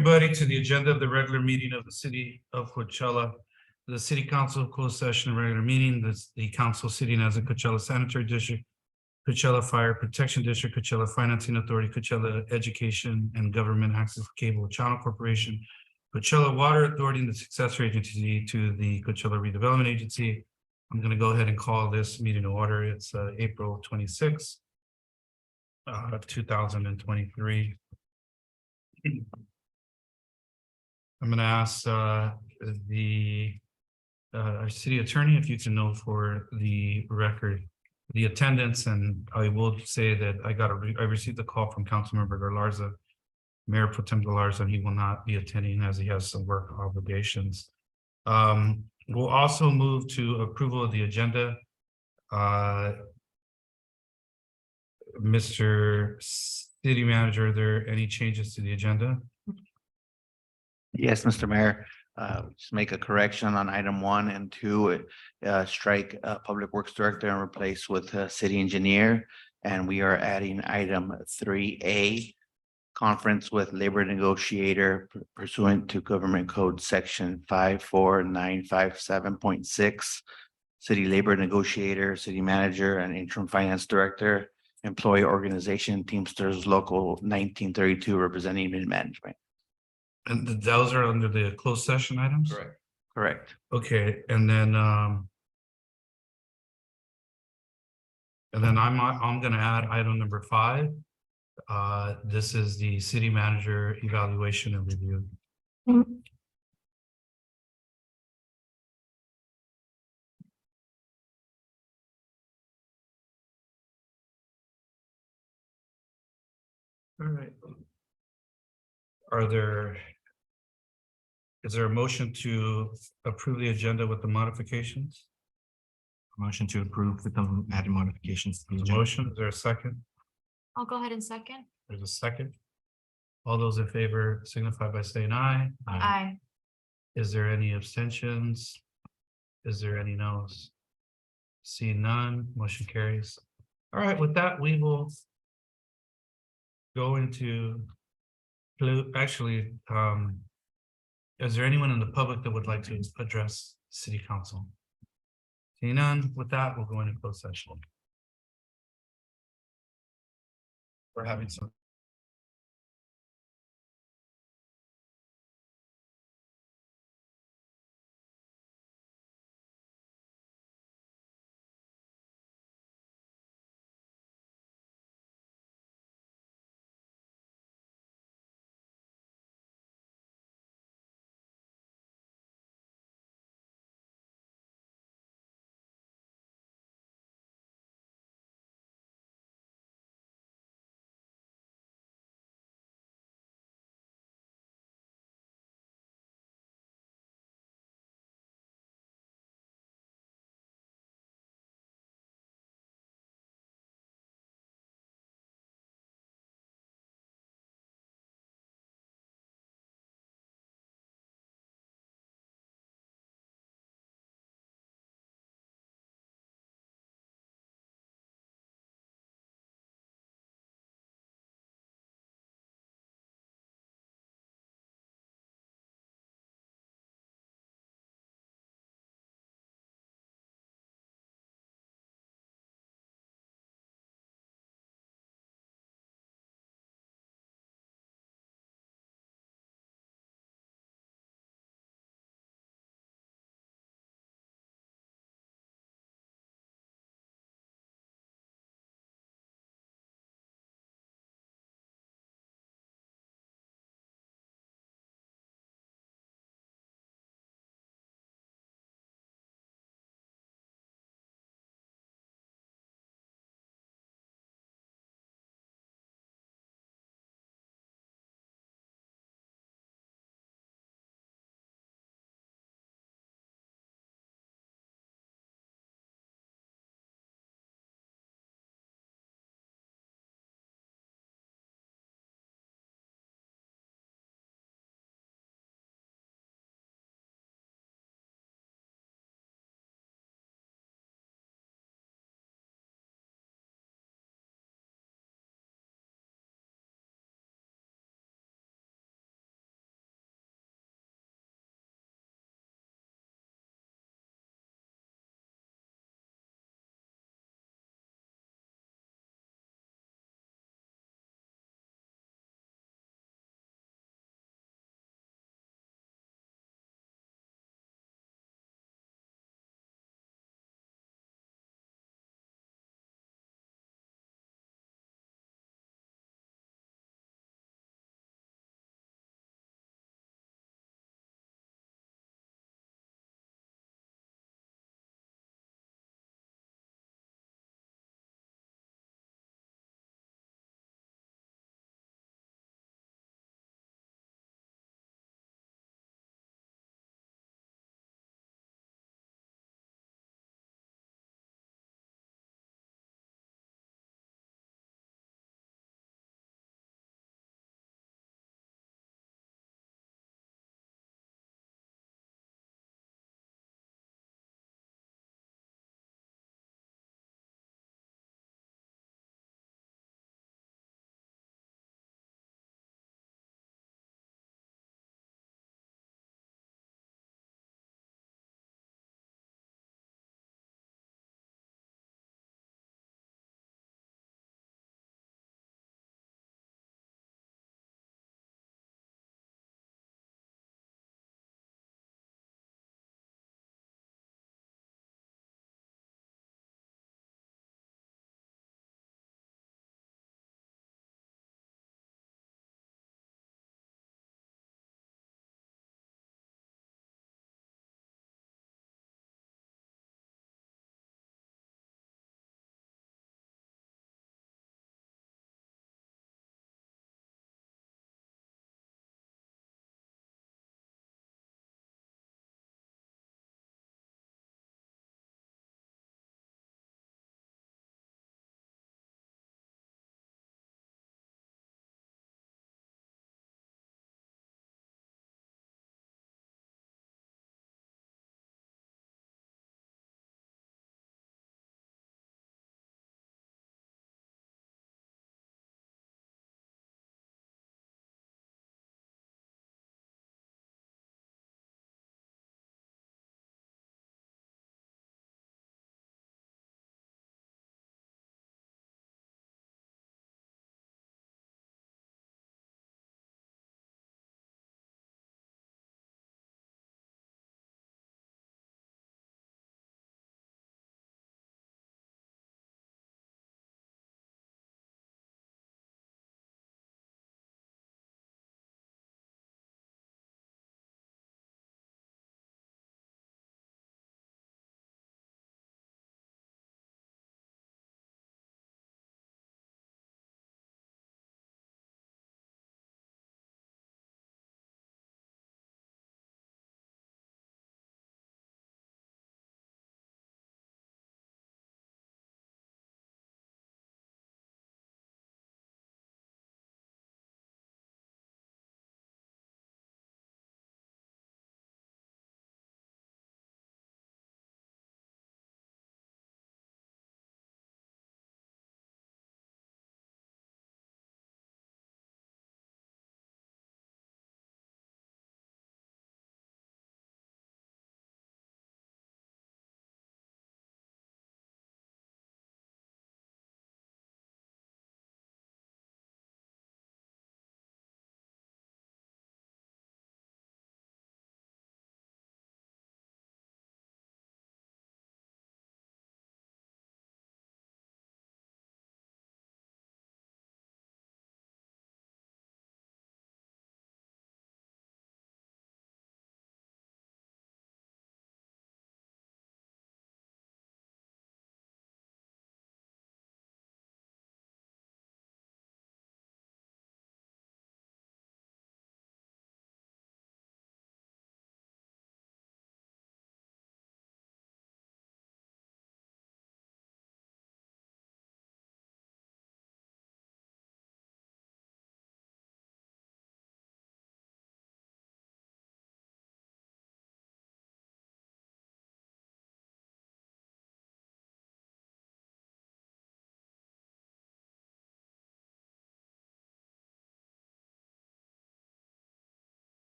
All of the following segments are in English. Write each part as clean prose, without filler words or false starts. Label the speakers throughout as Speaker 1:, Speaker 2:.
Speaker 1: everybody to the agenda of the regular meeting of the city of Coachella. The city council closed session regular meeting, the council sitting as a Coachella Sanitary District, Coachella Fire Protection District, Coachella Financing Authority, Coachella Education and Government Access Cable Channel Corporation, Coachella Water Authority, and the successor agency to the Coachella Redevelopment Agency. I'm going to go ahead and call this meeting to order. It's April 26th, 2023. I'm going to ask our city attorney if you can know for the record the attendance, and I will say that I received a call from Councilmember Galarza, Mayor Pro Tem Galarza, and he will not be attending as he has some work obligations. We'll also move to approval of the agenda. Mr. City Manager, are there any changes to the agenda?
Speaker 2: Yes, Mr. Mayor, just make a correction on item 1 and 2, strike Public Works Director and replace with City Engineer. And we are adding item 3A, conference with labor negotiator pursuant to Government Code Section 54957.6. City labor negotiator, city manager, and interim finance director, employee organization, Teamsters Local 1932, representing mid-management.
Speaker 1: And those are under the closed session items?
Speaker 2: Correct.
Speaker 1: Okay, and then I'm gonna add item number 5. This is the city manager evaluation and review. All right. Is there a motion to approve the agenda with the modifications?
Speaker 3: Motion to approve with the added modifications. to the
Speaker 1: There's a
Speaker 3: agenda.
Speaker 1: motion, is there a second?
Speaker 4: I'll go ahead and second.
Speaker 1: There's a second. All those in favor signify by saying aye.
Speaker 4: Aye.
Speaker 1: Is there any abstentions? Is there any no's? See none, motion carries. All right, with that, we will go into, actually, is there anyone in the public that would like to address city council? Seeing none, with that, we'll go into closed session. We're having some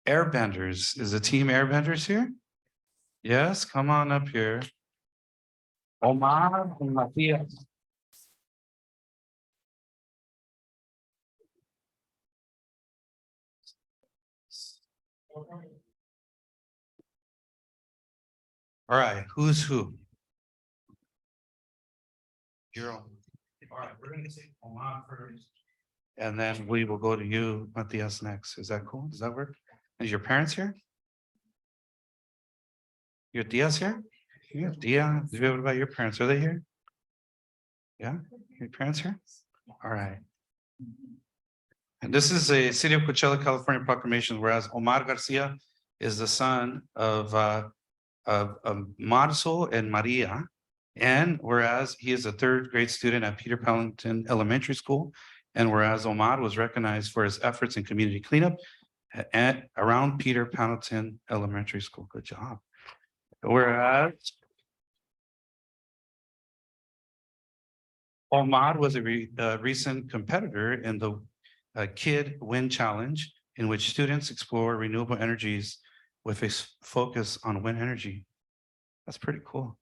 Speaker 5: Airbenders, is the team Airbenders here? Yes, come on up here. Omar and Matias. All right, who's who? You're on.
Speaker 1: All right, we're gonna say Oman first.
Speaker 5: And then we will go to you, Matias, next. Is that cool? Does that work? Is your parents here? Your Diaz here? Yeah, Dia, what about your parents? Are they here? Yeah, your parents here? All right. And this is a City of Coachella, California proclamation, whereas Omar Garcia is the son of Marzo and Maria. And whereas he is a third grade student at Peter Pellington Elementary School, and whereas Omar was recognized for his efforts in community cleanup at around Peter Pellington Elementary School. Good job. Whereas Omar was a recent competitor in the Kid Wind Challenge, in which students explore renewable energies with a focus on wind energy. That's pretty cool.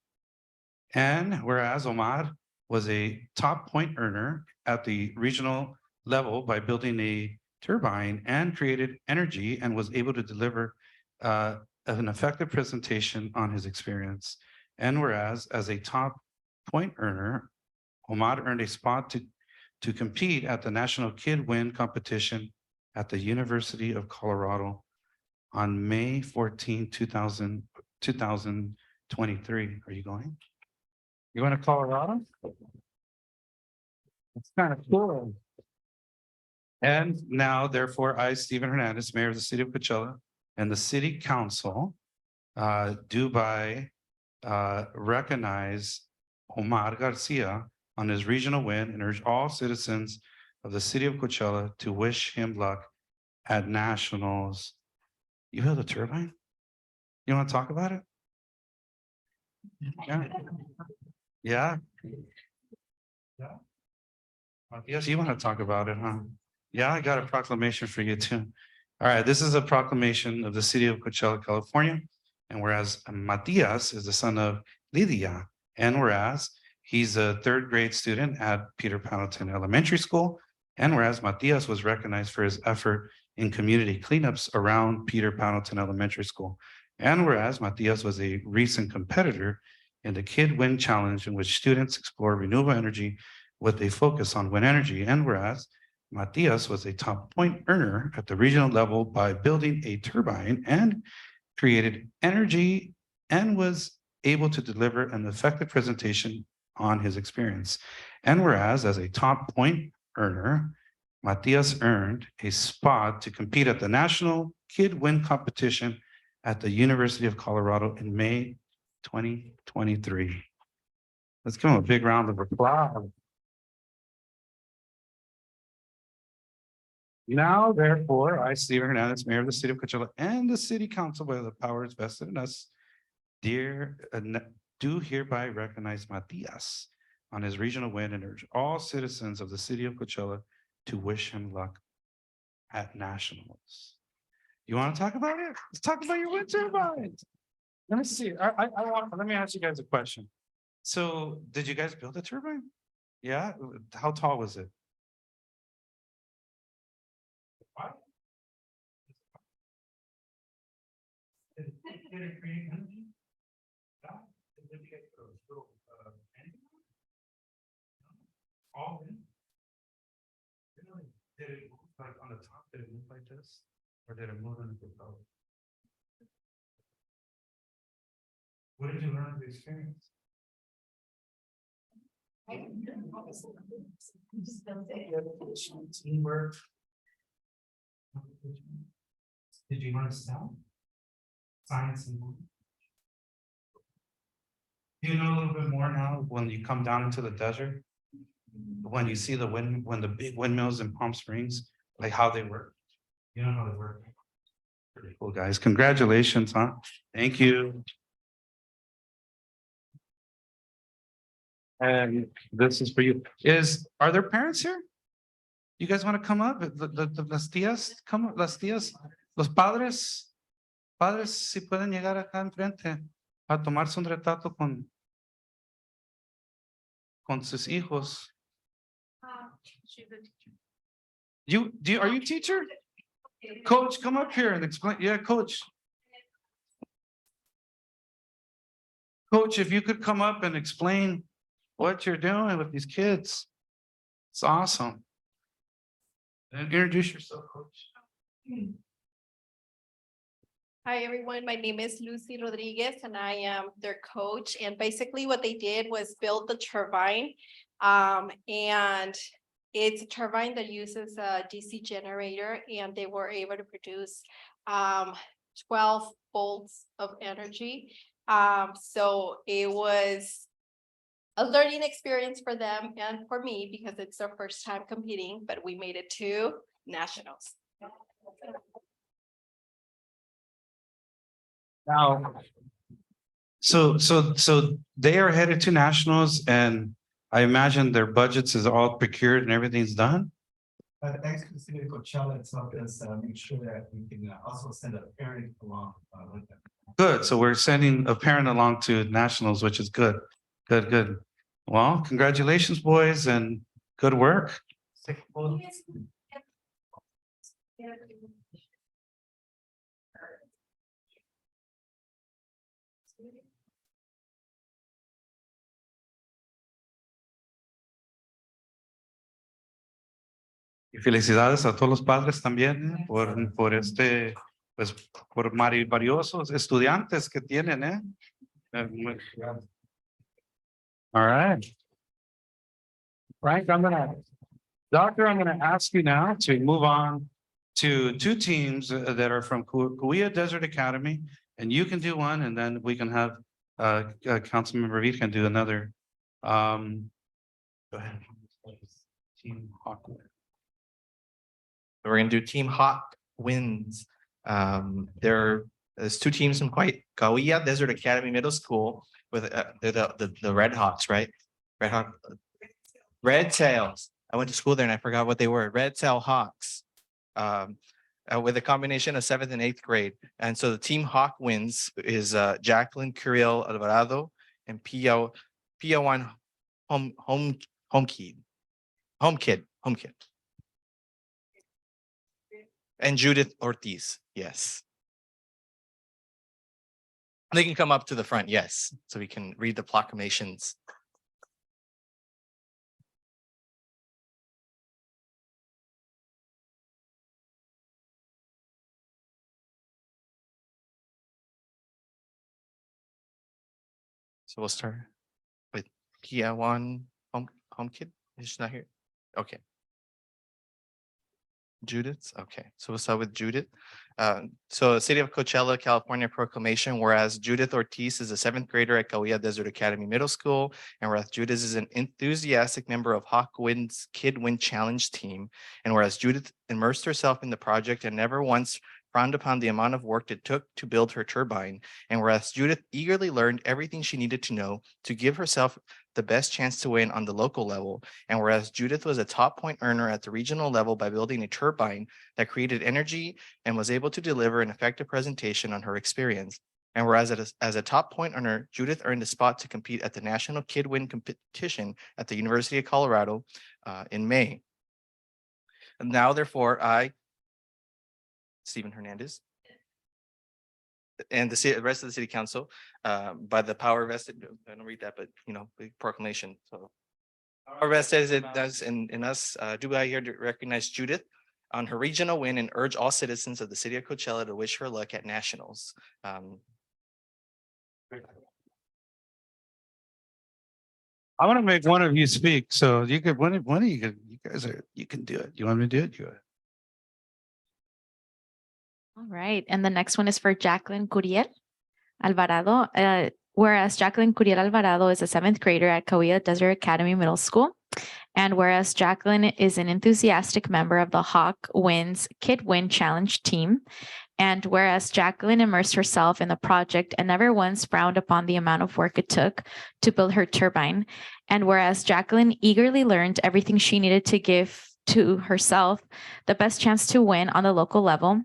Speaker 5: And whereas Omar was a top point earner at the regional level by building a turbine and created energy and was able to deliver an effective presentation on his experience. And whereas as a top point earner, Omar earned a spot to compete at the National Kid Win competition at the University of Colorado on May 14, 2023. Are you going? You going to Colorado? That's kind of cool. And now, therefore, I, Stephen Hernandez, Mayor of the City of Coachella, and the City Council do by recognize Omar Garcia on his regional win and urge all citizens of the City of Coachella to wish him luck at nationals. You built a turbine? You want to talk about it? Yeah. Yeah. Yes, you want to talk about it, huh? Yeah, I got a proclamation for you too. All right, this is a proclamation of the City of Coachella, California. And whereas Matias is the son of Lydia, and whereas he's a third grade student at Peter Pellington Elementary School, and whereas Matias was recognized for his effort in community cleanups around Peter Pellington Elementary School, and whereas Matias was a recent competitor in the Kid Wind Challenge, in which students explore renewable energy with a focus on wind energy, and whereas Matias was a top point earner at the regional level by building a turbine and created energy and was able to deliver an effective presentation on his experience. And whereas as a top point earner, Matias earned a spot to compete at the National Kid Win competition at the University of Colorado in May 2023. Let's give him a big round of applause. Now, therefore, I, Stephen Hernandez, Mayor of the City of Coachella, and the City Council, by the powers vested in us, do hereby recognize Matias on his regional win and urge all citizens of the City of Coachella to wish him luck at nationals. You want to talk about it? Let's talk about your wind turbines. Let me see. Let me ask you guys a question. So, did you guys build a turbine? Yeah. How tall was it?
Speaker 1: All in. Did it move like on the top? Did it move like this? Or did it move in the propeller? What did you learn from the experience? Teamwork. Did you learn sound? Science and.
Speaker 5: Do you know a little bit more now when you come down into the desert? When you see the wind, when the big windmills in Palm Springs, like how they work?
Speaker 1: You know how they work.
Speaker 5: Pretty cool, guys. Congratulations, huh? Thank you. And this is for you. Are there parents here? You guys want to come up? Las tías, come, las tías, los padres, padres, si pueden llegar acá enfrente a tomarse un retrato con sus hijos. Are you a teacher? Coach, come up here and explain. Yeah, coach. Coach, if you could come up and explain what you're doing with these kids. It's awesome. And introduce yourself, coach.
Speaker 6: Hi, everyone. My name is Lucy Rodriguez and I am their coach. And basically what they did was build the turbine. And it's a turbine that uses a DC generator and they were able to produce 12 volts of energy. So it was a learning experience for them and for me because it's their first time competing, but we made it to nationals.
Speaker 5: Now, so they are headed to nationals and I imagine their budgets is all procured and everything's done?
Speaker 7: Thanks to the city of Coachella itself, is make sure that we can also send a parent along with them.
Speaker 5: Good. So we're sending a parent along to nationals, which is good. Good, good. Well, congratulations, boys, and good work. Y felicidades a todos los padres también por este, pues, por valiosos estudiantes que tienen, All right. Frank, Doctor, I'm gonna ask you now to move on to two teams that are from Cahuilla Desert Academy, and you can do one, and then we can have Councilmember Reed can do another. Go ahead. Team Hawkwood.
Speaker 3: We're gonna do Team Hawk Winds. There's two teams from Cahuilla Desert Academy Middle School with they're the Red Hawks, right? Red Tails. I went to school there and I forgot what they were. Red Tail Hawks. With a combination of 7th and 8th grade. And so the Team Hawk Winds is Jacqueline Curiel Alvarado and Pia One Home Kid. And Judith Ortiz, yes. They can come up to the front, yes, so we can read the proclamations. So we'll start with Pia One Home Kid. She's not here. Okay. Judith. Okay, so we'll start with Judith. So the City of Coachella, California proclamation, whereas Judith Ortiz is a 7th grader at Cahuilla Desert Academy Middle School, and whereas Judith is an enthusiastic member of Hawk Wind's Kid Win Challenge team, and whereas Judith immersed herself in the project and never once frowned upon the amount of work it took to build her turbine, and whereas Judith eagerly learned everything she needed to know to give herself the best chance to win on the local level, and whereas Judith was a top point earner at the regional level by building a turbine that created energy and was able to deliver an effective presentation on her experience, and whereas as a top point earner, Judith earned a spot to compete at the National Kid Win competition at the University of Colorado in May. And now, therefore, I, Stephen Hernandez, and the rest of the city council, by the power vested, I don't read that, but big proclamation. So power vested it does in us, do I here to recognize Judith on her regional win and urge all citizens of the city of Coachella to wish her luck at nationals.
Speaker 5: I want to make one of you speak, so you could one of you guys you can do it. You want me to do it? Do it.
Speaker 4: All right, and the next one is for Jacqueline Curiel Alvarado. Whereas Jacqueline Curiel Alvarado is a 7th grader at Cahuilla Desert Academy Middle School, and whereas Jacqueline is an enthusiastic member of the Hawk Wins Kid Win Challenge team, and whereas Jacqueline immersed herself in the project and never once frowned upon the amount of work it took to build her turbine, and whereas Jacqueline eagerly learned everything she needed to give to herself the best chance to win on the local level.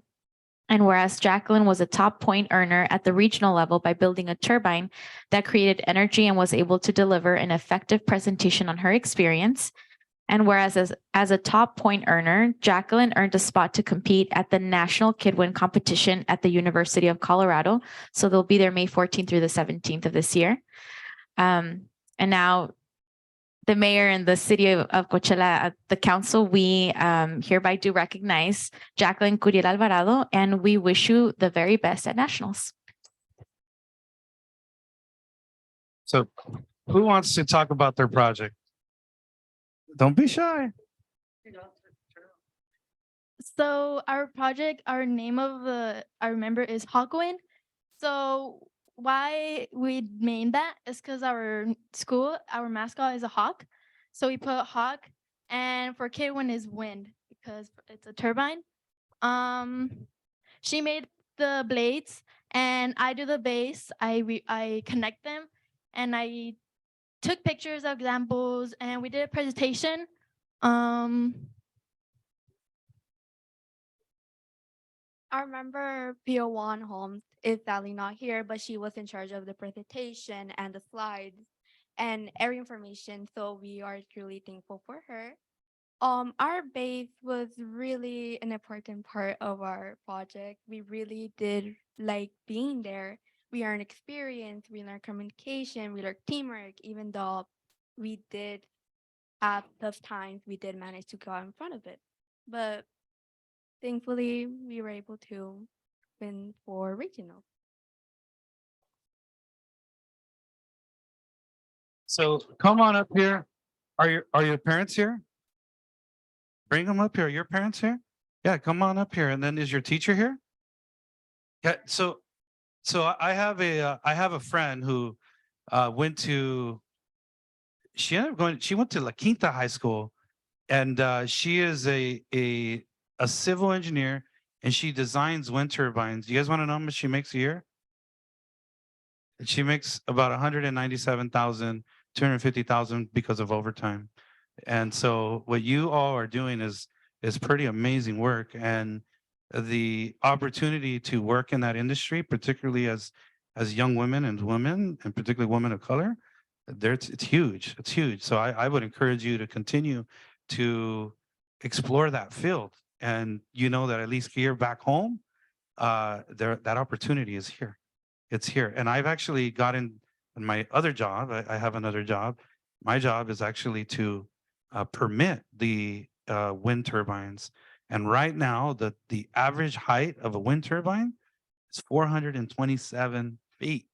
Speaker 4: And whereas Jacqueline was a top point earner at the regional level by building a turbine that created energy and was able to deliver an effective presentation on her experience. And whereas as a top point earner, Jacqueline earned a spot to compete at the National Kid Win competition at the University of Colorado. So they'll be there May 14th through the 17th of this year. And now the mayor and the city of Coachella, the council, we hereby do recognize Jacqueline Curiel Alvarado, and we wish you the very best at nationals.
Speaker 5: So who wants to talk about their project? Don't be shy.
Speaker 8: So our project, our name of our member is Hawkwind. So why we named that is because our school, our mascot is a hawk. So we put hawk, and for Kidwin is wind because it's a turbine. She made the blades, and I do the base. I connect them, and I took pictures of examples, and we did a presentation.
Speaker 9: Our member Pio Juan Holmes is sadly not here, but she was in charge of the presentation and the slides and every information. So we are truly thankful for her. Our base was really an important part of our project. We really did like being there. We learned experience, we learned communication, we learned teamwork, even though we did have tough times, we did manage to go out in front of it. But thankfully, we were able to win for regional.
Speaker 5: So come on up here. Are your parents here? Bring them up here. Are your parents here? Yeah, come on up here. And then is your teacher here? Yeah, so I have a friend who went to she went to La Quinta High School, and she is a civil engineer, and she designs wind turbines. You guys want to know how much she makes a year? She makes about 197,250,000 because of overtime. And so what you all are doing is pretty amazing work, and the opportunity to work in that industry, particularly as young women, and particularly women of color, it's huge. It's huge. So I would encourage you to continue to explore that field, and you know that at least here back home, that opportunity is here. It's here. And I've actually gotten in my other job. I have another job. My job is actually to permit the wind turbines. And right now, the average height of a wind turbine is 427 feet.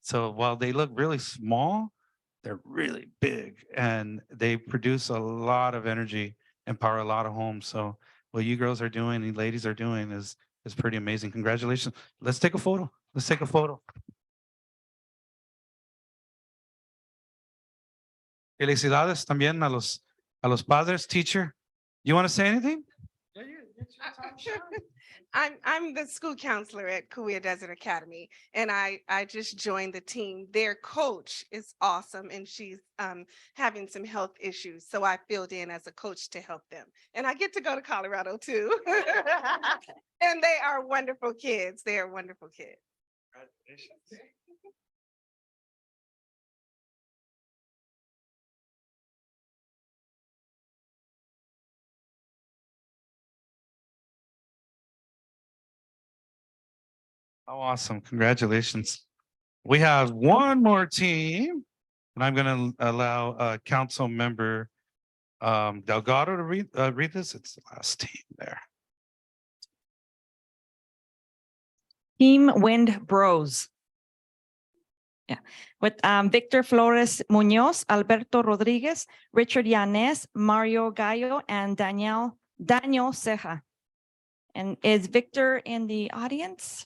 Speaker 5: So while they look really small, they're really big, and they produce a lot of energy and power a lot of homes. So what you girls are doing and ladies are doing is pretty amazing. Congratulations. Let's take a photo. Let's take a photo. Felicidades también a los padres. Teacher, you want to say anything?
Speaker 10: I'm the school counselor at Cahuilla Desert Academy, and I just joined the team. Their coach is awesome, and she's having some health issues, so I filled in as a coach to help them. And I get to go to Colorado too. And they are wonderful kids. They are wonderful kids. Congratulations.
Speaker 5: Oh, awesome. Congratulations. We have one more team, and I'm going to allow council member Delgado to read this. It's the last team there.
Speaker 11: Team Wind Bros. Yeah, with Victor Flores Munoz, Alberto Rodriguez, Richard Yanes, Mario Gallo, and Daniel Ceja. And is Victor in the audience?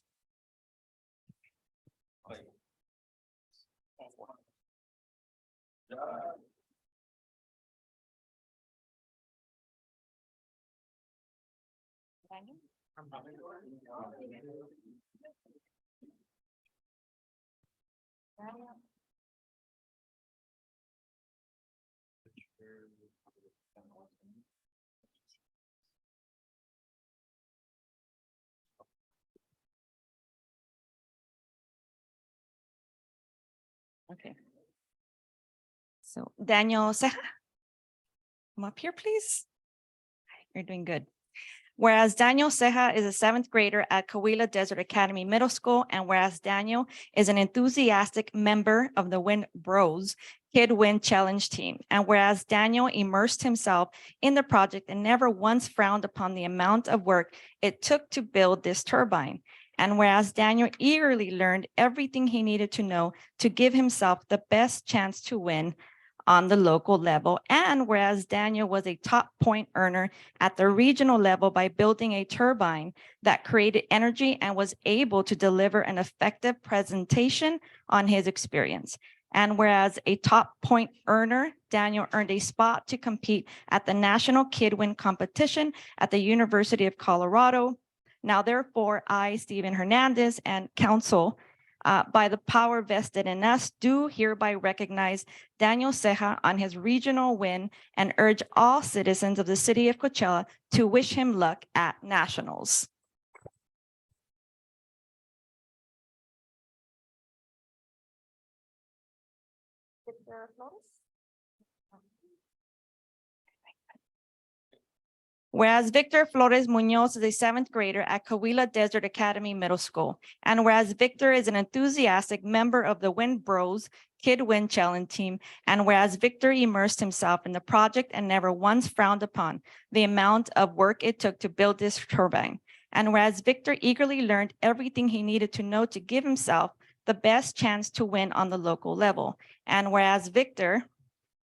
Speaker 11: Okay. So Daniel Ceja. Come up here, please. You're doing good. Whereas Daniel Ceja is a seventh grader at Coahuila Desert Academy Middle School, and whereas Daniel is an enthusiastic member of the Win Bros Kid Win Challenge team, and whereas Daniel immersed himself in the project and never once frowned upon the amount of work it took to build this turbine. And whereas Daniel eagerly learned everything he needed to know to give himself the best chance to win on the local level. And whereas Daniel was a top point earner at the regional level by building a turbine that created energy and was able to deliver an effective presentation on his experience. And whereas a top point earner, Daniel earned a spot to compete at the National Kid Win competition at the University of Colorado. Now, therefore, I, Stephen Hernandez, and council, by the power vested in us, do hereby recognize Daniel Ceja on his regional win and urge all citizens of the city of Coachella to wish him luck at nationals. Whereas Victor Flores Munoz is a seventh grader at Coahuila Desert Academy Middle School, and whereas Victor is an enthusiastic member of the Win Bros Kid Win Challenge team, and whereas Victor immersed himself in the project and never once frowned upon the amount of work it took to build this turbine, and whereas Victor eagerly learned everything he needed to know to give himself the best chance to win on the local level, and whereas Victor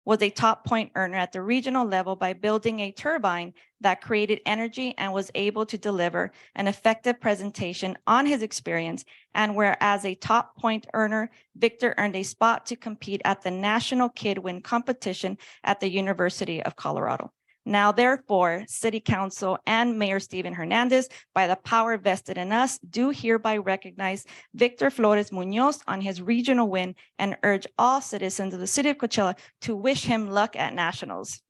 Speaker 11: was a top point earner at the regional level by building a turbine that created energy and was able to deliver an effective presentation on his experience. And whereas a top point earner, Victor earned a spot to compete at the National Kid Win competition at the University of Colorado. Now, therefore, City Council and Mayor Stephen Hernandez, by the power vested in us, do hereby recognize Victor Flores Munoz on his regional win and urge all citizens of the city of Coachella to wish him luck at nationals.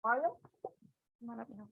Speaker 11: Mario? Come on up now.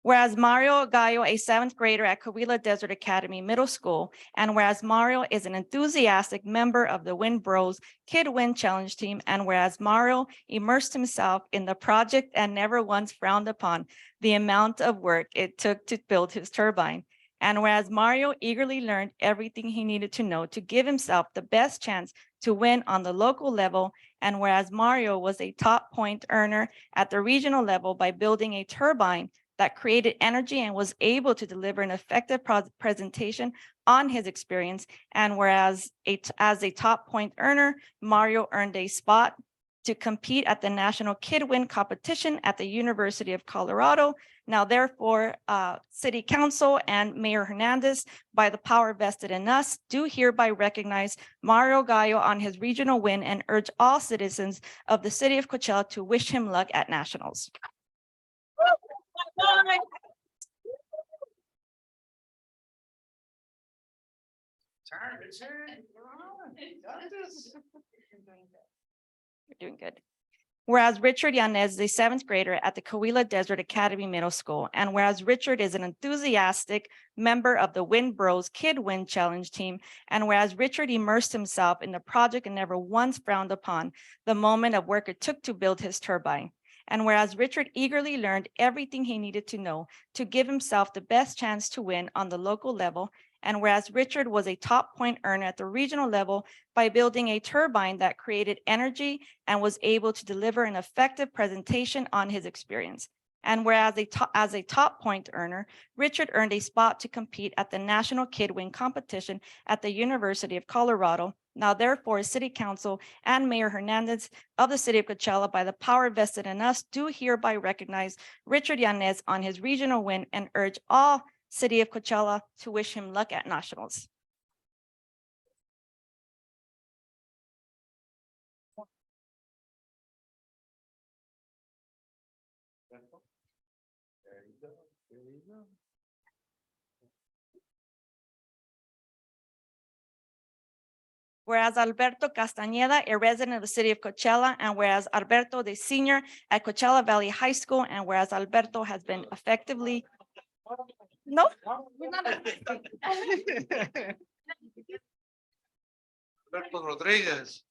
Speaker 11: Whereas Mario Gallo, a seventh grader at Coahuila Desert Academy Middle School, and whereas Mario is an enthusiastic member of the Win Bros Kid Win Challenge team, and whereas Mario immersed himself in the project and never once frowned upon the amount of work it took to build his turbine. And whereas Mario eagerly learned everything he needed to know to give himself the best chance to win on the local level, and whereas Mario was a top point earner at the regional level by building a turbine that created energy and was able to deliver an effective presentation on his experience. And whereas as a top point earner, Mario earned a spot to compete at the National Kid Win competition at the University of Colorado. Now, therefore, City Council and Mayor Hernandez, by the power vested in us, do hereby recognize Mario Gallo on his regional win and urge all citizens of the city of Coachella to wish him luck at nationals. You're doing good. Whereas Richard Yanez is a seventh grader at the Coahuila Desert Academy Middle School, and whereas Richard is an enthusiastic member of the Win Bros Kid Win Challenge team, and whereas Richard immersed himself in the project and never once frowned upon the moment of work it took to build his turbine. And whereas Richard eagerly learned everything he needed to know to give himself the best chance to win on the local level, and whereas Richard was a top point earner at the regional level by building a turbine that created energy and was able to deliver an effective presentation on his experience. And whereas as a top point earner, Richard earned a spot to compete at the National Kid Win competition at the University of Colorado. Now, therefore, City Council and Mayor Hernandez of the city of Coachella, by the power vested in us, do hereby recognize Richard Yanez on his regional win and urge all city of Coachella to wish him luck at nationals. Whereas Alberto Castañeda, a resident of the city of Coachella, and whereas Alberto, the senior at Coachella Valley High School, and whereas Alberto has been effectively No?
Speaker 5: Alberto Rodriguez.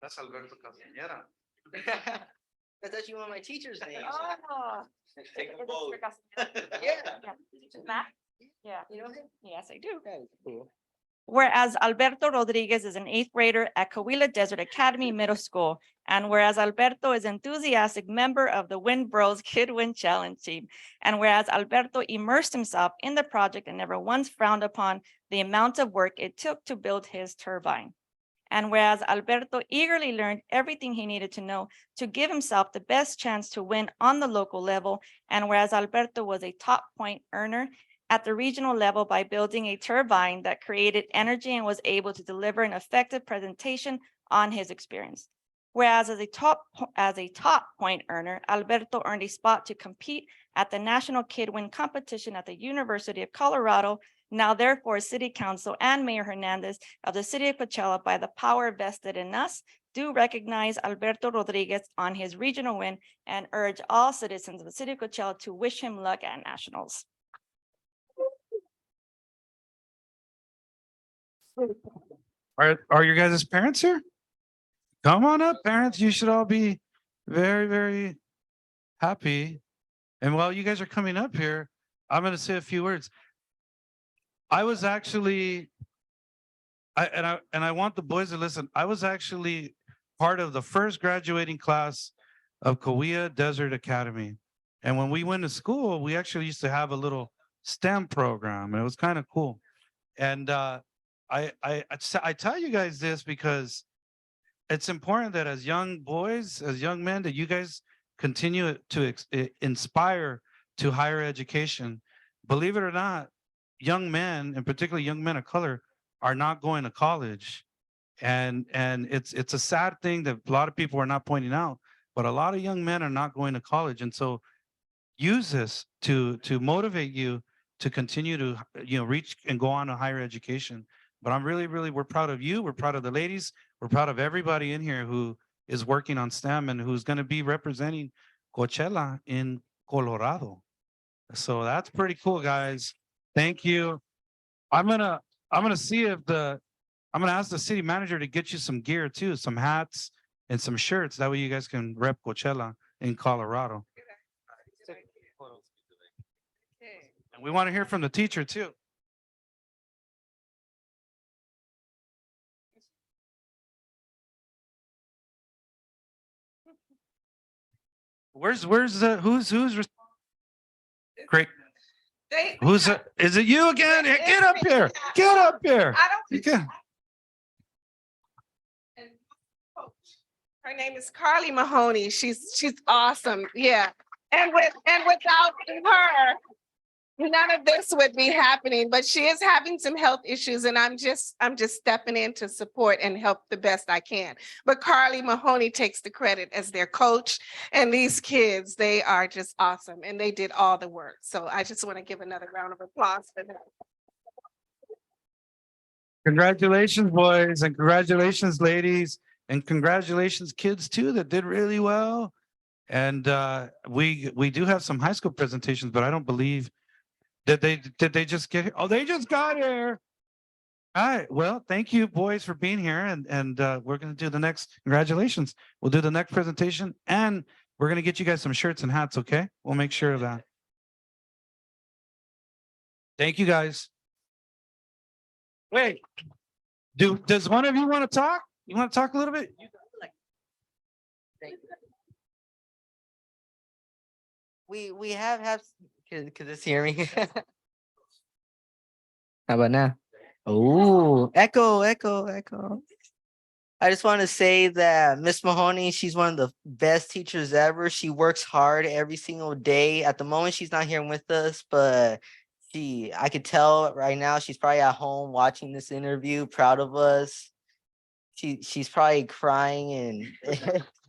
Speaker 5: That's Alberto Castañeda.
Speaker 2: That's actually one of my teachers' names.
Speaker 11: Oh.
Speaker 2: Take a vote.
Speaker 11: Matt? Yeah.
Speaker 2: You know him?
Speaker 11: Yes, I do.
Speaker 2: Okay, cool.
Speaker 11: Whereas Alberto Rodriguez is an eighth grader at Coahuila Desert Academy Middle School. And whereas Alberto is enthusiastic member of the Wind Bros Kid Win Challenge team. And whereas Alberto immersed himself in the project and never once frowned upon the amount of work it took to build his turbine. And whereas Alberto eagerly learned everything he needed to know to give himself the best chance to win on the local level. And whereas Alberto was a top point earner at the regional level by building a turbine that created energy and was able to deliver an effective presentation on his experience. Whereas as a top point earner, Alberto earned a spot to compete at the National Kid Win competition at the University of Colorado. Now therefore, City Council and Mayor Hernandez of the City of Coachella, by the power vested in us, do recognize Alberto Rodriguez on his regional win and urge all citizens of the City of Coachella to wish him luck at nationals.
Speaker 5: Are your guys' parents here? Come on up, parents. You should all be very, very happy. And while you guys are coming up here, I'm going to say a few words. I was actually, I want the boys to listen. I was actually part of the first graduating class of Cahuilla Desert Academy. And when we went to school, we actually used to have a little STEM program. And it was kind of cool. And I tell you guys this because it's important that as young boys, as young men, that you guys continue to inspire to higher education. Believe it or not, young men, and particularly young men of color, are not going to college. And it's a sad thing that a lot of people are not pointing out, but a lot of young men are not going to college. And so use this to motivate you to continue to, reach and go on to higher education. But I'm really, we're proud of you. We're proud of the ladies. We're proud of everybody in here who is working on STEM and who's going to be representing Coachella in Colorado. So that's pretty cool, guys. Thank you. I'm gonna see if I'm gonna ask the city manager to get you some gear too, some hats and some shirts. That way you guys can rep Coachella in Colorado. And we want to hear from the teacher too. Who's great? Is it you again? Hey, get up here. Get up here.
Speaker 10: Her name is Carly Mahoney. She's awesome. Yeah. And without her, none of this would be happening, but she is having some health issues and I'm just stepping in to support and help the best I can. But Carly Mahoney takes the credit as their coach, and these kids, they are just awesome and they did all the work. So I just want to give another round of applause for them.
Speaker 5: Congratulations, boys, and congratulations, ladies, and congratulations, kids too, that did really well. And we do have some high school presentations, but I don't believe did they just get here? Oh, they just got here. All right. Well, thank you, boys, for being here. And we're going to do the next. Congratulations. We'll do the next presentation, and we're going to get you guys some shirts and hats. Okay, we'll make sure of that. Thank you, guys. Wait, does one of you want to talk? You want to talk a little bit?
Speaker 12: We have could this hear me? How about now? Oh, echo. I just want to say that Miss Mahoney, she's one of the best teachers ever. She works hard every single day. At the moment, she's not here with us, but I could tell right now she's probably at home watching this interview, proud of us. She's probably crying and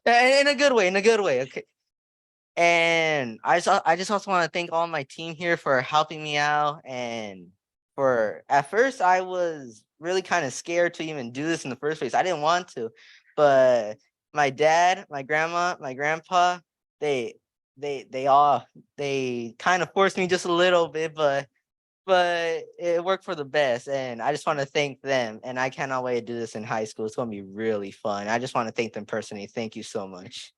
Speaker 12: in a good way, okay. And I just also want to thank all my team here for helping me out. And at first I was really kind of scared to even do this in the first place. I didn't want to, but my dad, my grandma, my grandpa, they they kind of forced me just a little bit, but it worked for the best. And I just want to thank them. And I cannot wait to do this in high school. It's going to be really fun. I just want to thank them personally. Thank you so much.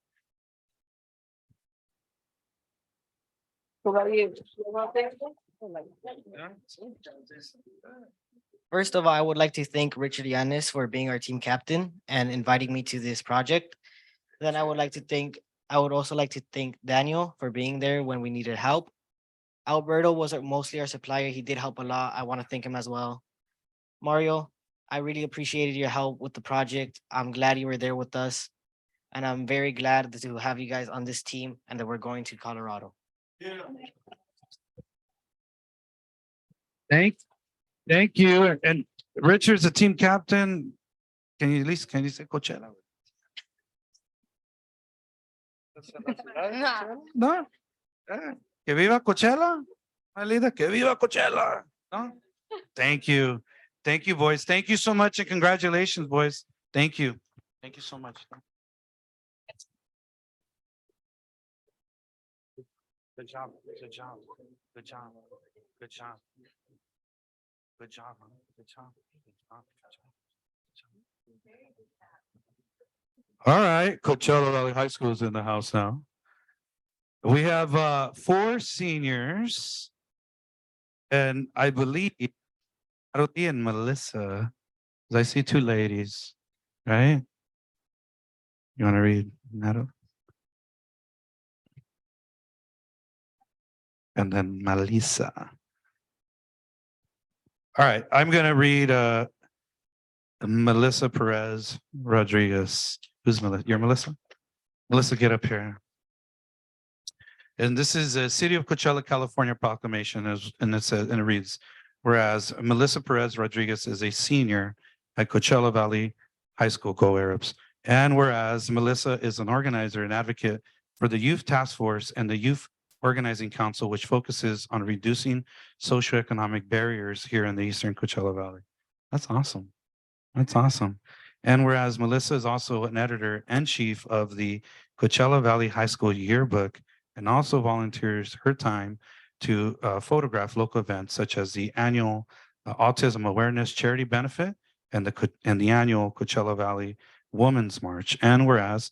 Speaker 13: First of all, I would like to thank Richard Yanis for being our team captain and inviting me to this project. Then I would also like to thank Daniel for being there when we needed help. Alberto was mostly our supplier. He did help a lot. I want to thank him as well. Mario, I really appreciated your help with the project. I'm glad you were there with us. And I'm very glad to have you guys on this team and that we're going to Colorado.
Speaker 5: Thank you. And Richard's the team captain. Can you say Coachella? No. Que viva Coachella. Alida, que viva Coachella. No. Thank you. Thank you, boys. Thank you so much and congratulations, boys. Thank you. Thank you so much. Good job. Good job. Good job. Good job. Good job. Huh? Good job. Good job. Good job. All right, Coachella Valley High School is in the house now. We have 4 seniors. And I believe Aroti and Melissa, 'cause I see 2 ladies, right? You want to read Naro? And then Melissa. All right, I'm going to read Melissa Perez Rodriguez. Who's Melissa? You're Melissa? Melissa, get up here. And this is a City of Coachella, California proclamation, and it says, and it reads, whereas Melissa Perez Rodriguez is a senior at Coachella Valley High School, Go Arabs. And whereas Melissa is an organizer and advocate for the Youth Task Force and the Youth Organizing Council, which focuses on reducing socioeconomic barriers here in the Eastern Coachella Valley. That's awesome. That's awesome. And whereas Melissa is also an editor and chief of the Coachella Valley High School yearbook, and also volunteers her time to photograph local events such as the annual Autism Awareness Charity Benefit and the annual Coachella Valley Women's March. And whereas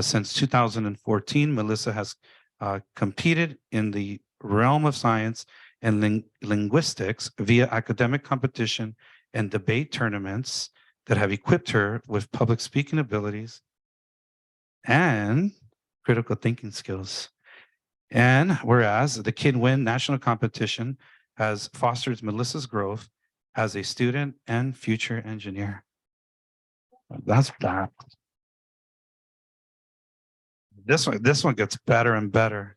Speaker 5: since 2014, Melissa has competed in the realm of science and linguistics via academic competition and debate tournaments that have equipped her with public speaking abilities and critical thinking skills. And whereas the Kid Win national competition has fostered Melissa's growth as a student and future engineer. That's that. This one gets better and better.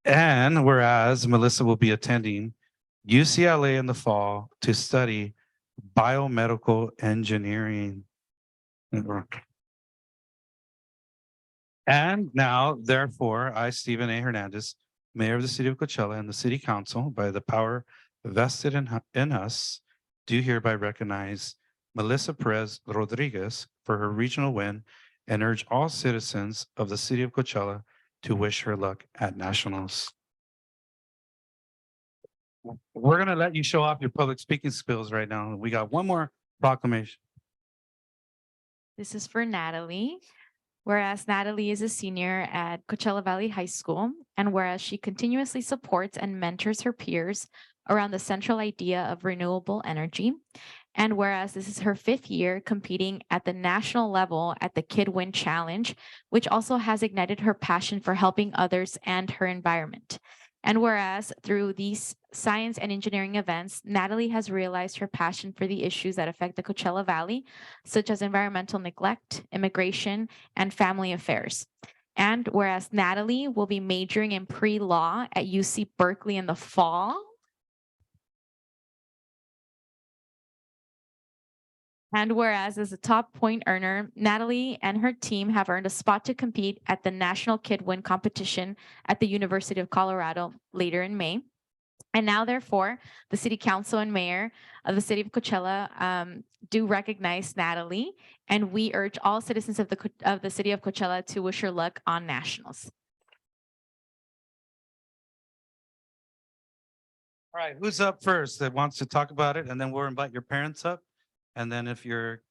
Speaker 5: And whereas Melissa will be attending UCLA in the fall to study biomedical engineering. And now, therefore, I, Stephen A. Hernandez, Mayor of the City of Coachella and the City Council, by the power vested in us, do hereby recognize Melissa Perez Rodriguez for her regional win and urge all citizens of the City of Coachella to wish her luck at nationals. We're going to let you show off your public speaking skills right now. We got one more proclamation.
Speaker 4: This is for Natalie. Whereas Natalie is a senior at Coachella Valley High School, and whereas she continuously supports and mentors her peers around the central idea of renewable energy, and whereas this is her 5th year competing at the national level at the Kid Win Challenge, which also has ignited her passion for helping others and her environment. And whereas through these science and engineering events, Natalie has realized her passion for the issues that affect the Coachella Valley, such as environmental neglect, immigration, and family affairs. And whereas Natalie will be majoring in pre-law at UC Berkeley in the fall. And whereas as a top point earner, Natalie and her team have earned a spot to compete at the National Kid Win competition at the University of Colorado later in May. And now, therefore, the City Council and Mayor of the City of Coachella do recognize Natalie, and we urge all citizens of the City of Coachella to wish her luck on nationals.
Speaker 5: All right, who's up first that wants to talk about it? And then we'll invite your parents up. And then if you're,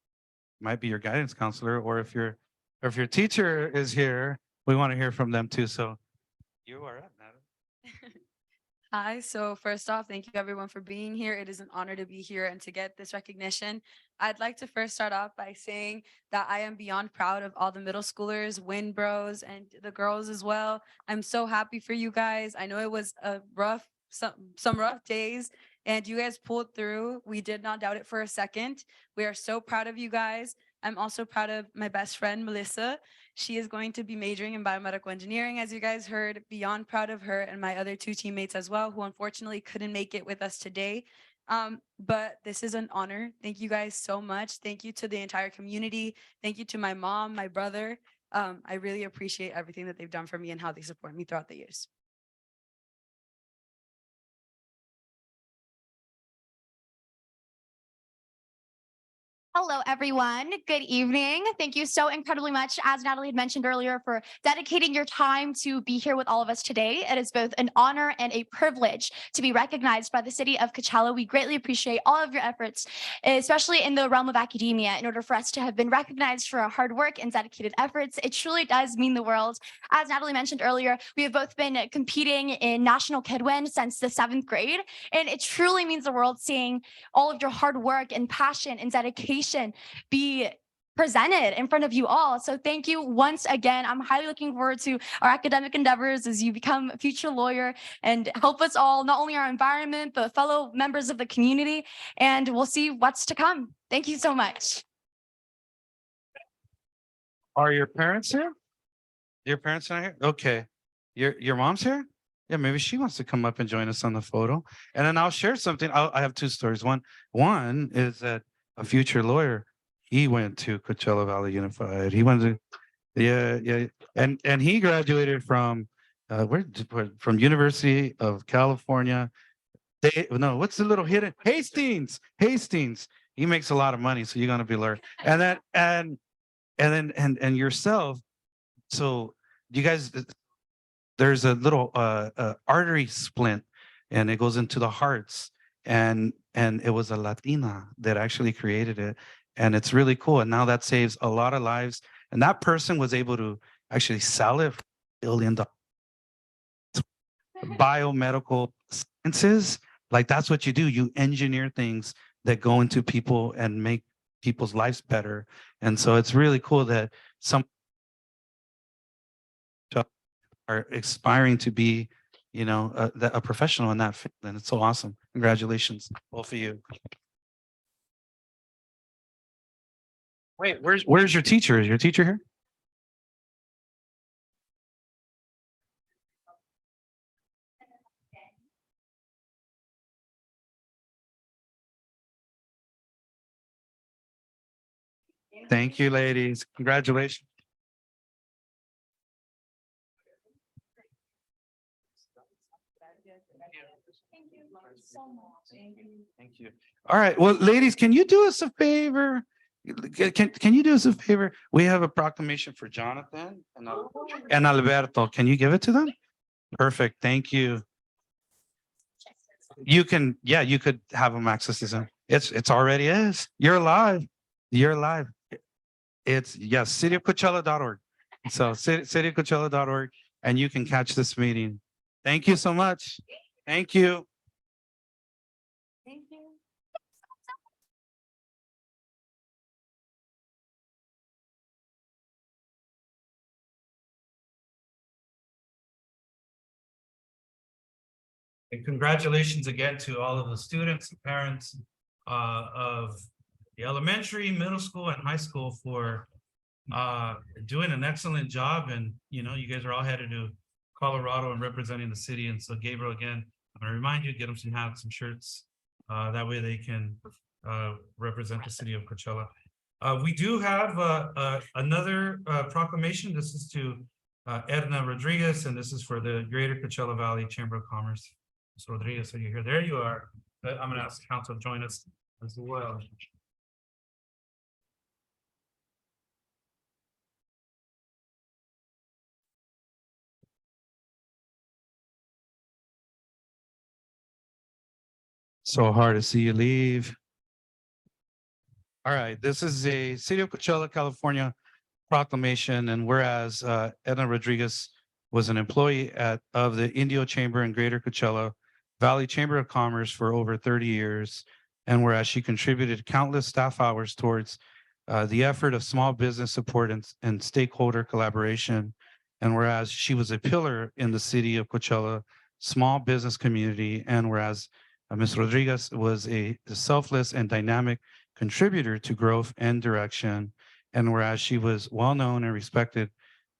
Speaker 5: might be your guidance counselor, or if your teacher is here, we want to hear from them too. So you are up, madam.
Speaker 14: Hi, so first off, thank you everyone for being here. It is an honor to be here and to get this recognition. I'd like to first start off by saying that I am beyond proud of all the middle schoolers, Win Bros, and the girls as well. I'm so happy for you guys. I know it was a some rough days, and you guys pulled through. We did not doubt it for a second. We are so proud of you guys. I'm also proud of my best friend, Melissa. She is going to be majoring in biomedical engineering, as you guys heard. Beyond proud of her and my other two teammates as well, who unfortunately couldn't make it with us today. But this is an honor. Thank you guys so much. Thank you to the entire community. Thank you to my mom, my brother. I really appreciate everything that they've done for me and how they support me throughout the years.
Speaker 15: Hello, everyone. Good evening. Thank you so incredibly much, as Natalie had mentioned earlier, for dedicating your time to be here with all of us today. It is both an honor and a privilege to be recognized by the city of Coachella. We greatly appreciate all of your efforts, especially in the realm of academia. In order for us to have been recognized for our hard work and dedicated efforts, it truly does mean the world. As Natalie mentioned earlier, we have both been competing in National KidWin since the 7th grade, and it truly means the world seeing all of your hard work and passion and dedication be presented in front of you all. So thank you once again. I'm highly looking forward to our academic endeavors as you become a future lawyer and help us all, not only our environment, but fellow members of the community. And we'll see what's to come. Thank you so much.
Speaker 5: Are your parents here? Your parents are here? Okay. Your mom's here? Yeah, maybe she wants to come up and join us on the photo. And then I'll share something. I have two stories. One is that a future lawyer, he went to Coachella Valley Unified. He went to, yeah. And he graduated from from University of California. What's the little hidden? Hastings. He makes a lot of money, so you're gonna be learning. And then yourself. So you guys, there's a little artery splint, and it goes into the hearts. And it was a Latina that actually created it. And it's really cool. And now that saves a lot of lives. And that person was able to actually sell it for $1 billion. Biomedical sciences, like that's what you do. You engineer things that go into people and make people's lives better. And so it's really cool that some are aspiring to be, a professional in that field. And it's so awesome. Congratulations, both of you. Wait, where's your teacher? Is your teacher here? Thank you, ladies. Congratulations. Thank you. All right. Well, ladies, can you do us a favor? Can you do us a favor? We have a proclamation for Jonathan and Alberto. Can you give it to them? Perfect. Thank you. You can, you could have them access this. It's already is. You're live. It's cityofcoachella.org. So cityofcoachella.org, and you can catch this meeting. Thank you so much. Thank you.
Speaker 15: Thank you.
Speaker 1: And congratulations again to all of the students and parents of the elementary, middle school, and high school for doing an excellent job. And you guys are all headed to Colorado and representing the city. And so Gabriel, again, I'm gonna remind you, get them some hats and shirts. That way they can represent the city of Coachella. We do have another proclamation. This is to Edna Rodriguez, and this is for the Greater Coachella Valley Chamber of Commerce. Ms. Rodriguez, are you here? There you are. I'm gonna ask the council to join us as well.
Speaker 5: So hard to see you leave. All right, this is a City of Coachella, California proclamation, and whereas Edna Rodriguez was an employee of the Indio Chamber in Greater Coachella Valley Chamber of Commerce for over 30 years, and whereas she contributed countless staff hours towards the effort of small business support and stakeholder collaboration, and whereas she was a pillar in the City of Coachella small business community, and whereas Ms. Rodriguez was a selfless and dynamic contributor to growth and direction, and whereas she was well-known and respected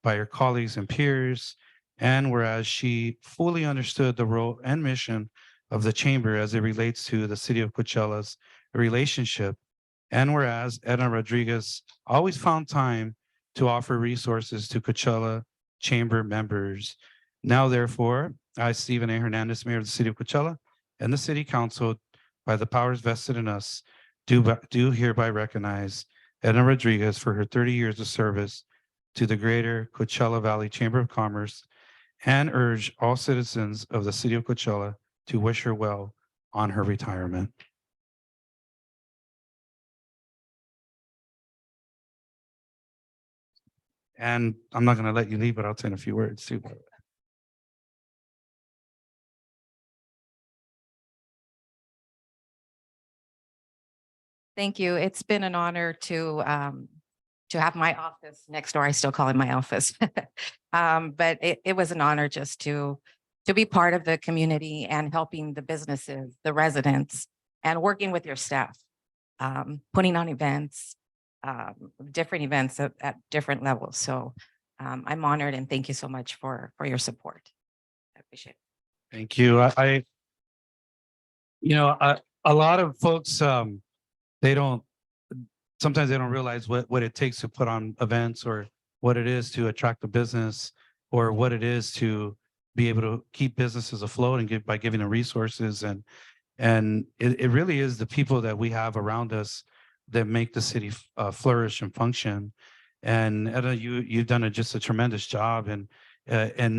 Speaker 5: by her colleagues and peers, and whereas she fully understood the role and mission of the chamber as it relates to the City of Coachella's relationship, and whereas Edna Rodriguez always found time to offer resources to Coachella Chamber members. Now, therefore, I, Stephen A. Hernandez, Mayor of the City of Coachella, and the City Council, by the powers vested in us, do hereby recognize Edna Rodriguez for her 30 years of service to the Greater Coachella Valley Chamber of Commerce, and urge all citizens of the City of Coachella to wish her well on her retirement. And I'm not going to let you leave, but I'll say in a few words too.
Speaker 16: Thank you. It's been an honor to have my office next door. I still call it my office. But it was an honor just to be part of the community and helping the businesses, the residents, and working with your staff, putting on events, different events at different levels. So I'm honored and thank you so much for your support. I appreciate it.
Speaker 5: Thank you. A lot of folks, sometimes they don't realize what it takes to put on events, or what it is to attract a business, or what it is to be able to keep businesses afloat and by giving them resources. And it really is the people that we have around us that make the city flourish and function. And Edna, you've done just a tremendous job in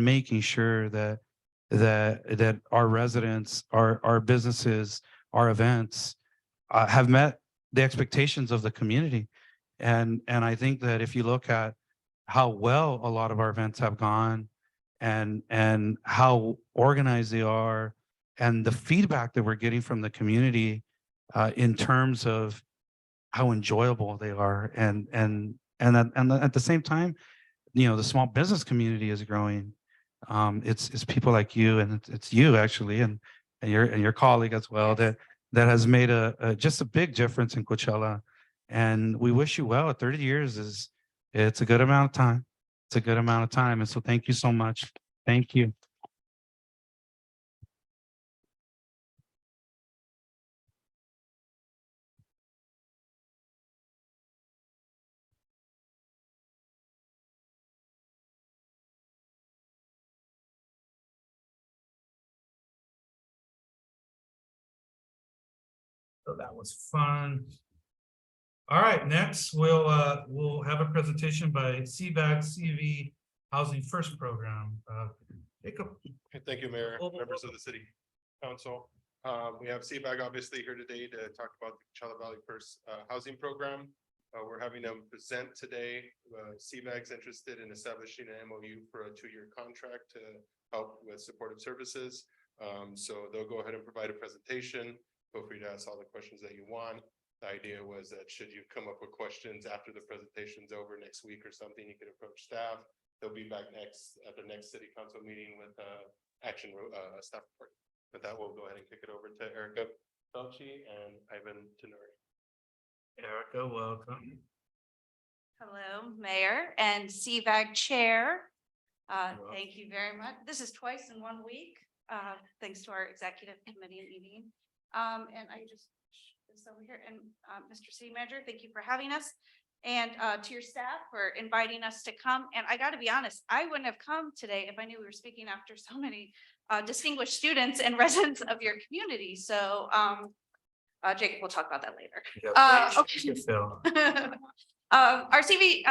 Speaker 5: making sure that our residents, our businesses, our events have met the expectations of the community. And I think that if you look at how well a lot of our events have gone, and how organized they are, and the feedback that we're getting from the community in terms of how enjoyable they are, and at the same time, the small business community is growing. It's people like you, and it's you actually, and your colleague as well, that has made just a big difference in Coachella. And we wish you well. 30 years it's a good amount of time. It's a good amount of time. And so thank you so much. Thank you.
Speaker 1: So that was fun. All right, next we'll have a presentation by CVAG CV Housing First Program. Jacob.
Speaker 17: Thank you, Mayor, members of the City Council. We have CVAG obviously here today to talk about the Coachella Valley First Housing Program. We're having them present today. CVAG's interested in establishing an MOU for a 2-year contract to help with supportive services. So they'll go ahead and provide a presentation. Feel free to ask all the questions that you want. The idea was that should you come up with questions after the presentation's over next week or something, you could approach staff. They'll be back at the next City Council meeting with action staff report. With that, we'll go ahead and kick it over to Erica Felci and Ivan Tenori.
Speaker 1: Erica, welcome.
Speaker 18: Hello, Mayor and CVAG Chair. Thank you very much. This is twice in 1 week, thanks to our executive committee meeting. And I just this over here, and Mr. City Manager, thank you for having us, and to your staff for inviting us to come. And I got to be honest, I wouldn't have come today if I knew we were speaking after so many distinguished students and residents of your community. So Jacob, we'll talk about that later.
Speaker 1: Okay.
Speaker 18: Our CV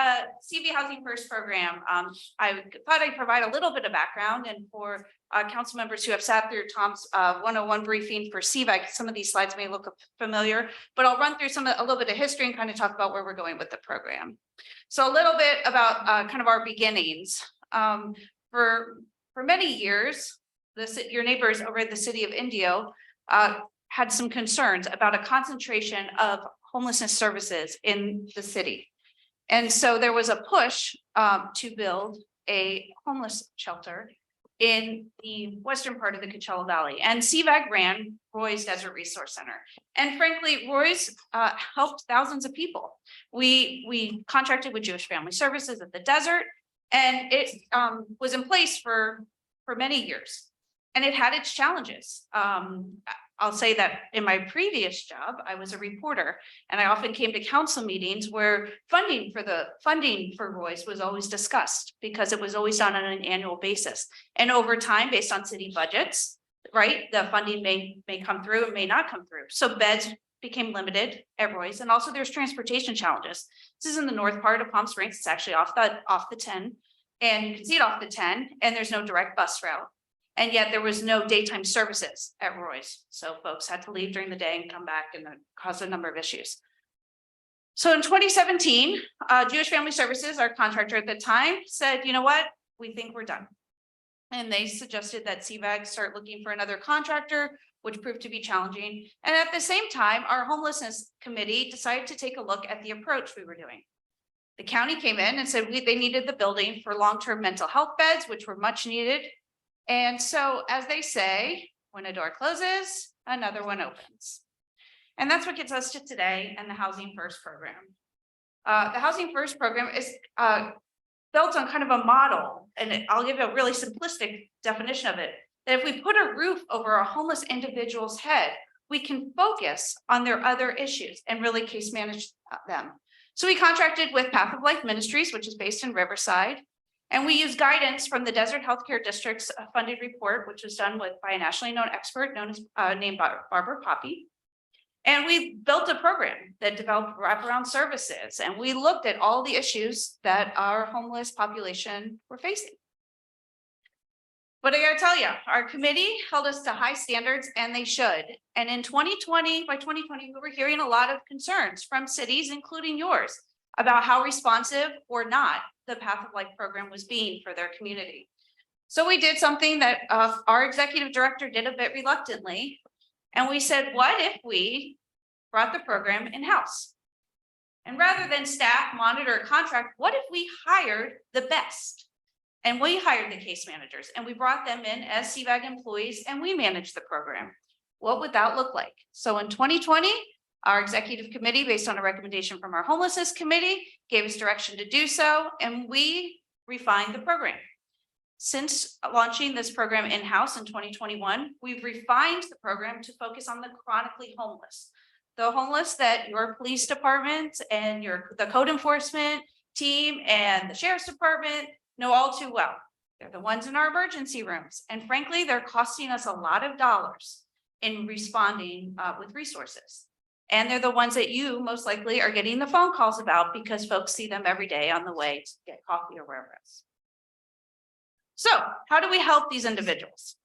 Speaker 18: Housing First program, I thought I'd provide a little bit of background, and for council members who have sat through Tom's 101 briefing for CVAG, some of these slides may look familiar, but I'll run through a little bit of history and kind of talk about where we're going with the program. So a little bit about kind of our beginnings. For many years, your neighbors over at the city of Indio had some concerns about a concentration of homelessness services in the city. And so there was a push to build a homeless shelter in the western part of the Coachella Valley. And CVAG ran Roy's Desert Resource Center. And frankly, Roy's helped thousands of people. We contracted with Jewish Family Services at the desert, and it was in place for many years. And it had its challenges. I'll say that in my previous job, I was a reporter, and I often came to council meetings where funding for Roy's was always discussed because it was always done on an annual basis. And over time, based on city budgets, right, the funding may come through and may not come through. So beds became limited at Roy's, and also there's transportation challenges. This is in the north part of Palm Springs. It's actually off the 10, and you can see it off the 10, and there's no direct bus route. And yet there was no daytime services at Roy's. So folks had to leave during the day and come back, and that caused a number of issues. So in 2017, Jewish Family Services, our contractor at the time, said, you know what, we think we're done. And they suggested that CVAG start looking for another contractor, which proved to be challenging. And at the same time, our homelessness committee decided to take a look at the approach we were doing. The county came in and said they needed the building for long-term mental health beds, which were much needed. And so, as they say, when a door closes, another one opens. And that's what gets us to today and the Housing First program. The Housing First program is built on kind of a model, and I'll give you a really simplistic definition of it, that if we put a roof over a homeless individual's head, we can focus on their other issues and really case manage them. So we contracted with Path of Life Ministries, which is based in Riverside. And we use guidance from the Desert Healthcare District's funded report, which was done by a nationally known expert named Barbara Poppy. And we built a program that developed wraparound services. And we looked at all the issues that our homeless population were facing. But I gotta tell you, our committee held us to high standards, and they should. And in 2020, by 2020, we were hearing a lot of concerns from cities, including yours, about how responsive or not the Path of Life program was being for their community. So we did something that our executive director did a bit reluctantly. And we said, what if we brought the program in-house? And rather than staff, monitor, contract, what if we hired the best? And we hired the case managers, and we brought them in as CVAG employees, and we managed the program. What would that look like? So in 2020, our executive committee, based on a recommendation from our homelessness committee, gave us direction to do so, and we refined the program. Since launching this program in-house in 2021, we've refined the program to focus on the chronically homeless. The homeless that your police department and the code enforcement team and the sheriff's department know all too well. They're the ones in our emergency rooms. And frankly, they're costing us a lot of dollars in responding with resources. And they're the ones that you most likely are getting the phone calls about because folks see them every day on the way to get coffee or wherever else. So how do we help these individuals?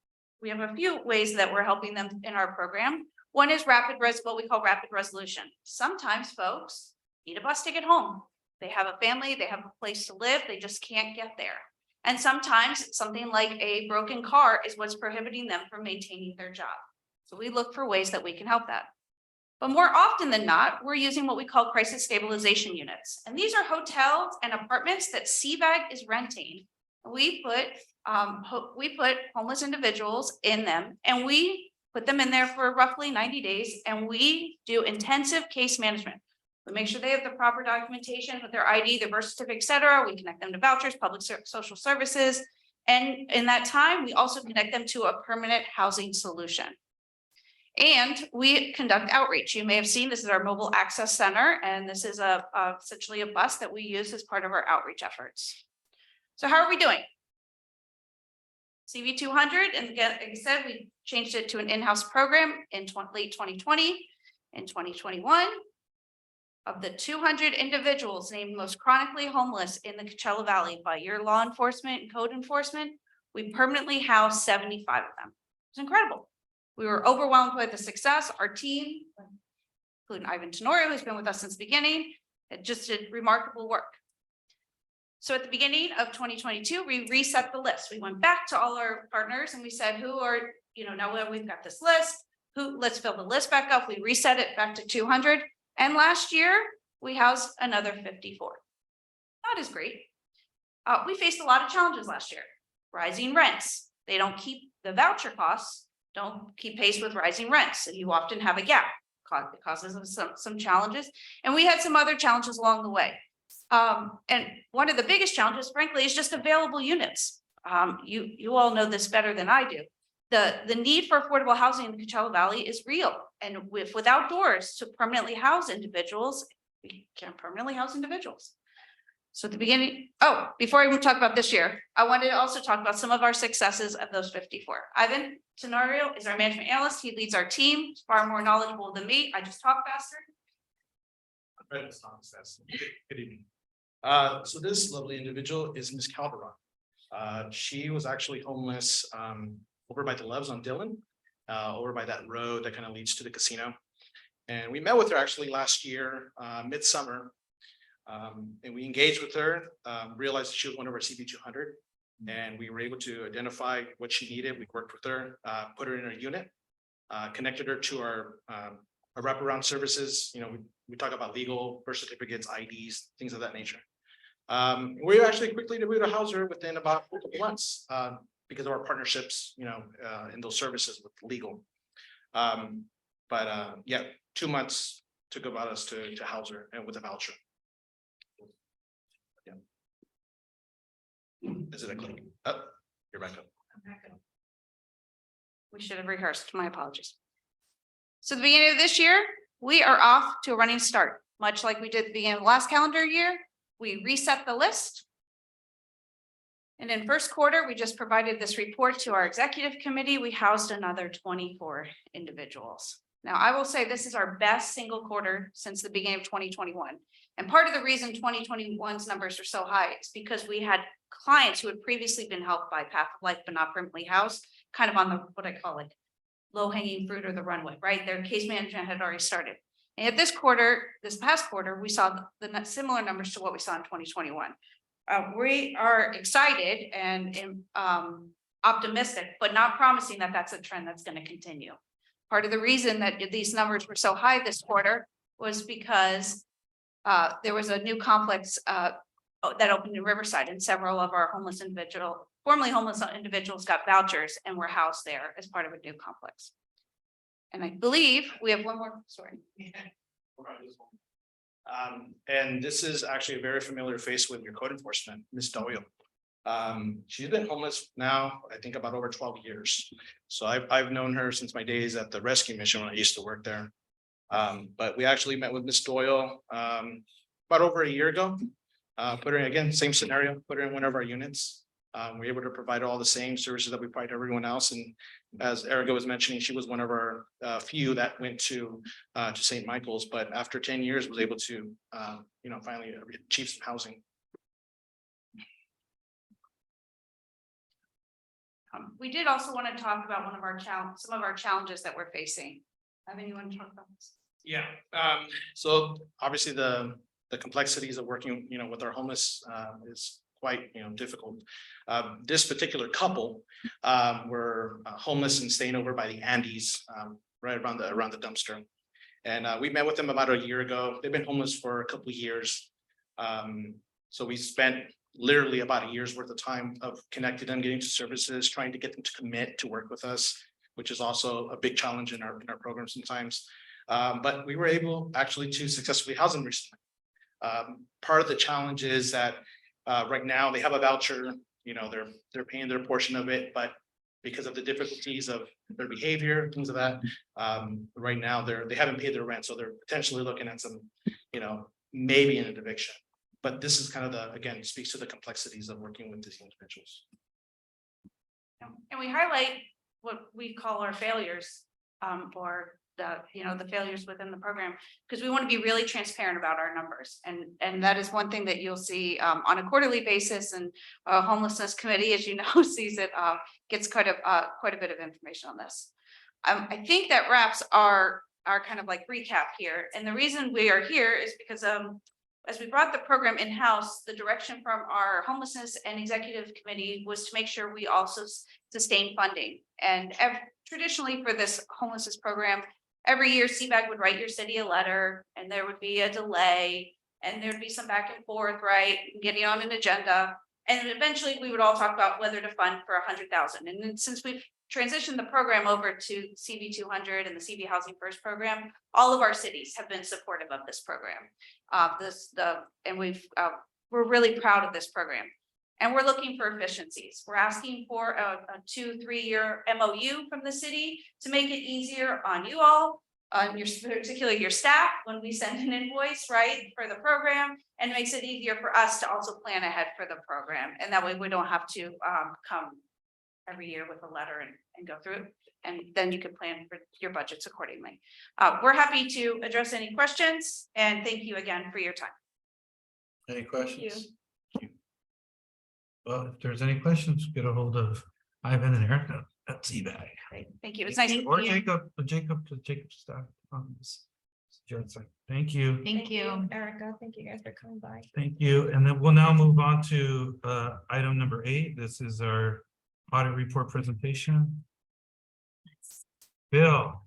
Speaker 18: We have a few ways that we're helping them in our program. One is what we call rapid resolution. Sometimes folks need a bus ticket home. They have a family, they have a place to live, they just can't get there. And sometimes something like a broken car is what's prohibiting them from maintaining their job. So we look for ways that we can help that. But more often than not, we're using what we call crisis stabilization units. And these are hotels and apartments that CVAG is renting. We put homeless individuals in them, and we put them in there for roughly 90 days, and we do intensive case management. We make sure they have the proper documentation with their ID, their birth certificate, et cetera. We connect them to vouchers, public social services. And in that time, we also connect them to a permanent housing solution. And we conduct outreach. You may have seen, this is our mobile access center, and this is essentially a bus that we use as part of our outreach efforts. So how are we doing? CV 200, and again, like I said, we changed it to an in-house program in late 2020 and 2021. Of the 200 individuals named most chronically homeless in the Coachella Valley by your law enforcement and code enforcement, we permanently housed 75 of them. It's incredible. We were overwhelmed by the success. Our team, including Ivan Tenorio, who's been with us since the beginning, it just did remarkable work. So at the beginning of 2022, we reset the list. We went back to all our partners and we said, who are, now that we've got this list, let's fill the list back up. We reset it back to 200. And last year, we housed another 54. That is great. We faced a lot of challenges last year. Rising rents. They don't keep the voucher costs, don't keep pace with rising rents. So you often have a gap. It causes us some challenges. And we had some other challenges along the way. And one of the biggest challenges, frankly, is just available units. You all know this better than I do. The need for affordable housing in the Coachella Valley is real. And without doors to permanently house individuals, we can't permanently house individuals. So at the beginning, before I even talk about this year, I wanted to also talk about some of our successes of those 54. Ivan Tenorio is our management analyst. He leads our team. He's far more knowledgeable than me. I just talk faster.
Speaker 19: Good evening. So this lovely individual is Miss Calderon. She was actually homeless over by the Loves on Dillon, over by that road that kind of leads to the casino. And we met with her actually last year, midsummer. And we engaged with her, realized that she was one of our CB 200. And we were able to identify what she needed. We worked with her, put her in a unit, connected her to our wraparound services. We talk about legal, birth certificates, IDs, things of that nature. We were actually quickly able to house her within about a couple months because of our partnerships, in those services with legal. Yeah, 2 months took about us to house her and with a voucher. Yeah. Is it a click? Oh, you're back up.
Speaker 18: We should have rehearsed. My apologies. So at the beginning of this year, we are off to a running start, much like we did at the beginning of the last calendar year. We reset the list. And in first quarter, we just provided this report to our executive committee. We housed another 24 individuals. Now, I will say this is our best single quarter since the beginning of 2021. And part of the reason 2021's numbers are so high is because we had clients who had previously been helped by Path of Life but not permanently housed, kind of on the, what I call it, low-hanging fruit or the runway, right? Their case management had already started. And at this past quarter, we saw the similar numbers to what we saw in 2021. We are excited and optimistic, but not promising that that's a trend that's going to continue. Part of the reason that these numbers were so high this quarter was because there was a new complex that opened in Riverside, and several of our formerly homeless individuals got vouchers and were housed there as part of a new complex. And I believe we have one more story.
Speaker 19: And this is actually a very familiar face with your code enforcement, Ms. Doyle. She's been homeless now, I think about over 12 years. So I've known her since my days at the rescue mission when I used to work there. But we actually met with Ms. Doyle about over a year ago. Put her in, again, same scenario, put her in one of our units. We're able to provide all the same services that we provide to everyone else. And as Erica was mentioning, she was one of our few that went to St. Michael's, but after 10 years was able to, finally achieve some housing.
Speaker 18: We did also want to talk about some of our challenges that we're facing. Have anyone talk about this?
Speaker 19: Yeah, so obviously the complexities of working, with our homeless is quite, difficult. This particular couple were homeless and staying over by the Andes, right around the dumpster. And we met with them about a year ago. They've been homeless for a couple of years. So we spent literally about a year's worth of time of connecting them, getting to services, trying to get them to commit to work with us, which is also a big challenge in our program sometimes. But we were able actually to successfully house them recently. Part of the challenge is that right now they have a voucher, they're paying their portion of it, but because of the difficulties of their behavior, things of that, right now they haven't paid their rent. So they're potentially looking at some, maybe an eviction. But this is kind of again, speaks to the complexities of working with these individuals.
Speaker 18: And we highlight what we call our failures or the failures within the program. Because we want to be really transparent about our numbers. And that is one thing that you'll see on a quarterly basis, and homelessness committee, as you know, sees it, gets quite a bit of information on this. I think that wraps our kind of like recap here. And the reason we are here is because as we brought the program in-house, the direction from our homelessness and executive committee was to make sure we also sustain funding. And traditionally for this homelessness program, every year CVAG would write your city a letter, and there would be a delay, and there'd be some back and forth, right? Getting on an agenda. And eventually we would all talk about whether to fund for 100,000. And then since we've transitioned the program over to CV 200 and the CV Housing First program, all of our cities have been supportive of this program. We're really proud of this program, and we're looking for efficiencies. We're asking for a 2-3 year MOU from the city to make it easier on you all, on particularly your staff, when we send an invoice, right, for the program, and it makes it easier for us to also plan ahead for the program. And that way we don't have to come every year with a letter and go through it, and then you can plan for your budgets accordingly. We're happy to address any questions, and thank you again for your time.
Speaker 1: Any questions? Well, if there's any questions, get a hold of Ivan and Erica at CVAG.
Speaker 18: Great, thank you. It's nice to
Speaker 1: Or
Speaker 18: meet you.
Speaker 1: Jacob's staff. Thank you.
Speaker 4: Thank you.
Speaker 9: Erica, thank you guys for coming by.
Speaker 1: Thank you. And then we'll now move on to item number 8. This is our audit report presentation. Bill.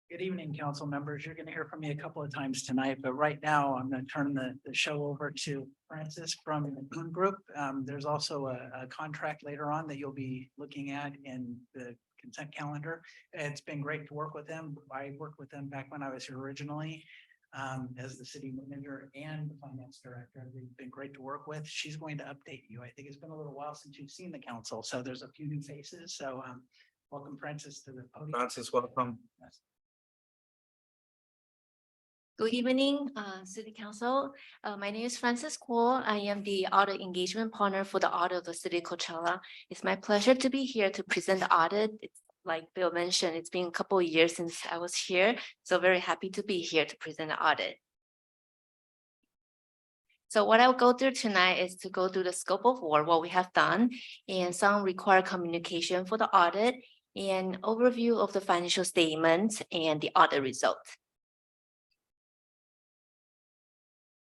Speaker 20: Good evening, council members. You're going to hear from me a couple of times tonight, but right now I'm going to turn the show over to Francis from the Moon Group. There's also a contract later on that you'll be looking at in the consent calendar. It's been great to work with them. I worked with them back when I was here originally as the city manager and the finance director. They've been great to work with. She's going to update you. I think it's been a little while since you've seen the council, so there's a few new faces. So welcome, Francis, to the podium.
Speaker 1: Francis, welcome.
Speaker 21: Good evening, City Council. My name is Francis Kuo. I am the audit engagement partner for the audit of the City of Coachella. It's my pleasure to be here to present the audit. It's like Bill mentioned, it's been a couple of years since I was here, so very happy to be here to present the audit. So what I'll go through tonight is to go through the scope of work, what we have done, and some required communication for the audit, and overview of the financial statements and the audit results.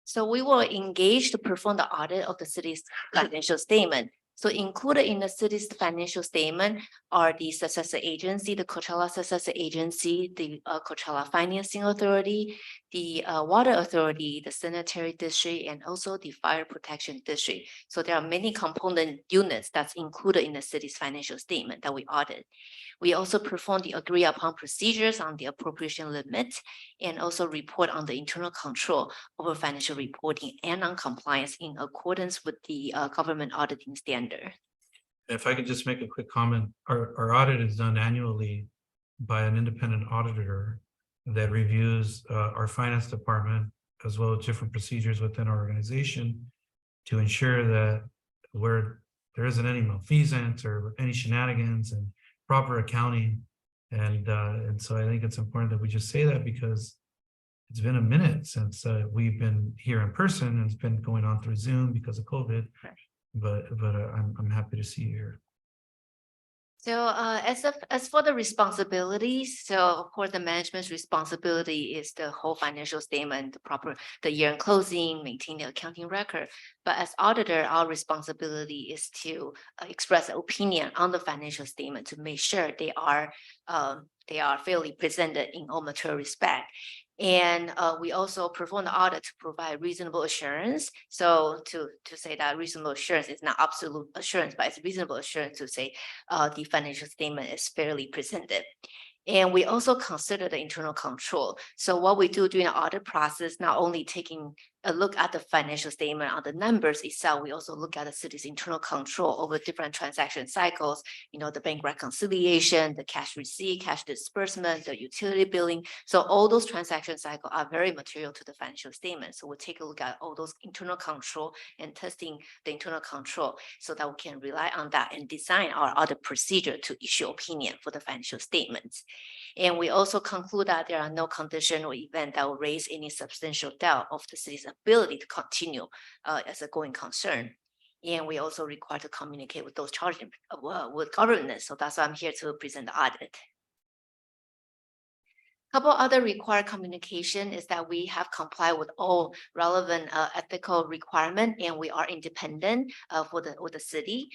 Speaker 21: So we will engage to perform the audit of the city's financial statement. So included in the city's financial statement are the successor agency, the Coachella Successor Agency, the Coachella Financing Authority, the Water Authority, the Sanitary District, and also the Fire Protection District. So there are many component units that's included in the city's financial statement that we audit. We also perform the agreed upon procedures on the appropriation limit, and also report on the internal control over financial reporting and on compliance in accordance with the government auditing standard.
Speaker 1: If I could just make a quick comment, our audit is done annually by an independent auditor that reviews our finance department as well as different procedures within our organization to ensure that where there isn't any malfeasance or any shenanigans and proper accounting. And so I think it's important that we just say that, because it's been a minute since we've been here in person, and it's been going on through Zoom because of COVID. But I'm happy to see you here.
Speaker 21: So as for the responsibilities, so of course the management's responsibility is the whole financial statement, the year-end closing, maintain the accounting record. But as auditor, our responsibility is to express an opinion on the financial statement to make sure they are fairly presented in all material respect. And we also perform the audit to provide reasonable assurance. So to say that reasonable assurance is not absolute assurance, but it's reasonable assurance to say the financial statement is fairly presented. And we also consider the internal control. So what we do during the audit process, not only taking look at the financial statement on the numbers itself, we also look at the city's internal control over different transaction cycles, the bank reconciliation, the cash receipt, cash disbursement, the utility billing. So all those transaction cycles are very material to the financial statement. So we'll take a look at all those internal control and testing the internal control so that we can rely on that and design our other procedure to issue opinion for the financial statements. And we also conclude that there are no condition or event that will raise any substantial doubt of the city's ability to continue as a going concern. And we also require to communicate with those charged with governance. So that's why I'm here to present the audit. Couple other required communication is that we have complied with all relevant ethical requirement, and we are independent for the city.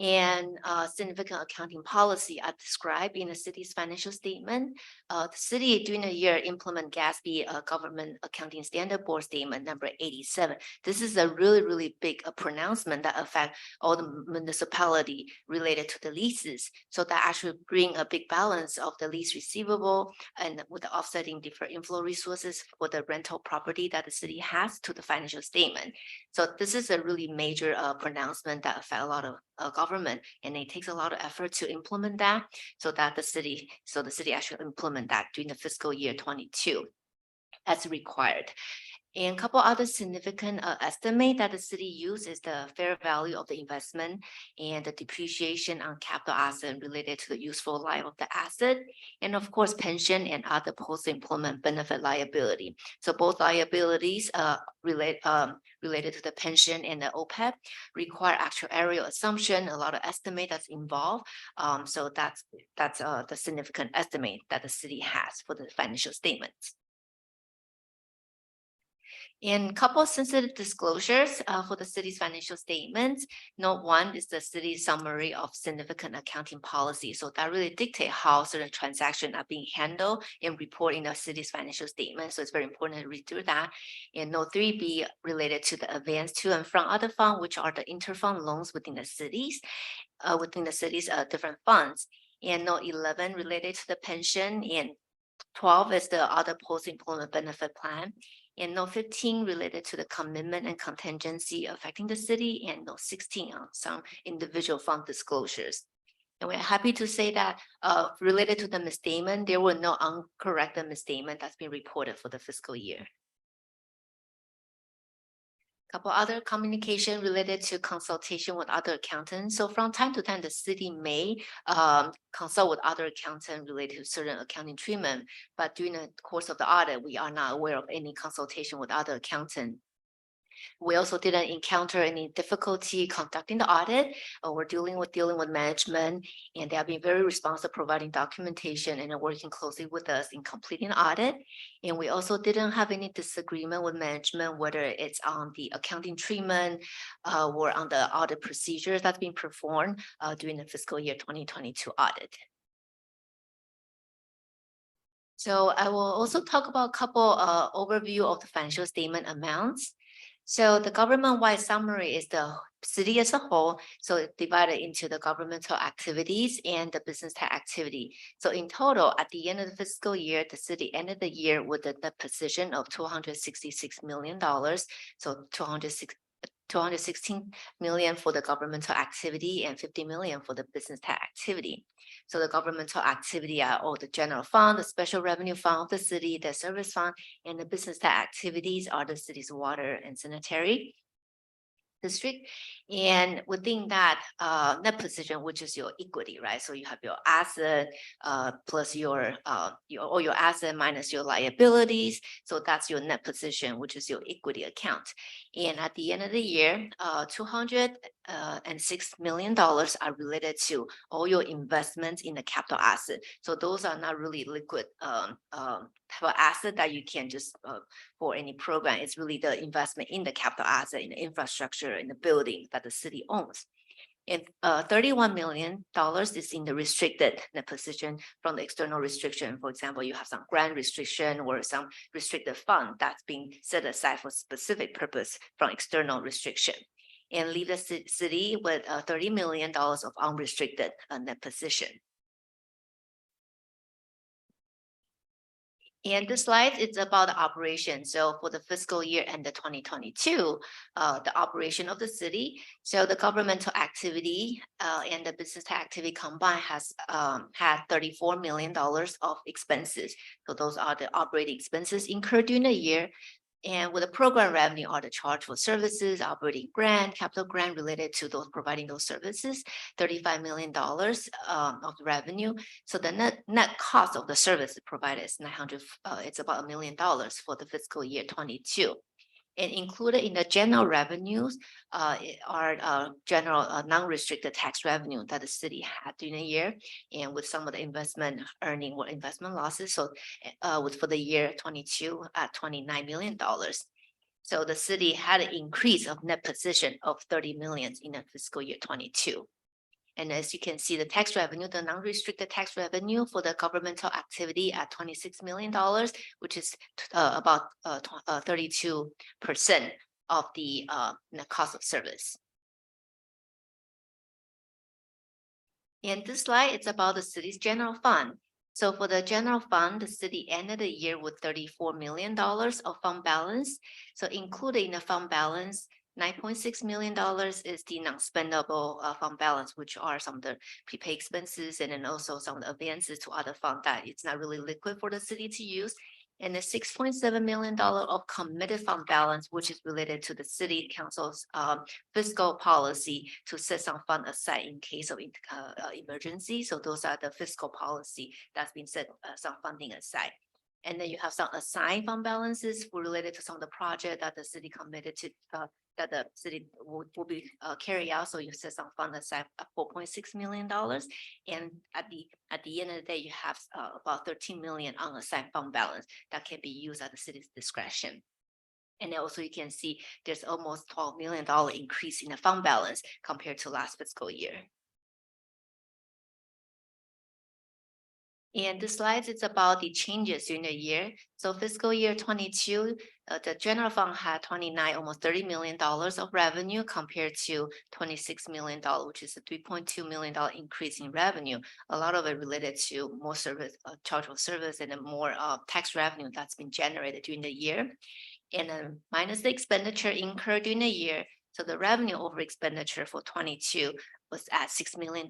Speaker 21: And significant accounting policy are described in the city's financial statement. The city during the year implement GASB Government Accounting Standard Board Statement number 87. This is a really big pronouncement that affect all the municipality related to the leases. So that actually bring a big balance of the lease receivable and with the offsetting different inflow resources for the rental property that the city has to the financial statement. So this is a really major pronouncement that affect a lot of government, and it takes a lot of effort to implement that so the city actually implement that during the fiscal year 22 as required. And a couple other significant estimate that the city used is the fair value of the investment and the depreciation on capital asset related to the useful life of the asset, and of course pension and other post-employment benefit liability. So both liabilities related to the pension and the OPEB require actuarial assumption, a lot of estimate that's involved. So that's the significant estimate that the city has for the financial statements. And a couple of sensitive disclosures for the city's financial statements. Note 1 is the city's summary of significant accounting policy. So that really dictates how certain transactions are being handled and reported in the city's financial statement. So it's very important to read through that. And note 3B related to the advance to and from other funds, which are the interfund loans within the city's different funds. And note 11 related to the pension, and 12 is the other post-employment benefit plan. And note 15 related to the commitment and contingency affecting the city, and note 16 on some individual fund disclosures. And we're happy to say that related to the misstatement, there were no uncorrected misstatement that's been reported for the fiscal year. Couple other communication related to consultation with other accountants. So from time to time, the city may consult with other accountants related to certain accounting treatment, but during the course of the audit, we are not aware of any consultation with other accountants. We also didn't encounter any difficulty conducting the audit. We're dealing with management, and they have been very responsive, providing documentation and working closely with us in completing the audit. And we also didn't have any disagreement with management, whether it's on the accounting treatment or on the audit procedures that's being performed during the fiscal year 2022 audit. So I will also talk about a couple overview of the financial statement amounts. So the government-wide summary is the city as a whole. So it's divided into the governmental activities and the business tax activity. So in total, at the end of the fiscal year, the city ended the year with a net position of $266 million. So 216 million for the governmental activity and 50 million for the business tax activity. So the governmental activity are all the general fund, the special revenue fund of the city, the service fund, and the business tax activities are the city's water and sanitary district. And within that net position, which is your equity, right? So you have your asset plus your asset minus your liabilities. So that's your net position, which is your equity account. And at the end of the year, $206 million are related to all your investments in the capital asset. So those are not really liquid type of asset that you can just for any program. It's really the investment in the capital asset, in the infrastructure, in the building that the city owns. And $31 million is in the restricted net position from the external restriction. For example, you have some grant restriction or some restricted fund that's being set aside for specific purpose from external restriction, and leave the city with $30 million of unrestricted net position. And this slide is about the operation. So for the fiscal year and the 2022, the operation of the city. So the governmental activity and the business activity combined has had $34 million of expenses. So those are the operating expenses incurred during the year. And with the program revenue are the charge for services, operating grant, capital grant related to those providing those services, $35 million of revenue. So the net cost of the service provided is 900, it's about $1 million for the fiscal year 22. And included in the general revenues are general non-restricted tax revenue that the city had during the year, and with some of the investment earning or investment losses. So for the year 22 at $29 million. So the city had an increase of net position of 30 million in the fiscal year 22. And as you can see, the tax revenue, the non-restricted tax revenue for the governmental activity at $26 million, which is about 32% of the net cost of service. And this slide, it's about the city's general fund. So for the general fund, the city ended the year with $34 million of fund balance. So included in the fund balance, $9.6 million is the non-spendable fund balance, which are some of the prepaid expenses and then also some of the advances to other funds that it's not really liquid for the city to use. And the $6.7 million of committed fund balance, which is related to the city council's fiscal policy to set some fund aside in case of emergency. So those are the fiscal policy that's been set some funding aside. And then you have some assigned fund balances related to some of the project that the city committed to that the city will be carry out. So you set some fund aside $4.6 million. And at the end of the day, you have about 13 million unassigned fund balance that can be used at the city's discretion. And also you can see there's almost $12 million increase in the fund balance compared to last fiscal year. And the slides, it's about the changes during the year. So fiscal year 22, the general fund had almost $30 million of revenue compared to $26 million, which is a $3.2 million increase in revenue. A lot of it related to more service, charge of service, and then more tax revenue that's been generated during the year. And then minus the expenditure incurred during the year. So the revenue over expenditure for 22 was at $6 million.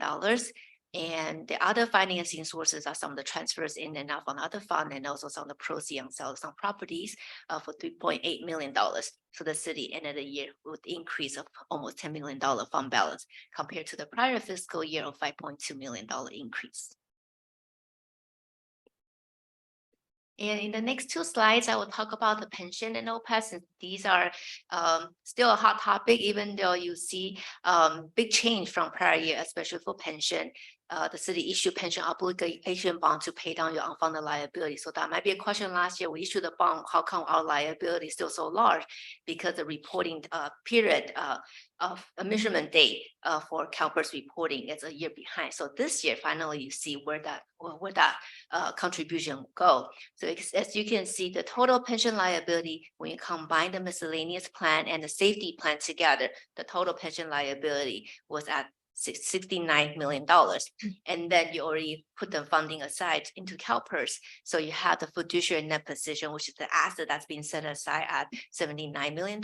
Speaker 21: And the other financing sources are some of the transfers in and out on other fund, and also some of the proceeds on sales on properties for $3.8 million. So the city ended the year with increase of almost $10 million fund balance compared to the prior fiscal year of $5.2 million increase. And in the next two slides, I will talk about the pension and OPEB, and these are still a hot topic, even though you see big change from prior year, especially for pension. The city issued pension obligation bond to pay down your unfunded liability. So that might be a question. Last year we issued a bond. How come our liability is still so large? Because the reporting period of a measurement date for CalPERS reporting is a year behind. So this year, finally, you see where that contribution will go. So as you can see, the total pension liability, when you combine the miscellaneous plan and the safety plan together, the total pension liability was at $69 million. And then you already put the funding aside into CalPERS. So you have the fiduciary net position, which is the asset that's been set aside at $79 million.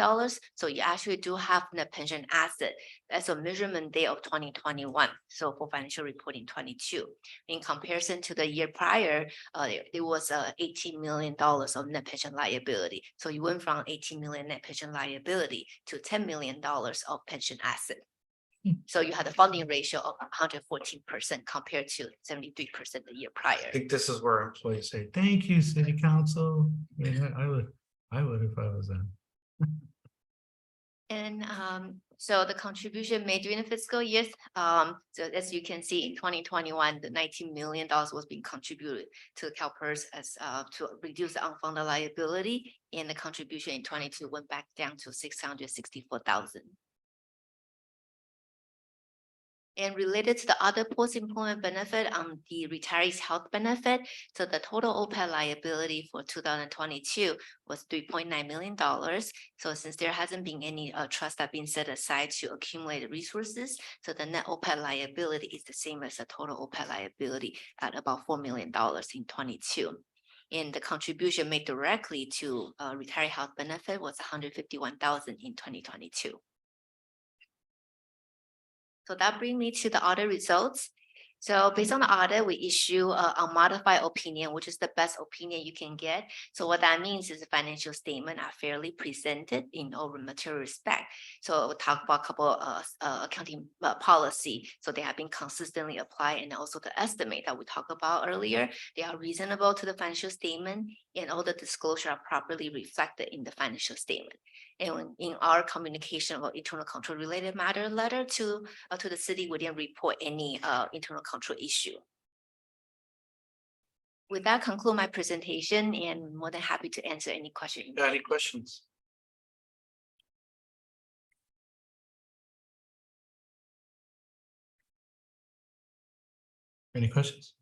Speaker 21: So you actually do have net pension asset. That's a measurement day of 2021. So for financial reporting 22. In comparison to the year prior, there was $18 million of net pension liability. So you went from 18 million net pension liability to $10 million of pension asset. So you had a funding ratio of 114% compared to 73% the year prior.
Speaker 1: I think this is where employees say, thank you, city council. Yeah, I would if I was them.
Speaker 21: And so the contribution made during the fiscal year, so as you can see in 2021, the $19 million was being contributed to CalPERS as to reduce the unfunded liability, and the contribution in 22 went back down to $664,000. And related to the other post-employment benefit on the retirees' health benefit, so the total OPEB liability for 2022 was $3.9 million. So since there hasn't been any trust that been set aside to accumulate resources, so the net OPEB liability is the same as the total OPEB liability at about $4 million in 22. And the contribution made directly to retiree health benefit was 151,000 in 2022. So that brings me to the audit results. So based on the audit, we issue a modified opinion, which is the best opinion you can get. So what that means is the financial statement are fairly presented in all material respect. So we'll talk about a couple accounting policy. So they have been consistently applied, and also the estimate that we talked about earlier, they are reasonable to the financial statement, and all the disclosure are properly reflected in the financial statement. And in our communication about internal control related matter letter to the city, we didn't report any internal control issue. With that, conclude my presentation, and more than happy to answer any question.
Speaker 1: Any questions? Any questions?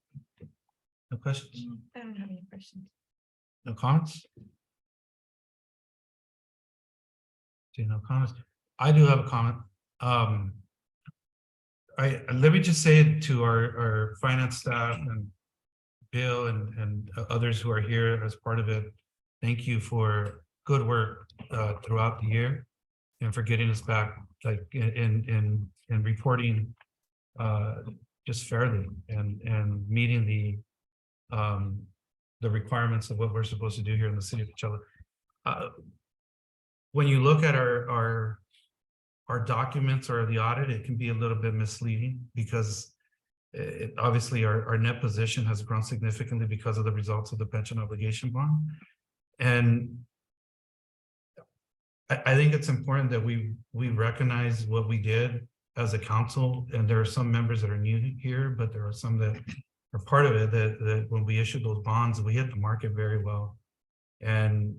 Speaker 1: No questions?
Speaker 11: I don't have any questions.
Speaker 1: No comments? See, no comments. I do have a comment. Let me just say to our finance staff and Bill and others who are here as part of it, thank you for good work throughout the year and for getting us back like in reporting just fairly and meeting the requirements of what we're supposed to do here in the city of Coachella. When you look at our documents or the audit, it can be a little bit misleading because obviously our net position has grown significantly because of the results of the pension obligation bond. And I think it's important that we recognize what we did as a council. And there are some members that are new here, but there are some that are part of it that when we issued those bonds, we hit the market very well. And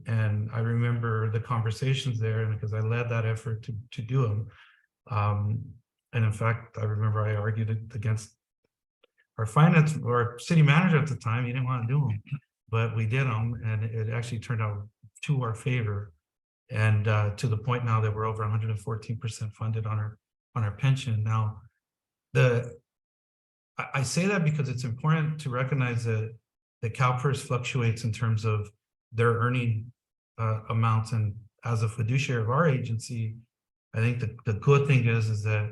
Speaker 1: I remember the conversations there, and because I led that effort to do them. And in fact, I remember I argued it against our finance or city manager at the time. He didn't want to do them, but we did them, and it actually turned out to our favor. And to the point now that we're over 114% funded on our pension. Now, I say that because it's important to recognize that the CalPERS fluctuates in terms of their earning amounts, and as a fiduciary of our agency, I think the good thing is that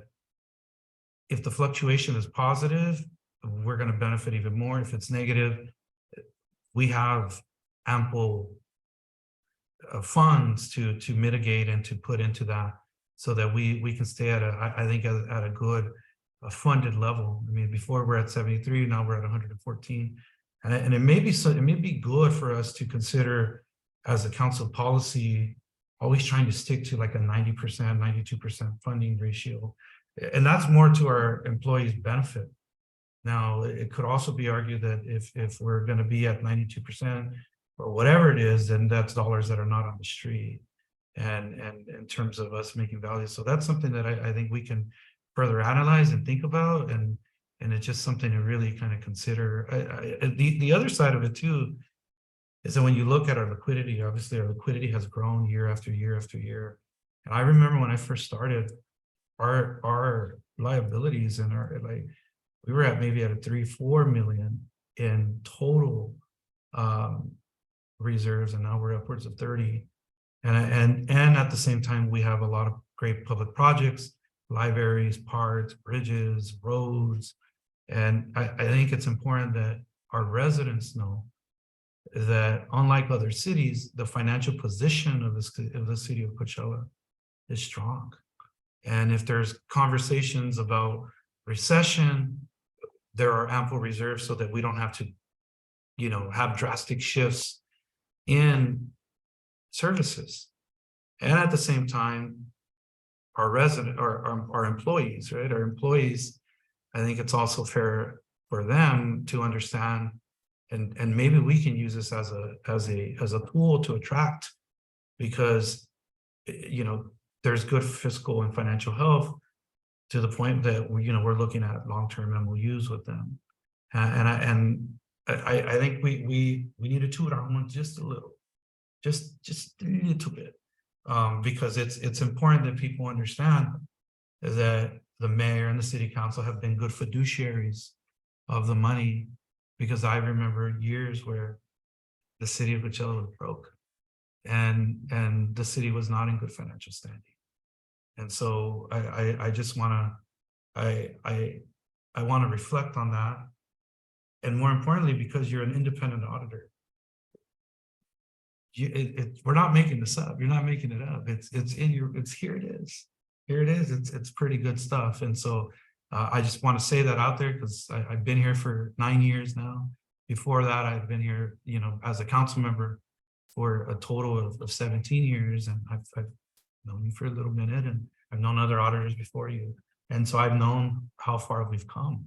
Speaker 1: if the fluctuation is positive, we're going to benefit even more. If it's negative, we have ample funds to mitigate and to put into that, so that we can stay at a good funded level. I mean, before we're at 73, now we're at 114. And it may be good for us to consider as a council policy, always trying to stick to like a 90%, 92% funding ratio. And that's more to our employees' benefit. Now, it could also be argued that if we're going to be at 92% or whatever it is, then that's dollars that are not on the street. And in terms of us making value. So that's something that I think we can further analyze and think about. And it's just something to really kind of consider. The other side of it too, is that when you look at our liquidity, obviously our liquidity has grown year after year after year. And I remember when I first started, our liabilities and we were at maybe at a 3-4 million in total reserves, and now we're upwards of 30. And at the same time, we have a lot of great public projects, libraries, parks, bridges, roads. And I think it's important that our residents know that unlike other cities, the financial position of the city of Coachella is strong. And if there's conversations about recession, there are ample reserves so that we don't have to, have drastic shifts in services. And at the same time, our employees, right? Our employees, I think it's also fair for them to understand, and maybe we can use this as a tool to attract, because there's good fiscal and financial health to the point that we're looking at long-term MOUs with them, and I think we need to toot our horn just a little, just a little bit, because it's important that people understand that the mayor and the city council have been good fiduciaries of the money, because I remember years where the city of Coachella was broke. And the city was not in good financial standing. And so I just wanna, I wanna reflect on that. And more importantly, because you're an independent auditor. We're not making this up. You're not making it up. It's in your, here it is. Here it is. It's pretty good stuff. And so I just want to say that out there because I've been here for 9 years now. Before that, I've been here, you know, as a council member for a total of 17 years. And I've known you for a little minute, and I've known other auditors before you. And so I've known how far we've come.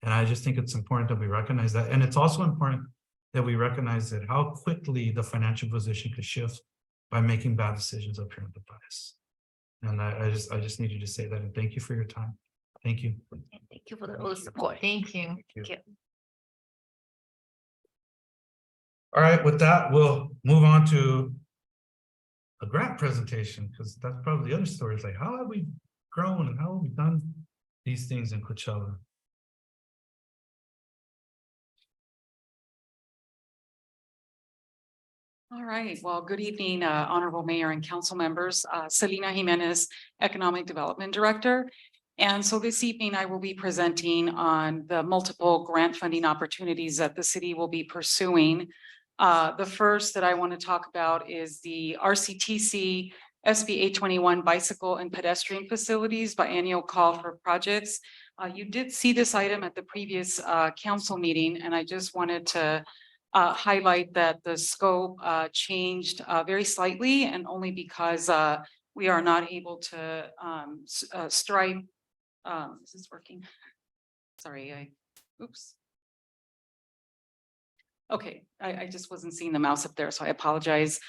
Speaker 1: And I just think it's important that we recognize that. And it's also important that we recognize that how quickly the financial position could shift by making bad decisions up here in the bias. And I just needed to say that, and thank you for your time. Thank you.
Speaker 21: Thank you for the support.
Speaker 15: Thank you.
Speaker 21: Thank you.
Speaker 1: All right, with that, we'll move on to a grant presentation, because that's probably the other story. It's like, how have we grown and how have we done these things in Coachella?
Speaker 6: All right, well, good evening, Honorable Mayor and council members. Selena Jimenez, Economic Development Director. And so this evening I will be presenting on the multiple grant funding opportunities that the city will be pursuing. The first that I want to talk about is the RCTC SB 821 Bicycle and Pedestrian Facilities Biennial Call for Projects. You did see this item at the previous council meeting, and I just wanted to highlight that the scope changed very slightly, and only because we are not able to stripe. Is this working? Sorry, oops. Okay, I just wasn't seeing the mouse up there, so I apologize.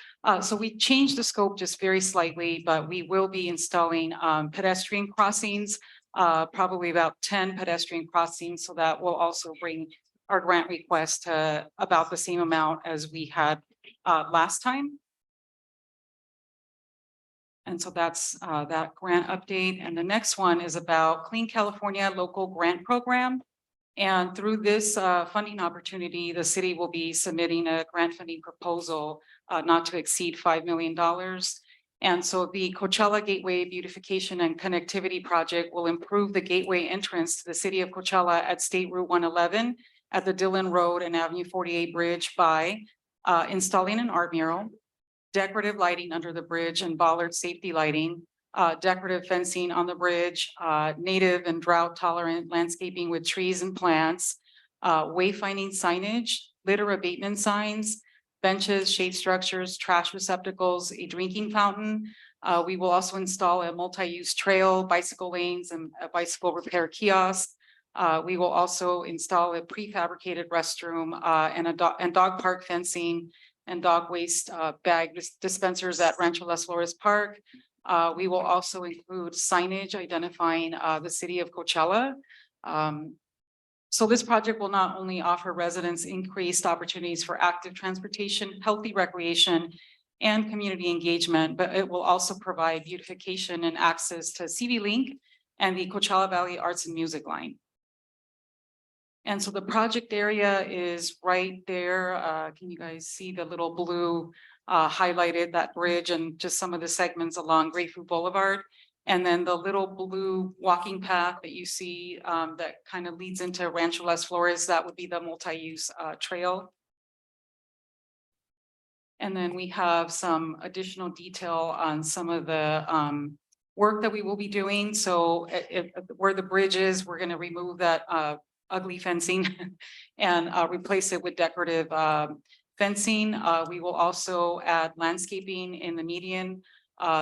Speaker 6: So we changed the scope just very slightly, but we will be installing pedestrian crossings, probably about 10 pedestrian crossings, so that will also bring our grant request to about the same amount as we had last time. And so that's that grant update. And the next one is about Clean California Local Grant Program. And through this funding opportunity, the city will be submitting a grant funding proposal not to exceed $5 million. And so the Coachella Gateway Beautification and Connectivity Project will improve the gateway entrance to the city of Coachella at State Route 111 at the Dillon Road and Avenue 48 Bridge by installing an art mural, decorative lighting under the bridge and bollard safety lighting, decorative fencing on the bridge, native and drought tolerant landscaping with trees and plants, wayfinding signage, litter abatement signs, benches, shade structures, trash receptacles, a drinking fountain. We will also install a multi-use trail, bicycle lanes, and a bicycle repair kiosk. We will also install a prefabricated restroom and dog park fencing and dog waste bag dispensers at Rancho Las Flores Park. We will also include signage identifying the city of Coachella. So this project will not only offer residents increased opportunities for active transportation, healthy recreation, and community engagement, but it will also provide beautification and access to CV Link and the Coachella Valley Arts and Music Line. And so the project area is right there. Can you guys see the little blue highlighted, that bridge and just some of the segments along Grapefruit Boulevard? And then the little blue walking path that you see that kind of leads into Rancho Las Flores, that would be the multi-use trail. And then we have some additional detail on some of the work that we will be doing. So where the bridge is, we're going to remove that ugly fencing and replace it with decorative fencing. We will also add landscaping in the median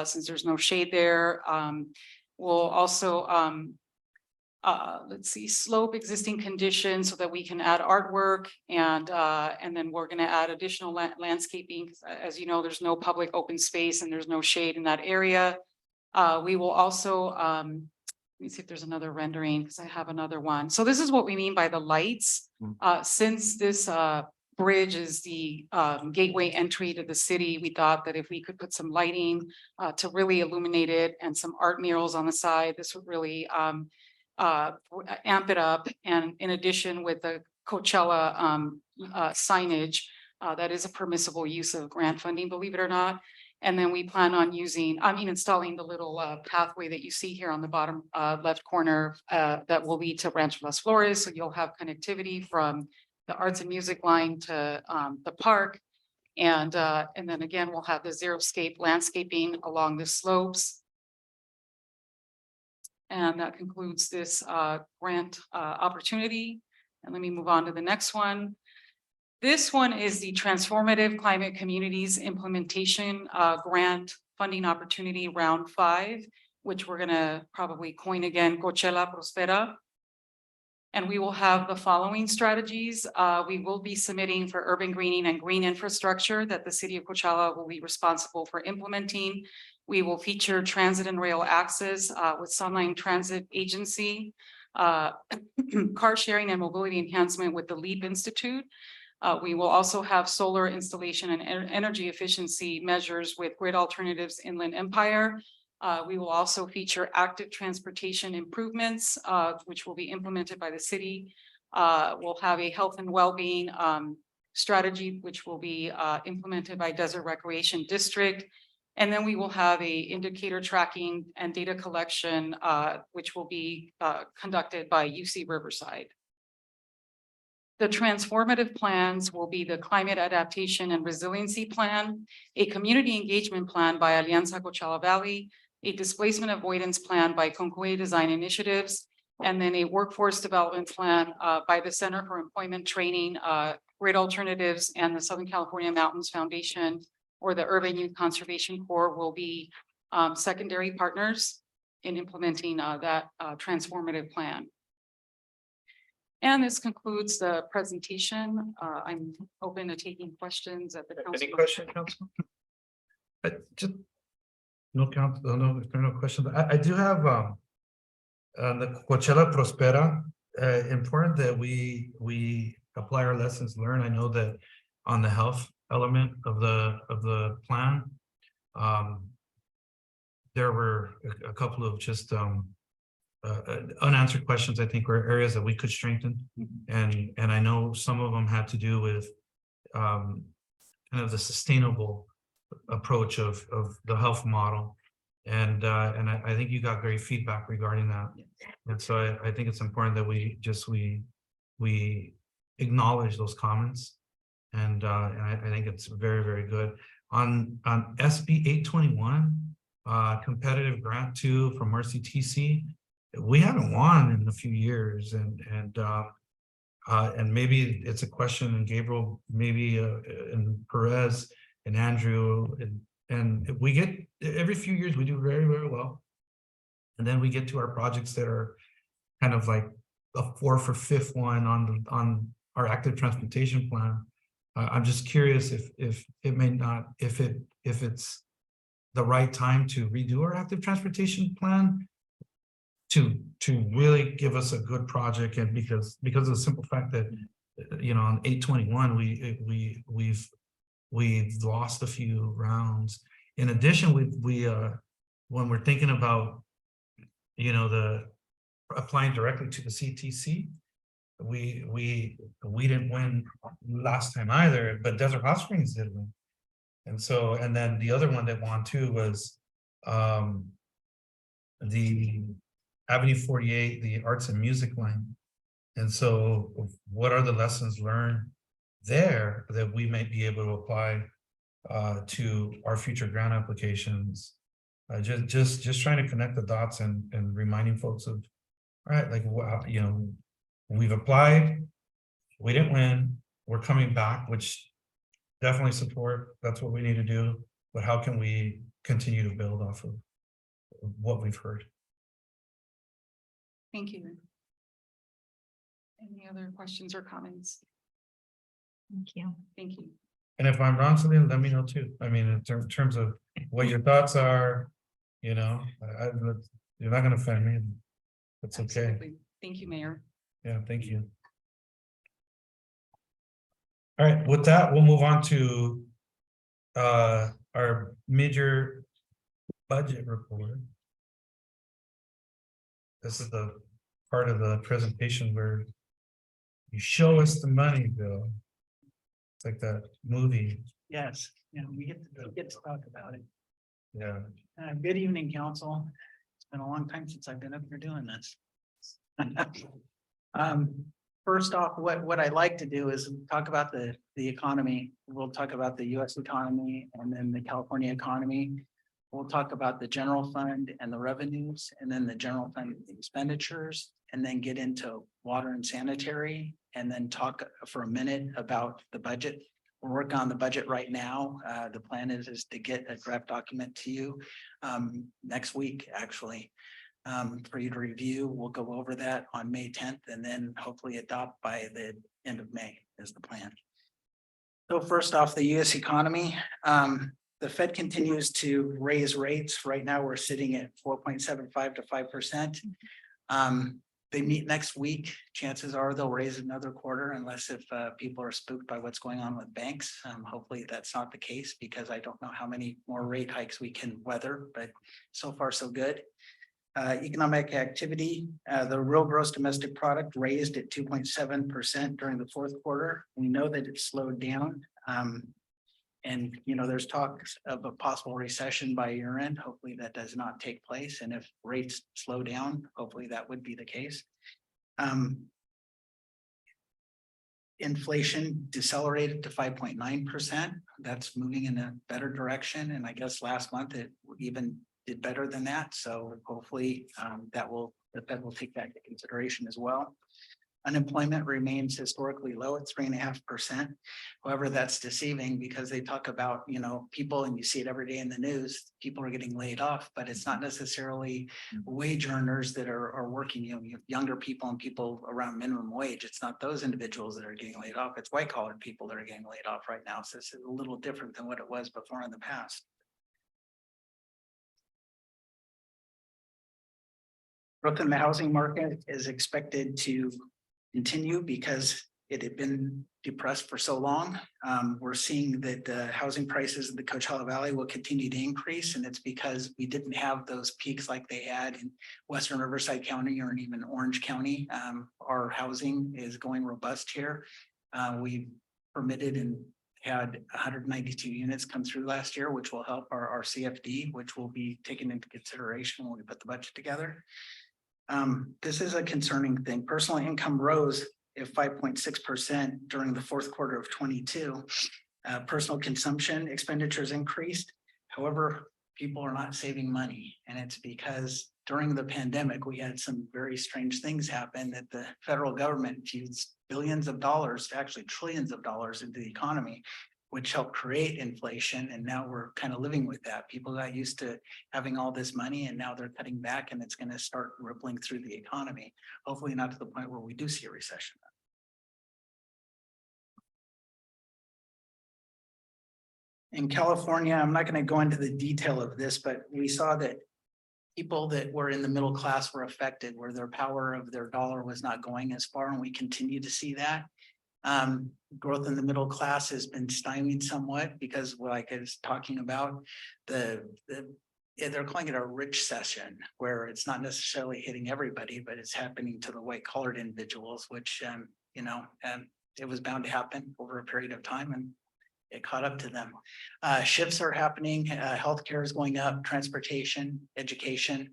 Speaker 6: since there's no shade there. We'll also let's see, slope existing conditions so that we can add artwork, and then we're going to add additional landscaping. As you know, there's no public open space and there's no shade in that area. We will also let me see if there's another rendering, because I have another one. So this is what we mean by the lights. Since this bridge is the gateway entry to the city, we thought that if we could put some lighting to really illuminate it and some art murals on the side, this would really amp it up. And in addition, with the Coachella signage, That is a permissible use of grant funding, believe it or not. And then we plan on installing the little pathway that you see here on the bottom left corner that will lead to Rancho Las Flores. So you'll have connectivity from the arts and music line to the park. And then again, we'll have the xeriscape landscaping along the slopes. And that concludes this grant opportunity. And let me move on to the next one. This one is the Transformative Climate Communities Implementation Grant Funding Opportunity Round 5, which we're gonna probably coin again, Coachella Prospera. And we will have the following strategies. We will be submitting for urban greening and green infrastructure that the city of Coachella will be responsible for implementing. We will feature transit and rail access with Sunline Transit Agency, car sharing and mobility enhancement with the LEAP Institute. We will also have solar installation and energy efficiency measures with Grid Alternatives Inland Empire. We will also feature active transportation improvements, which will be implemented by the city. We'll have a health and well-being strategy, which will be implemented by Desert Recreation District. And then we will have a indicator tracking and data collection, which will be conducted by UC Riverside. The transformative plans will be the Climate Adaptation and Resiliency Plan, a Community Engagement Plan by Alianza Coachella Valley, a Displacement Avoidance Plan by Concoy Design Initiatives, and then a Workforce Development Plan by the Center for Employment Training, Grid Alternatives, and the Southern California Mountains Foundation, or the Urban Youth Conservation Corps will be secondary partners in implementing that transformative plan. And this concludes the presentation. I'm open to taking questions at the council.
Speaker 1: Any question, council? Just no council, no, if there are no questions. I do have the Coachella Prospera. Important that we apply our lessons learned. I know that on the health element of the plan, there were a couple of just unanswered questions, I think, were areas that we could strengthen. And I know some of them had to do with kind of the sustainable approach of the health model. And I think you got great feedback regarding that. And so I think it's important that we acknowledge those comments. And I think it's very, very good. On SB 821, competitive grant 2 from RCTC, we haven't won in a few years, and maybe it's a question, and Gabriel, maybe and Perez and Andrew, and we get every few years we do very, very well, and then we get to our projects that are kind of like a 4th or 5th one on our active transportation plan. I'm just curious if it's the right time to redo our active transportation plan to really give us a good project, and because of the simple fact that on 821 we've lost a few rounds. In addition, we when we're thinking about the applying directly to the CTC, we didn't win last time either, but Desert Hot Springs did win. And then the other one that won too was the Avenue 48, the arts and music line. And so what are the lessons learned there that we might be able to apply to our future grant applications? Just trying to connect the dots and reminding folks of, all right, like, we've applied, we didn't win, we're coming back, which definitely support, that's what we need to do, but how can we continue to build off of what we've heard?
Speaker 6: Thank you. Any other questions or comments?
Speaker 4: Thank you.
Speaker 6: Thank you.
Speaker 1: And if I'm wrong, Celine, let me know too. I mean, in terms of what your thoughts are, you're not going to offend me. That's okay.
Speaker 6: Absolutely. Thank you, Mayor.
Speaker 1: Yeah, thank you. All right, with that, we'll move on to our major budget report. This is the part of the presentation where you show us the money, Bill. It's like that movie.
Speaker 20: Yes, we get to talk about it.
Speaker 1: Yeah.
Speaker 20: Good evening, council. It's been a long time since I've been up here doing this. First off, what I like to do is talk about the economy. We'll talk about the US economy and then the California economy. We'll talk about the general fund and the revenues, and then the general fund expenditures, and then get into water and sanitary, and then talk for a minute about the budget. We're working on the budget right now. The plan is to get a draft document to you next week, actually, for you to review. We'll go over that on May 10th and then hopefully adopt by the end of May is the plan. So first off, the US economy. The Fed continues to raise rates. Right now, we're sitting at 4.75 to 5%. They meet next week. Chances are they'll raise another quarter unless if people are spooked by what's going on with banks. Hopefully that's not the case because I don't know how many more rate hikes we can weather, but so far so good. Economic activity, the real gross domestic product raised at 2.7% during the fourth quarter. We know that it slowed down. And there's talks of a possible recession by year end. Hopefully that does not take place. And if rates slow down, hopefully that would be the case. Inflation decelerated to 5.9%. That's moving in a better direction. And I guess last month it even did better than that. So hopefully the Fed will take that into consideration as well. Unemployment remains historically low at 3.5%. However, that's deceiving because they talk about, people, and you see it every day in the news, people are getting laid off, but it's not necessarily wage earners that are working, younger people and people around minimum wage. It's not those individuals that are getting laid off. It's white collar people that are getting laid off right now. So it's a little different than what it was before in the past. Growth in the housing market is expected to continue because it had been depressed for so long. We're seeing that the housing prices in the Coachella Valley will continue to increase, and it's because we didn't have those peaks like they had in Western Riverside County or even Orange County. Our housing is going robust here. We permitted and had 192 units come through last year, which will help our CFD, which will be taken into consideration when we put the budget together. This is a concerning thing. Personal income rose at 5.6% during the fourth quarter of 22. Personal consumption expenditures increased. However, people are not saving money. And it's because during the pandemic, we had some very strange things happen that the federal government infused billions of dollars, actually trillions of dollars into the economy, which helped create inflation. And now we're kind of living with that. People got used to having all this money and now they're cutting back and it's going to start rippling through the economy. Hopefully not to the point where we do see a recession. In California, I'm not going to go into the detail of this, but we saw that people that were in the middle class were affected, where their power of their dollar was not going as far, and we continue to see that. Growth in the middle class has been stymied somewhat because, like I was talking about, they're calling it a rich session, where it's not necessarily hitting everybody, but it's happening to the white collared individuals, which it was bound to happen over a period of time, and it caught up to them. Shifts are happening. Healthcare is going up, transportation, education.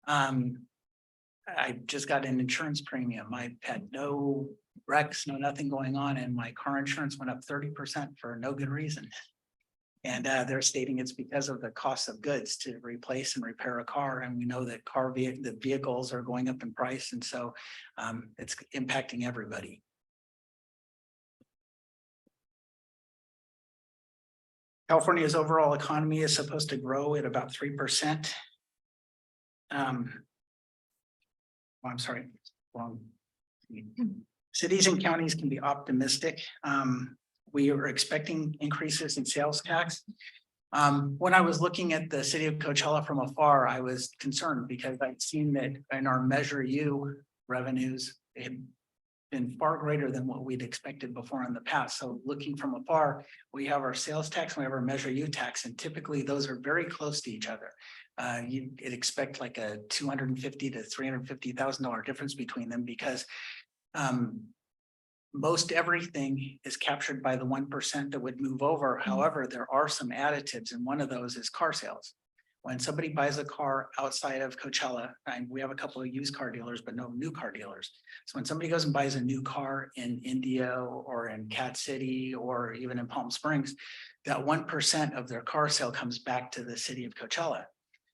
Speaker 20: I just got an insurance premium. I had no wrecks, nothing going on, and my car insurance went up 30% for no good reason. And they're stating it's because of the cost of goods to replace and repair a car. And we know that the vehicles are going up in price, and so it's impacting everybody. California's overall economy is supposed to grow at about 3%. I'm sorry, wrong. Cities and counties can be optimistic. We are expecting increases in sales tax. When I was looking at the city of Coachella from afar, I was concerned because I'd seen that in our Measure U revenues, it had been far greater than what we'd expected before in the past. So looking from afar, we have our sales tax, and we have our Measure U tax, and typically those are very close to each other. You'd expect like a $250,000 to $350,000 difference between them because most everything is captured by the 1% that would move over. However, there are some additives, and one of those is car sales. When somebody buys a car outside of Coachella, and we have a couple of used car dealers, but no new car dealers. So when somebody goes and buys a new car in India or in Cat City or even in Palm Springs, that 1% of their car sale comes back to the city of Coachella.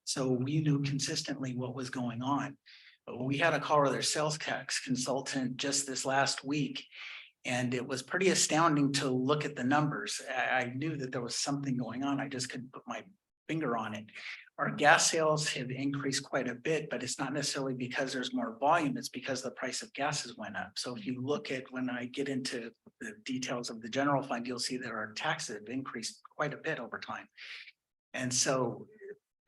Speaker 20: So we knew consistently what was going on. But we had a call with their sales tax consultant just this last week. And it was pretty astounding to look at the numbers. I knew that there was something going on. I just couldn't put my finger on it. Our gas sales have increased quite a bit, but it's not necessarily because there's more volume. It's because the price of gas has went up. So if you look at, when I get into the details of the general fund, you'll see that our taxes have increased quite a bit over time. And so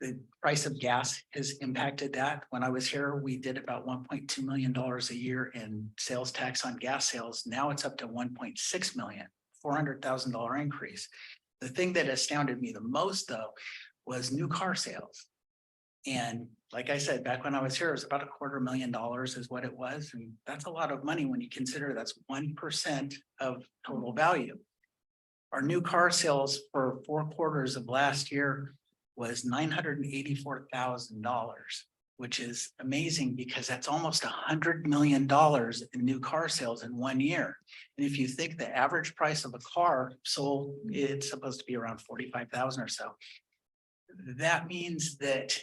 Speaker 20: the price of gas has impacted that. When I was here, we did about $1.2 million a year in sales tax on gas sales. Now it's up to 1.6 million, $400,000 increase. The thing that astounded me the most, though, was new car sales. And like I said, back when I was here, it was about $250,000 is what it was. And that's a lot of money when you consider that's 1% of total value. Our new car sales for 4 quarters of last year was $984,000, which is amazing because that's almost $100 million in new car sales in 1 year. And if you think the average price of a car sold, it's supposed to be around 45,000 or so. That means that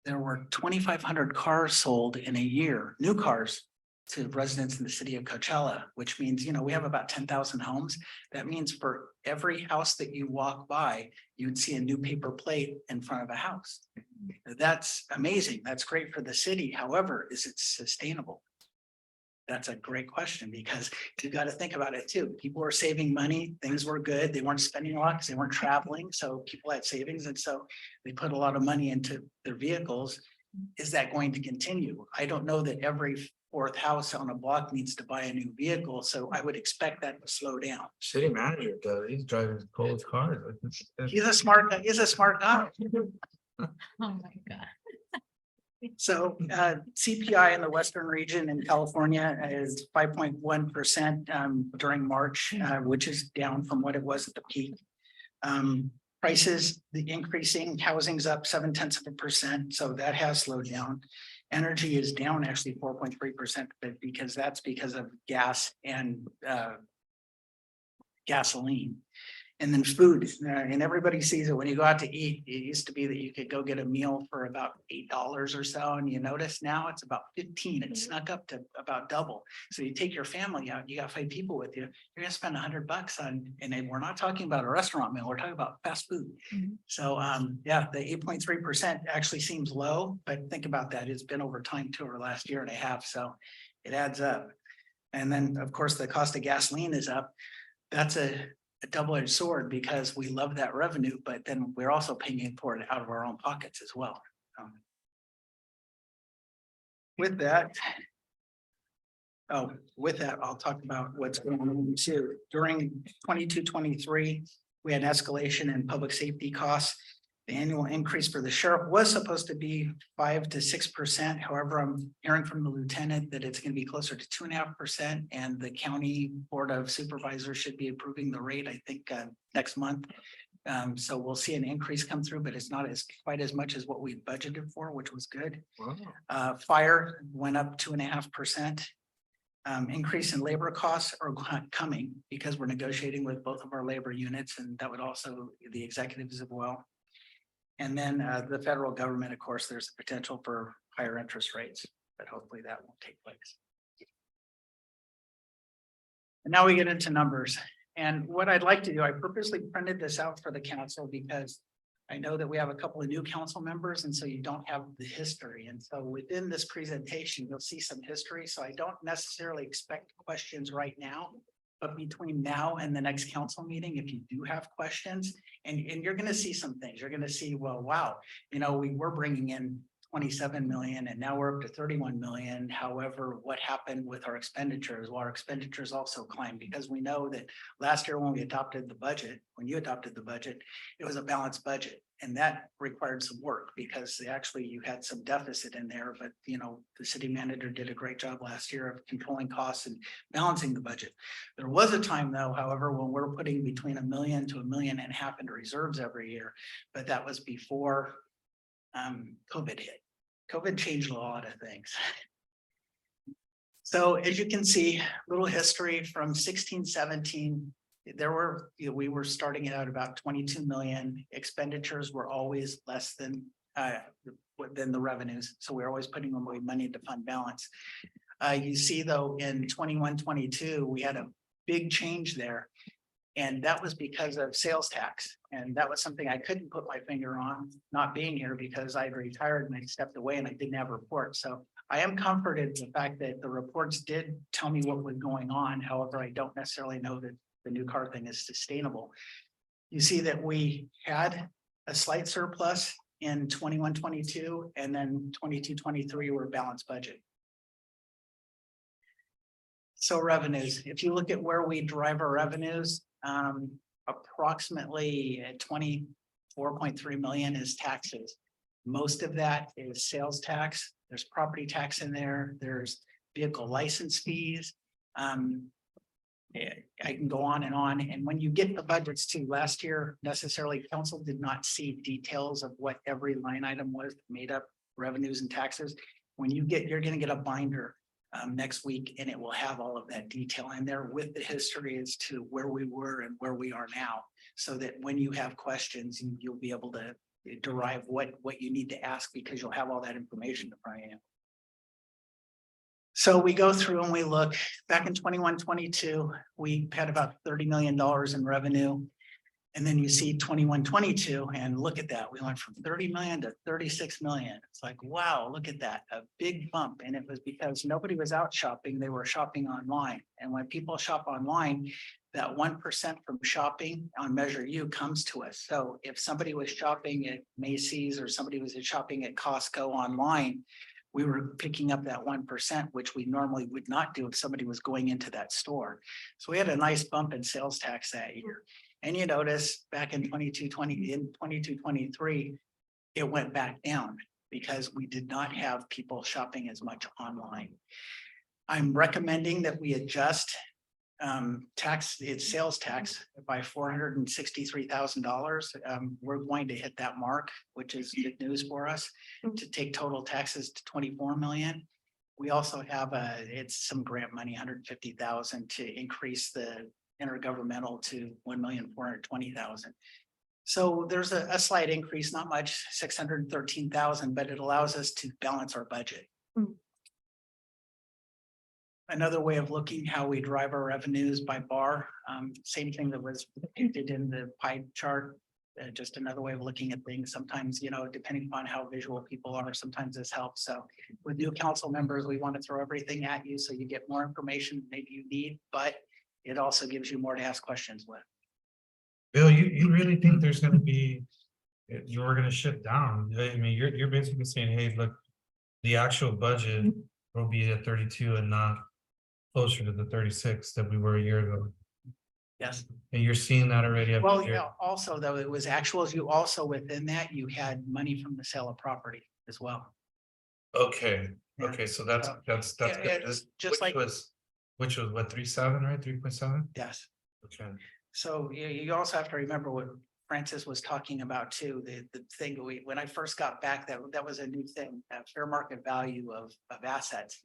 Speaker 20: there were 2,500 cars sold in a year, new cars, to residents in the city of Coachella, which means, you know, we have about 10,000 homes. That means for every house that you walk by, you'd see a new paper plate in front of a house. That's amazing. That's great for the city. However, is it sustainable? That's a great question, because you got to think about it too. People were saving money. Things were good. They weren't spending a lot because they weren't traveling. So people had savings. And so they put a lot of money into their vehicles. Is that going to continue? I don't know that every 4th house on a block needs to buy a new vehicle. So I would expect that to slow down.
Speaker 1: City manager does, he's driving cold cars.
Speaker 20: He's a smart guy. He's a smart guy.
Speaker 4: Oh my God.
Speaker 20: So CPI in the Western region in California is 5.1% during March, which is down from what it was at the peak. Prices, the increasing, housing's up 0.7%, so that has slowed down. Energy is down actually 4.3%, but because that's because of gas and gasoline. And then food, and everybody sees it when you go out to eat. It used to be that you could go get a meal for about $8 or so, and you notice now it's about 15. It snuck up to about double. So you take your family out, you got 5 people with you, you're gonna spend $100 on, and then we're not talking about a restaurant meal, we're talking about fast food. So yeah, the 8.3% actually seems low, but think about that. It's been over time too, over the last year and a half, so it adds up. And then, of course, the cost of gasoline is up. That's a double-edged sword, because we love that revenue, but then we're also paying for it out of our own pockets as well. With that, I'll talk about what's going on too. During 22-23, we had an escalation in public safety costs. The annual increase for the sheriff was supposed to be 5 to 6%. However, I'm hearing from the lieutenant that it's going to be closer to 2.5%, and the county board of supervisors should be approving the rate, I think, next month. So we'll see an increase come through, but it's not quite as much as what we budgeted for, which was good.
Speaker 1: Wow.
Speaker 20: Fire went up 2.5%. Increase in labor costs are coming because we're negotiating with both of our labor units, and that would also the executives as well. And then the federal government, of course, there's the potential for higher interest rates, but hopefully that won't take place. And now we get into numbers. And what I'd like to do, I purposely printed this out for the council because I know that we have a couple of new council members, and so you don't have the history. And so within this presentation, you'll see some history. So I don't necessarily expect questions right now, but between now and the next council meeting, if you do have questions, and you're going to see some things, you're going to see, well, wow, you know, we were bringing in 27 million and now we're up to 31 million. However, what happened with our expenditures? Well, our expenditures also climbed because we know that last year when we adopted the budget, when you adopted the budget, it was a balanced budget. And that required some work because actually you had some deficit in there, but you know, the city manager did a great job last year of controlling costs and balancing the budget. There was a time though, however, when we're putting between $1 million to $1.5 million into reserves every year, but that was before COVID hit. COVID changed a lot of things. So as you can see, little history from 16, 17, there were, we were starting out about 22 million. Expenditures were always less than the revenues. So we're always putting away money to fund balance. You see though, in 21, 22, we had a big change there. And that was because of sales tax. And that was something I couldn't put my finger on, not being here because I'd retired and I stepped away and I didn't have a report. So I am comforted with the fact that the reports did tell me what was going on. However, I don't necessarily know that the new car thing is sustainable. You see that we had a slight surplus in 21, 22, and then 22, 23 were balanced budget. So revenues, if you look at where we drive our revenues, approximately 24.3 million is taxes. Most of that is sales tax. There's property tax in there. There's vehicle license fees. I can go on. And when you get the budgets too, last year necessarily council did not see details of what every line item was made up, revenues and taxes. When you get, you're going to get a binder next week and it will have all of that detail in there with the history as to where we were and where we are now. So that when you have questions, you'll be able to derive what you need to ask because you'll have all that information in front of you. So we go through and we look back in 21, 22, we had about $30 million in revenue. And then you see 21, 22 and look at that. We went from 30 million to 36 million. It's like, wow, look at that, a big bump. And it was because nobody was out shopping. They were shopping online. And when people shop online, that 1% from shopping on Measure U comes to us. So if somebody was shopping at Macy's or somebody was shopping at Costco online, we were picking up that 1%, which we normally would not do if somebody was going into that store. So we had a nice bump in sales tax that year. And you notice back in 22-23, it went back down because we did not have people shopping as much online. I'm recommending that we adjust sales tax by $463,000. We're going to hit that mark, which is good news for us, to take total taxes to 24 million. We also have it's some grant money, 150,000 to increase the intergovernmental to 1,420,000. So there's a slight increase, not much, 613,000, but it allows us to balance our budget. Another way of looking how we drive our revenues by bar, same thing that was depicted in the pie chart, just another way of looking at things. Sometimes, you know, depending upon how visual people are, sometimes this helps. So with new council members, we want to throw everything at you so you get more information maybe you need, but it also gives you more to ask questions with.
Speaker 1: Bill, you really think there's gonna be, you're gonna shut down? I mean, you're basically saying, hey, look, the actual budget will be at 32 and not closer to the 36 that we were a year ago.
Speaker 20: Yes.
Speaker 1: And you're seeing that already.
Speaker 20: Well, yeah, also though, it was actuals, you also within that, you had money from the sale of property as well.
Speaker 1: Okay, okay, so that's good.
Speaker 20: It's just like,
Speaker 1: Which was what, 3.7, right? 3.7?
Speaker 20: yes.
Speaker 1: Okay.
Speaker 20: So you also have to remember what Francis was talking about too, the thing when I first got back, that was a new thing, fair market value of assets.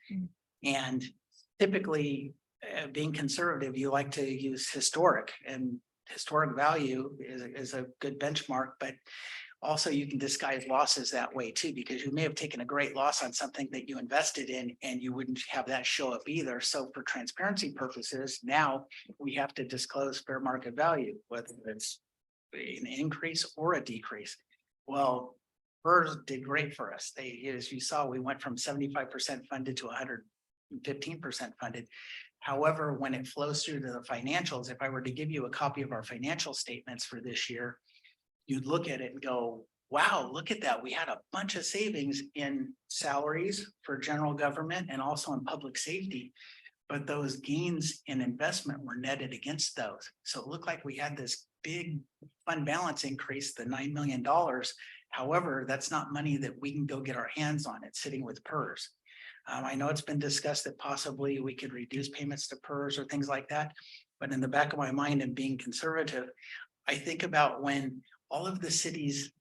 Speaker 20: And typically being conservative, you like to use historic, and historic value is a good benchmark, but also you can disguise losses that way too, because you may have taken a great loss on something that you invested in and you wouldn't have that show up either. So for transparency purposes, now we have to disclose fair market value, whether it's an increase or a decrease. Well, PERS did great for us. As you saw, we went from 75% funded to 115% funded. However, when it flows through to the financials, if I were to give you a copy of our financial statements for this year, you'd look at it and go, wow, look at that. We had a bunch of savings in salaries for general government and also in public safety. But those gains in investment were netted against those. So it looked like we had this big fund balance increase, the $9 million. However, that's not money that we can go get our hands on. It's sitting with PERS. I know it's been discussed that possibly we could reduce payments to PERS or things like that. But in the back of my mind and being conservative, I think about when all of the cities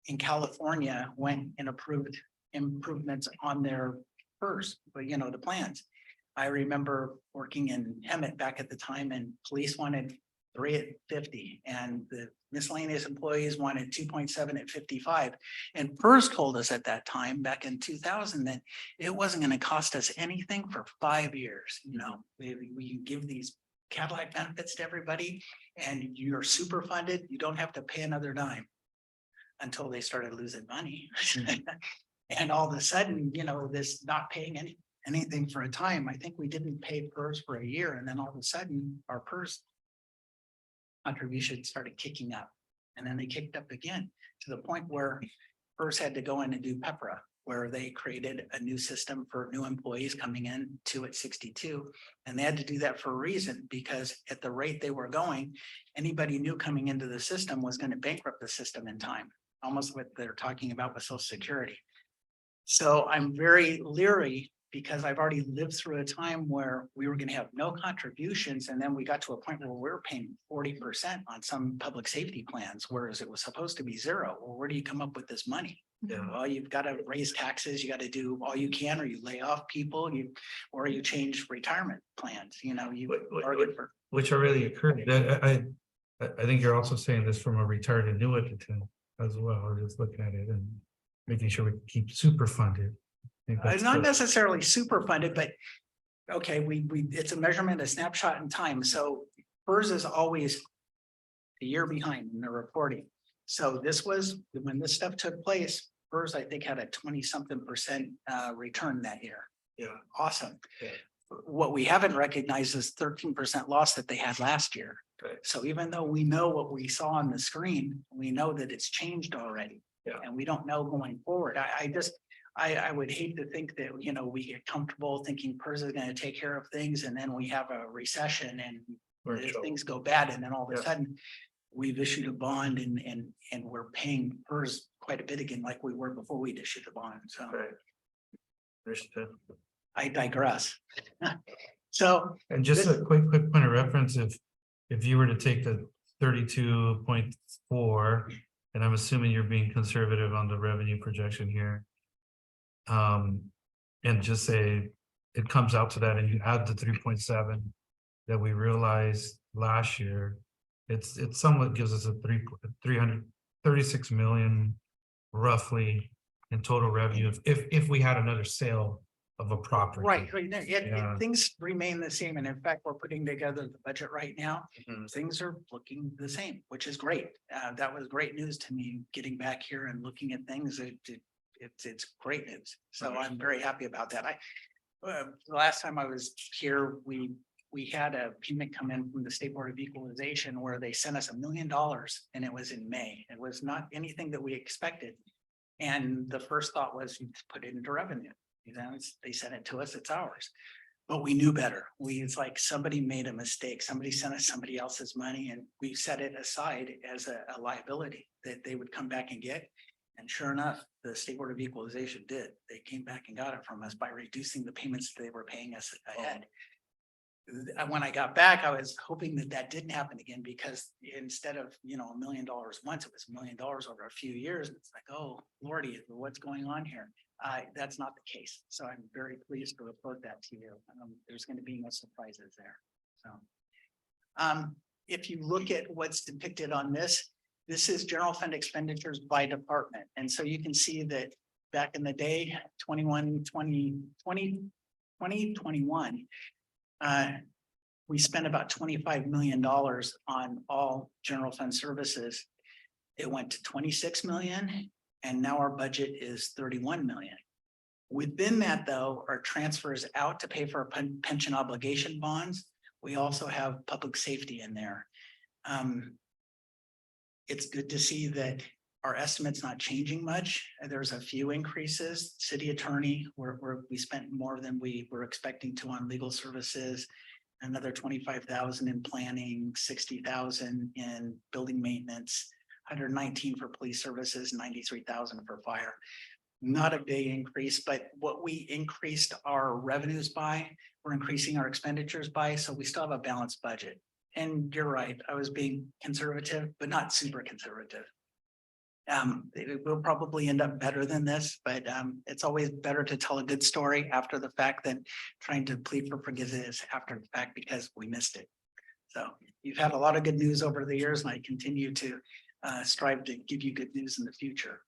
Speaker 20: in California went and approved improvements on their PERS, but you know, the plans. I remember working in Hemet back at the time and police wanted 3 at 50 and the miscellaneous employees wanted 2.7 at 55. And PERS told us at that time, back in 2000, that it wasn't going to cost us anything for 5 years. You know, we give these Cadillac benefits to everybody and you're super funded. You don't have to pay another dime until they started losing money. And all of a sudden, you know, this not paying anything for a time. I think we didn't pay PERS for a year and then all of a sudden our PERS contribution started kicking up. And then they kicked up again to the point where PERS had to go in and do PEPRA, where they created a new system for new employees coming in 2 at 62. And they had to do that for a reason, because at the rate they were going, anybody new coming into the system was going to bankrupt the system in time, almost what they're talking about with Social Security. So I'm very leery because I've already lived through a time where we were going to have no contributions. And then we got to a point where we were paying 40% on some public safety plans, whereas it was supposed to be 0. Well, where do you come up with this money?
Speaker 1: Yeah.
Speaker 20: Well, you've got to raise taxes, you got to do all you can, or you lay off people, or you change retirement plans, you know, you bargain for.
Speaker 1: Which are really occurring. I think you're also saying this from a retired annuitant as well, or just looking at it and making sure we keep super funded.
Speaker 20: It's not necessarily super funded, but okay, it's a measurement, a snapshot in time. So PERS is always a year behind in the reporting. So this was, when this stuff took place, PERS, I think, had a 20-something% return that year.
Speaker 1: Yeah.
Speaker 20: Awesome.
Speaker 1: Yeah.
Speaker 20: What we haven't recognized is 13% loss that they had last year.
Speaker 1: Right.
Speaker 20: So even though we know what we saw on the screen, we know that it's changed already.
Speaker 1: Yeah.
Speaker 20: And we don't know going forward. I would hate to think that, you know, we get comfortable thinking PERS is going to take care of things and then we have a recession and things go bad and then all of a sudden we've issued a bond and we're paying PERS quite a bit again like we were before we'd issued the bond. So I digress. So.
Speaker 1: And just a quick point of reference, if you were to take the 32.4, and I'm assuming you're being conservative on the revenue projection here. And just say it comes out to that and you add the 3.7 that we realized last year, it somewhat gives us a 336 million roughly in total revenue if we had another sale of a property.
Speaker 20: Right,
Speaker 1: Yeah.
Speaker 20: things remain the same. And in fact, we're putting together the budget right now. Things are looking the same, which is great. That was great news to me, getting back here and looking at things. It's great news. So I'm very happy about that. The last time I was here, we had a payment come in from the State Board of Equalization where they sent us $1 million and it was in May. It was not anything that we expected. And the first thought was you put it into revenue. You know, they sent it to us, it's ours. But we knew better. It's like somebody made a mistake. Somebody sent us somebody else's money and we set it aside as a liability that they would come back and get. And sure enough, the State Board of Equalization did. They came back and got it from us by reducing the payments they were paying us ahead. When I got back, I was hoping that didn't happen again because instead of, you know, $1 million once, it was $1 million over a few years. And it's like, oh, Lordy, what's going on here? That's not the case. So I'm very pleased to report that to you. There's going to be no surprises there. So if you look at what's depicted on this is general fund expenditures by department. And so you can see that back in the day, 2021, we spent about $25 million on all general fund services. It went to 26 million, and now our budget is 31 million. Within that, though, are transfers out to pay for our pension obligation bonds. We also have public safety in there. It's good to see that Our estimate's not changing much. There's a few increases. City attorney, where we spent more than we were expecting to on legal services. Another 25,000 in planning, 60,000 in building maintenance, 119 for police services, 93,000 for fire. Not a big increase, but what we increased our revenues by, we're increasing our expenditures by, so we still have a balanced budget. And you're right, I was being conservative, but not super conservative. It will probably end up better than this, but it's always better to tell a good story after the fact than trying to plead for forgiveness after the fact because we missed it. So you've had a lot of good news over the years, and I continue to strive to give you good news in the future.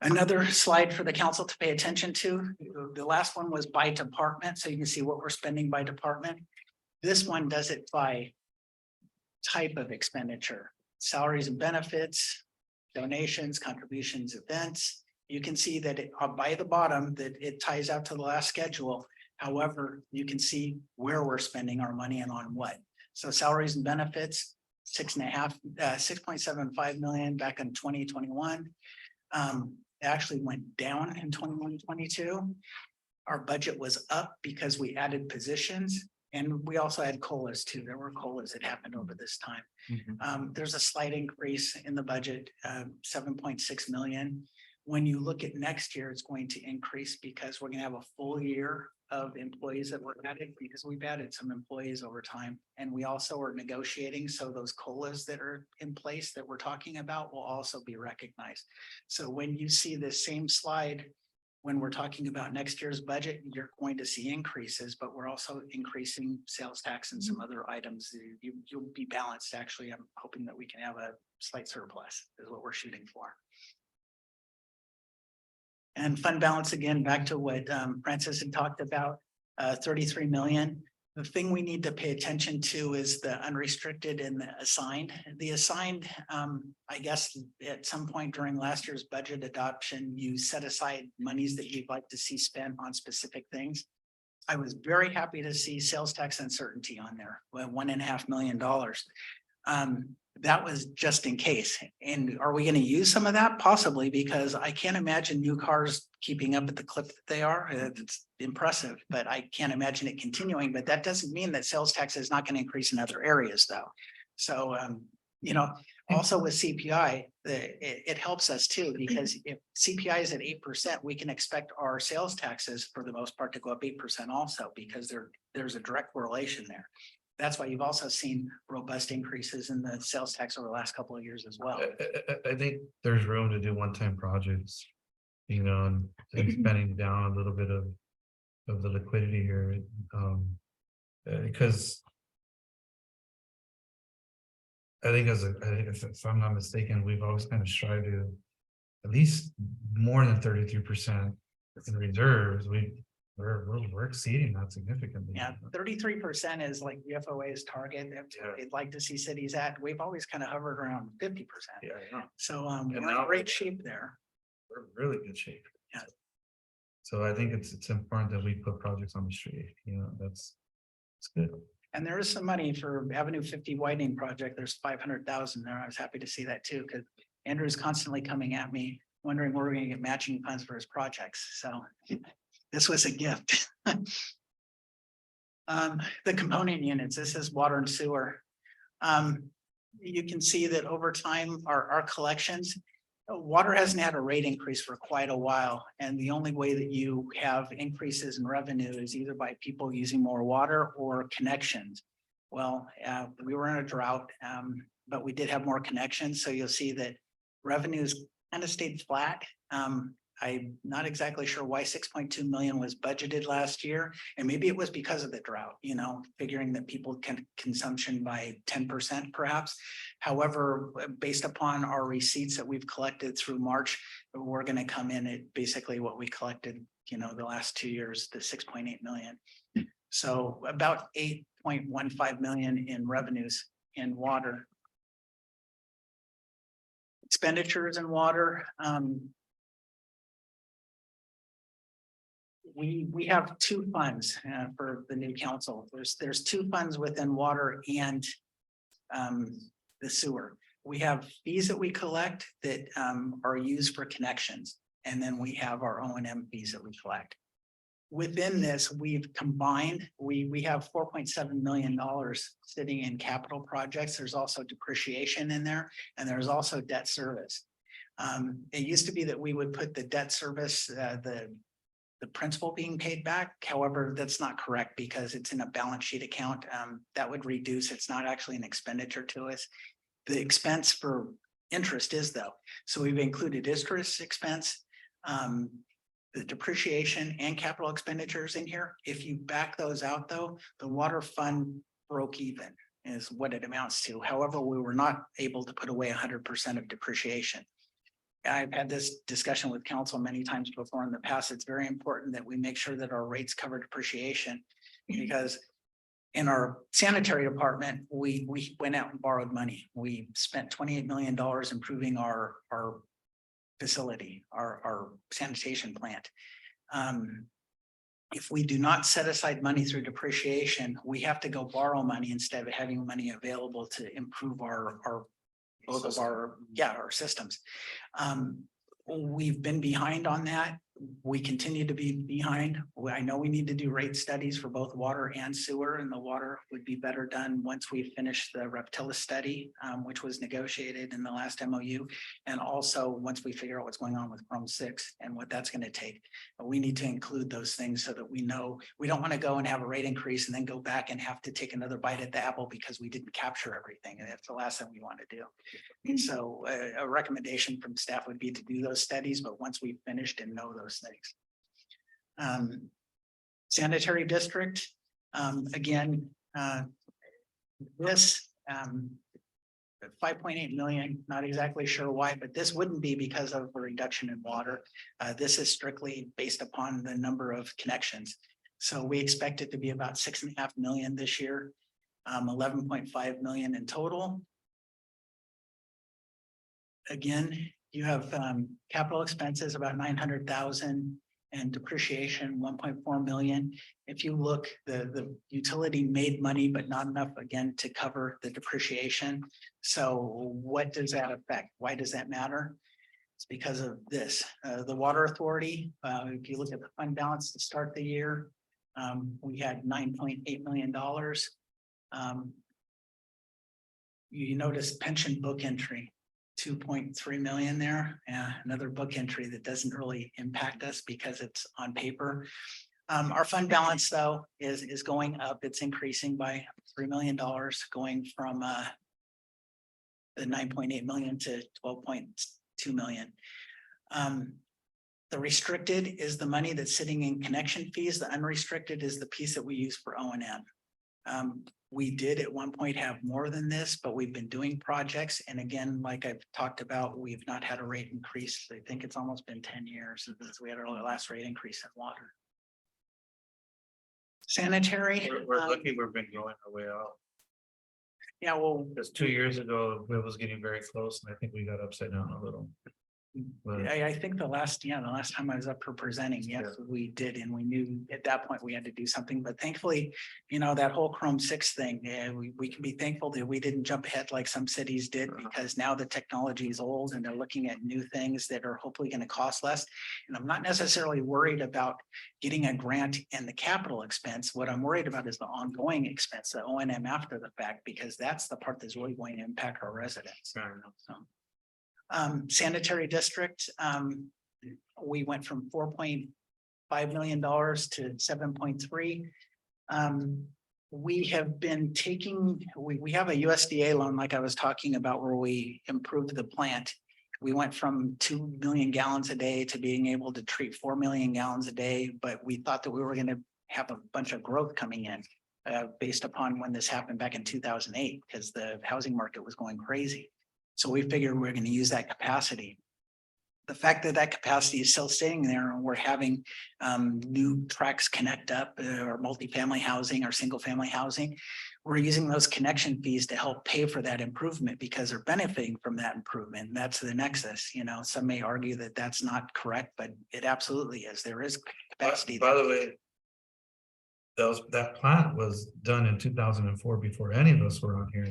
Speaker 20: Another slide for the council to pay attention to. The last one was by department, so you can see what we're spending by department. This one does it by type of expenditure, salaries and benefits, donations, contributions, events. You can see that by the bottom that it ties out to the last schedule. However, you can see where we're spending our money and on what. So salaries and benefits, 6.75 million back in 2021. It actually went down in 21-22. Our budget was up because we added positions. And we also had COLAs too. There were COLAs that happened over this time. There's a slight increase in the budget, 7.6 million. When you look at next year, it's going to increase because we're going to have a full year of employees that were added because we've added some employees over time. And we also are negotiating. So those COLAs that are in place that we're talking about will also be recognized. So when you see this same slide, when we're talking about next year's budget, you're going to see increases, but we're also increasing sales tax and some other items. You'll be balanced. Actually, I'm hoping that we can have a slight surplus is what we're shooting for. And fund balance, again, back to what Francis had talked about, 33 million. The thing we need to pay attention to is the unrestricted and the assigned. The assigned, I guess at some point during last year's budget adoption, you set aside monies that you'd like to see spent on specific things. I was very happy to see sales tax uncertainty on there, $1.5 million. That was just in case. And are we going to use some of that? Possibly, because I can't imagine new cars keeping up at the clip that they are. It's impressive, but I can't imagine it continuing. But that doesn't mean that sales tax is not going to increase in other areas though. So, you know, also with CPI, it helps us too, because if CPI is at 8%, we can expect our sales taxes for the most part to go up 8% also, because there's a direct correlation there. That's why you've also seen robust increases in the sales tax over the last couple of years as well.
Speaker 1: I think there's room to do one-time projects, you know, and spending down a little bit of the liquidity here, because I think if I'm not mistaken, we've always kind of strived to at least more than 33% in reserves. We're exceeding that significantly.
Speaker 20: Yeah, 33% is like the FOA's target. They'd like to see cities at. We've always kind of hovered around 50%.
Speaker 1: Yeah, I know.
Speaker 20: So we're in great shape there.
Speaker 1: We're in really good shape.
Speaker 20: Yeah.
Speaker 1: So I think it's important that we put projects on the street. You know, it's good.
Speaker 20: And there is some money for Avenue 50 widening project. There's 500,000 there. I was happy to see that too, because Andrew's constantly coming at me, wondering where we're going to get matching funds for his projects. So this was a gift. The component units, this is water and sewer. You can see that over time, our collections, water hasn't had a rate increase for quite a while. And the only way that you have increases in revenue is either by people using more water or connections. Well, we were in a drought, but we did have more connections. So you'll see that revenues kind of stayed flat. I'm not exactly sure why 6.2 million was budgeted last year. And maybe it was because of the drought, you know, figuring that people can consumption by 10% perhaps. However, based upon our receipts that we've collected through March, we're going to come in at basically what we collected, you know, the last 2 years, the 6.8 million. So about 8.15 million in revenues in water. Expenditures in water. We have two funds for the new council. There's two funds within water and the sewer. we have fees that we collect that are used for connections. And then we have our O&M fees that we collect. Within this, we've combined, we have $4.7 million sitting in capital projects. There's also depreciation in there, and there's also debt service. It used to be that we would put the debt service, the principal being paid back. However, that's not correct because it's in a balance sheet account. That would reduce, it's not actually an expenditure to us. The expense for interest is though. So we've included interest expense, the depreciation and capital expenditures in here. If you back those out though, the water fund broke even is what it amounts to. However, we were not able to put away 100% of depreciation. I've had this discussion with council many times before in the past. It's very important that we make sure that our rates cover depreciation because in our sanitary department, we went out and borrowed money. We spent $28 million improving our facility, our sanitation plant. If we do not set aside money through depreciation, we have to go borrow money instead of having money available to improve our both of our systems. We've been behind on that. We continue to be behind. I know we need to do rate studies for both water and sewer, and the water would be better done once we finish the Reptilis study, which was negotiated in the last MOU. And also once we figure out what's going on with Chrome 6 and what that's going to take. But we need to include those things so that we know we don't want to go and have a rate increase and then go back and have to take another bite at the apple because we didn't capture everything. And that's the last thing we want to do. And so a recommendation from staff would be to do those studies, but once we've finished and know those things. Sanitary district, again, this 5.8 million, not exactly sure why, but this wouldn't be because of a reduction in water. This is strictly based upon the number of connections. So we expect it to be about 6.5 million this year, 11.5 million in total. Again, you have capital expenses about 900,000 and depreciation 1.4 million. If you look, the utility made money, but not enough again to cover the depreciation. So what does that affect? Why does that matter? It's because of this. The water authority, if you look at the fund balance to start the year, we had $9.8 million. You notice pension book entry. 2.3 million there, another book entry that doesn't really impact us because it's on paper. Our fund balance though is going up. It's increasing by $3 million, going from the 9.8 million to 12.2 million. The restricted is the money that's sitting in connection fees. The unrestricted is the piece that we use for O&M. We did at one point have more than this, but we've been doing projects. And again, like I've talked about, we've not had a rate increase. I think it's almost been 10 years since we had our last rate increase in water. Sanitary.
Speaker 1: We're lucky we've been going our way out.
Speaker 20: Yeah, well,
Speaker 1: Because 2 years ago, it was getting very close and I think we got upside down a little. But
Speaker 20: I think the last time I was up for presenting, yes, we did. And we knew at that point we had to do something, but thankfully, that whole Chrome 6 thing, we can be thankful that we didn't jump ahead like some cities did, because now the technology is old and they're looking at new things that are hopefully going to cost less. And I'm not necessarily worried about getting a grant and the capital expense. What I'm worried about is the ongoing expense, the O&M after the fact, because that's the part that's really going to impact our residents. Sanitary district, we went from $4.5 million to 7.3. We have been taking, we have a USDA loan, like I was talking about, where we improved the plant. We went from 2 million gallons a day to being able to treat 4 million gallons a day, but we thought that we were going to have a bunch of growth coming in based upon when this happened back in 2008, because the housing market was going crazy. So we figured we're going to use that capacity. The fact that that capacity is still sitting there and we're having new tracks connect up, our multifamily housing, our single family housing, we're using those connection fees to help pay for that improvement because they're benefiting from that improvement. And that's the nexus. Some may argue that that's not correct, but it absolutely is. There is capacity.
Speaker 1: By the way, that plant was done in 2004 before any of us were on here.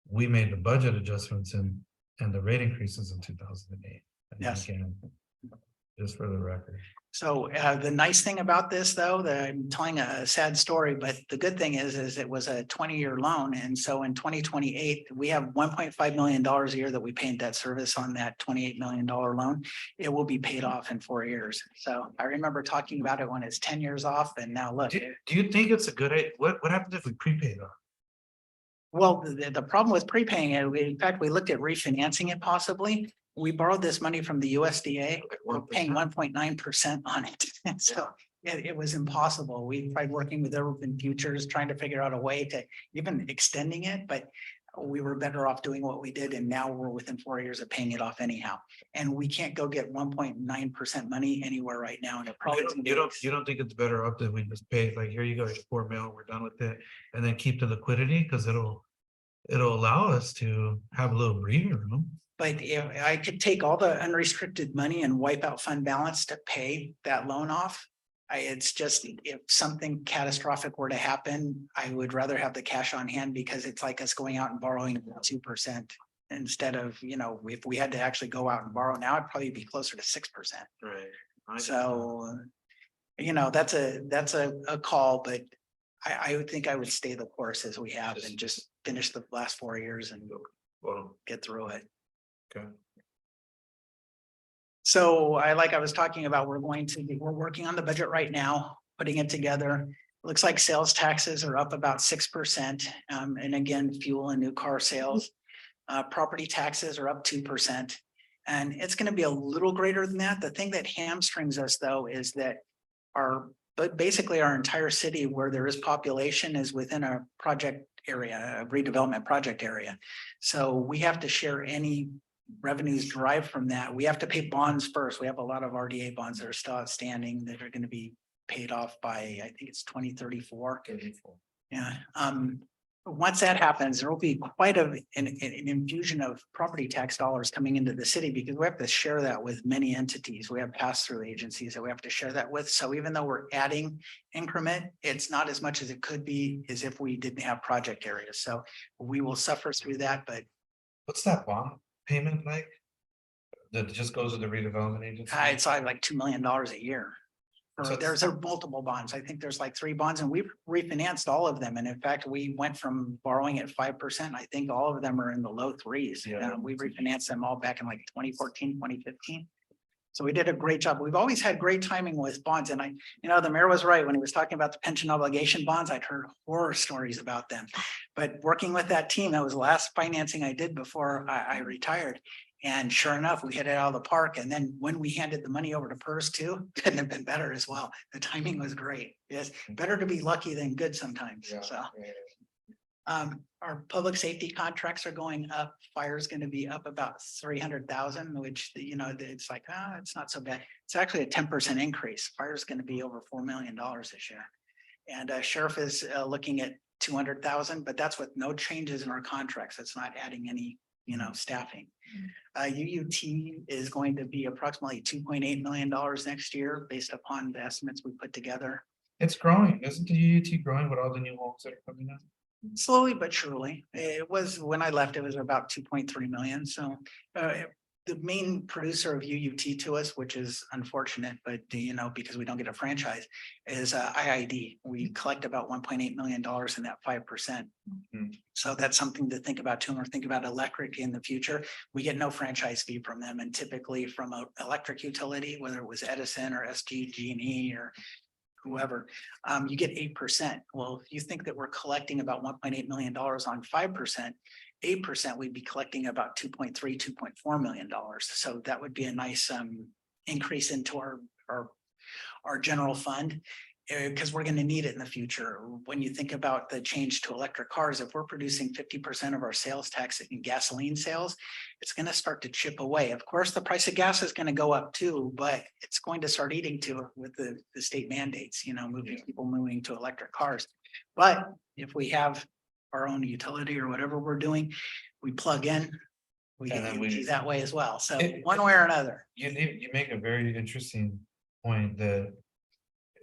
Speaker 1: We made the budget adjustments in and the rate increases in 2008.
Speaker 20: Yes.
Speaker 1: Just for the record.
Speaker 20: So the nice thing about this, though, that I'm telling a sad story, but the good thing is it was a 20-year loan. And so in 2028, we have $1.5 million a year that we pay in debt service on that $28 million loan. It will be paid off in 4 years. So I remember talking about it when it's 10 years off, and now look.
Speaker 1: Do you think it's a good idea? What happens if we prepay though?
Speaker 20: Well, the problem with prepaying it, in fact, we looked at refinancing it possibly. We borrowed this money from the USDA, we're paying 1.9% on it. And so it was impossible. We tried working with Urban Futures, trying to figure out a way to even extending it, but we were better off doing what we did. And now we're within 4 years of paying it off anyhow. And we can't go get 1.9% money anywhere right now. And it probably
Speaker 1: You don't think it's better off that we just pay, like, here you go, it's $4 million, we're done with it, and then keep the liquidity, because it'll allow us to have a little breathing room.
Speaker 20: But if I could take all the unrestricted money and wipe out fund balance to pay that loan off. It's just, if something catastrophic were to happen, I would rather have the cash on hand, because it's like us going out and borrowing 2% instead of, if we had to actually go out and borrow now, it'd probably be closer to 6%.
Speaker 1: Right.
Speaker 20: So, that's a call, but I would think I would stay the course as we have and just finish the last 4 years and get through it.
Speaker 1: Okay.
Speaker 20: So I was talking about, we're working on the budget right now, putting it together. Looks like sales taxes are up about 6%. And again, fuel and new car sales. Property taxes are up 2%. And it's going to be a little greater than that. The thing that hamstrings us, though, is that basically our entire city where there is population is within a project area, a redevelopment project area. So we have to share any revenues derived from that. We have to pay bonds first. We have a lot of RDA bonds that are still outstanding that are going to be paid off by, I think it's 2034. Yeah. Once that happens, there will be quite an infusion of property tax dollars coming into the city, because we have to share that with many entities. We have pass-through agencies that we have to share that with. So even though we're adding increment, it's not as much as it could be as if we didn't have project areas. So we will suffer through that, but
Speaker 1: What's that bond payment like? That just goes to the redevelopment agency?
Speaker 20: it's like $2 million a year.
Speaker 1: So
Speaker 20: There's multiple bonds. I think there's like 3 bonds, and we've refinanced all of them. And in fact, we went from borrowing at 5%. I think all of them are in the low 3s.
Speaker 1: Yeah.
Speaker 20: We refinanced them all back in like 2014, 2015. So we did a great job. We've always had great timing with bonds. And the mayor was right when he was talking about the pension obligation bonds. I'd heard horror stories about them. But working with that team, that was the last financing I did before I retired. And sure enough, we hit it out of the park. And then when we handed the money over to PERS too, couldn't have been better as well. The timing was great. Yes, better to be lucky than good sometimes. So our public safety contracts are going up. Fire is going to be up about 300,000, which, it's like, it's not so bad. It's actually a 10% increase. Fire is going to be over $4 million this year. And sheriff is looking at 200,000, but that's with no changes in our contracts. It's not adding any staffing. UUT is going to be approximately $2.8 million next year based upon the estimates we put together.
Speaker 1: It's growing. Isn't the UUT growing with all the new homes that are coming out?
Speaker 20: Slowly but surely. It was, when I left, it was about 2.3 million. So the main producer of UUT to us, which is unfortunate, but because we don't get a franchise, is IID. We collect about $1.8 million in that 5%. So that's something to think about too. And we're thinking about electric in the future. We get no franchise fee from them, and typically from an electric utility, whether it was Edison or SDG&E or whoever, you get 8%. Well, if you think that we're collecting about $1.8 million on 5%, 8%, we'd be collecting about $2.4 million. So that would be a nice increase into our general fund, because we're going to need it in the future. When you think about the change to electric cars, if we're producing 50% of our sales tax in gasoline sales, it's going to start to chip away. Of course, the price of gas is going to go up too, but it's going to start eating to with the state mandates, people moving to electric cars. But if we have our own utility or whatever we're doing, we plug in, we get UT that way as well. So one way or another.
Speaker 1: You make a very interesting point that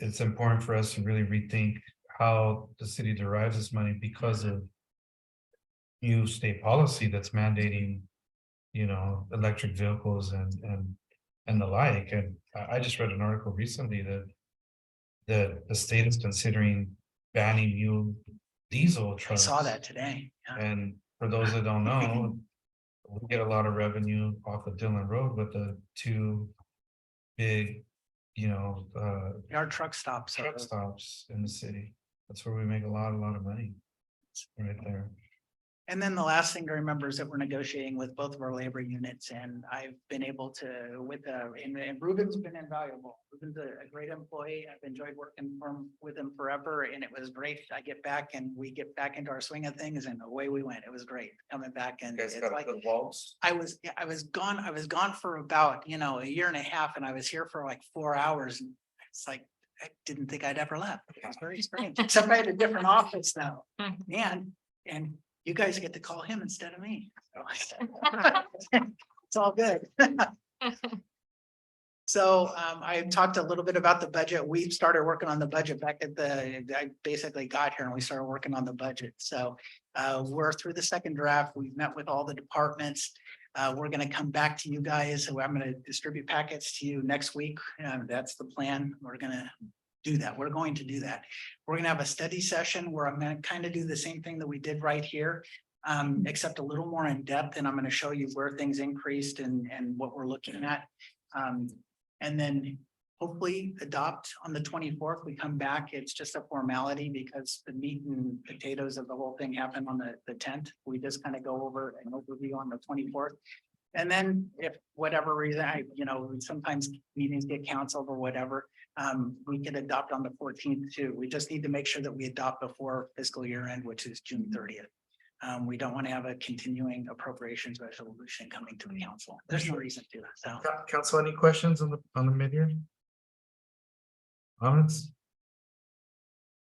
Speaker 1: it's important for us to really rethink how the city derives this money, because of new state policy that's mandating electric vehicles and the like. And I just read an article recently that the state is considering banning new diesel
Speaker 20: I
Speaker 1: trucks.
Speaker 20: saw that today. Yeah.
Speaker 1: And for those that don't know, we get a lot of revenue off of Dillon Road with the two big,
Speaker 20: Our truck stops.
Speaker 1: truck stops in the city. That's where we make a lot of money. Right there.
Speaker 20: And then the last thing to remember is that we're negotiating with both of our labor units, and I've been able to, and Ruben's been invaluable. Ruben's a great employee. I've enjoyed working with him forever, and it was great. I get back and we get back into our swing of things, and away we went. It was great coming back, and it's like I was gone for about, a year and a half, and I was here for like 4 hours, and it's like I didn't think I'd ever left. It was very strange, except I had a different office now, and you guys get to call him instead of me. So it's all good. So I talked a little bit about the budget. We started working on the budget back I basically got here and we started working on the budget. So we're through the second draft. We've met with all the departments. We're going to come back to you guys. So I'm going to distribute packets to you next week. That's the plan. We're going to do that. We're going to do that. We're going to have a study session where I'm going to kind of do the same thing that we did right here, except a little more in depth. And I'm going to show you where things increased and what we're looking at. And then hopefully adopt on the 24th. We come back. It's just a formality because the meat and potatoes of the whole thing happened on the 10th. We just kind of go over an overview on the 24th. And then if whatever reason, sometimes meetings get canceled or whatever, we can adopt on the 14th too. We just need to make sure that we adopt before fiscal year end, which is June 30th. We don't want to have a continuing appropriations resolution coming to the council. There's no reason to. So,
Speaker 1: Council, any questions on the mid-year? Comments?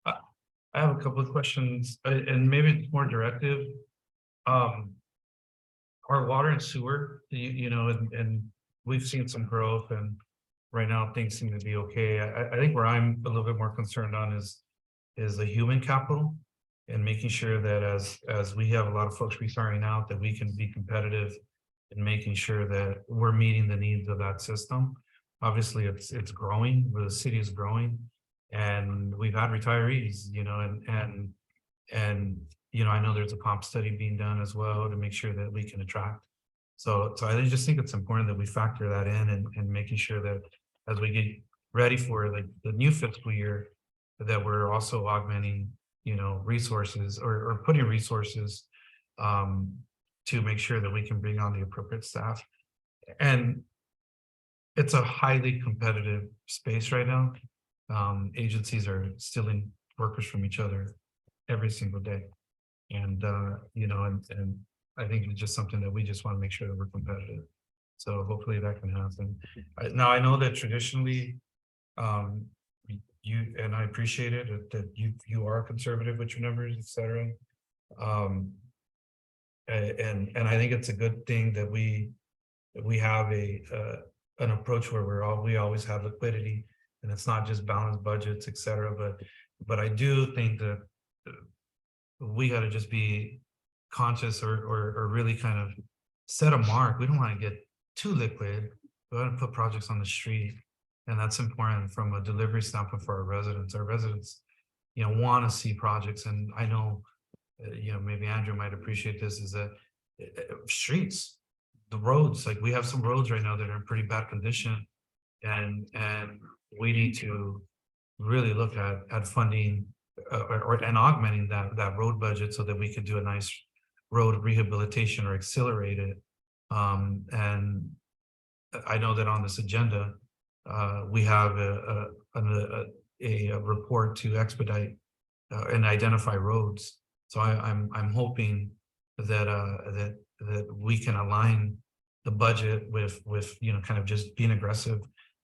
Speaker 1: I have a couple of questions, and maybe it's more directive. Our water and sewer, and we've seen some growth, and right now things seem to be okay. I think where I'm a little bit more concerned on is the human capital and making sure that as we have a lot of folks retiring out, that we can be competitive in making sure that we're meeting the needs of that system. Obviously, it's growing, the city is growing, and we've had retirees, and I know there's a comp study being done as well to make sure that we can attract. So I just think it's important that we factor that in and making sure that as we get ready for like the new fiscal year, that we're also augmenting, resources or putting resources to make sure that we can bring on the appropriate staff. And it's a highly competitive space right now. Agencies are stealing workers from each other every single day. And, and I think it's just something that we just want to make sure that we're competitive. So hopefully that can happen. Now, I know that traditionally, you, and I appreciate it, that you are conservative with your numbers, et cetera. And I think it's a good thing that we have an approach where we always have liquidity, and it's not just balanced budgets, et cetera. But I do think that we got to just be conscious or really kind of set a mark. We don't want to get too liquid. We want to put projects on the street, and that's important from a delivery standpoint for our residents. Our residents, want to see projects, and I know, maybe Andrew might appreciate this, is that streets, the roads, like we have some roads right now that are in pretty bad condition, and we need to really look at funding and augmenting that road budget so that we could do a nice road rehabilitation or accelerate it. And I know that on this agenda, we have a report to expedite and identify roads. So I'm hoping that we can align the budget with kind of just being aggressive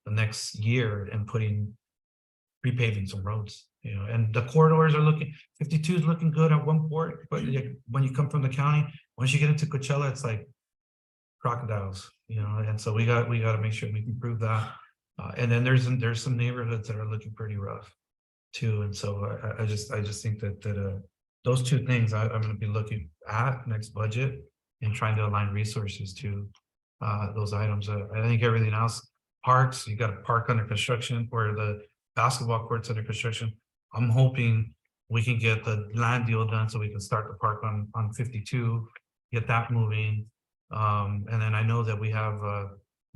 Speaker 1: the next year and repaving some roads. And the corridors are 52 is looking good at one port, but when you come from the county, once you get into Coachella, it's like crocodiles, and so we got to make sure we can prove that. And then there's some neighborhoods that are looking pretty rough too. And so I just think that those two things I'm going to be looking at next budget in trying to align resources to those items. I think everything else, parks, you got a park under construction or the basketball courts under construction. I'm hoping we can get the land deal done so we can start the park on 52, get that moving. And then I know that we have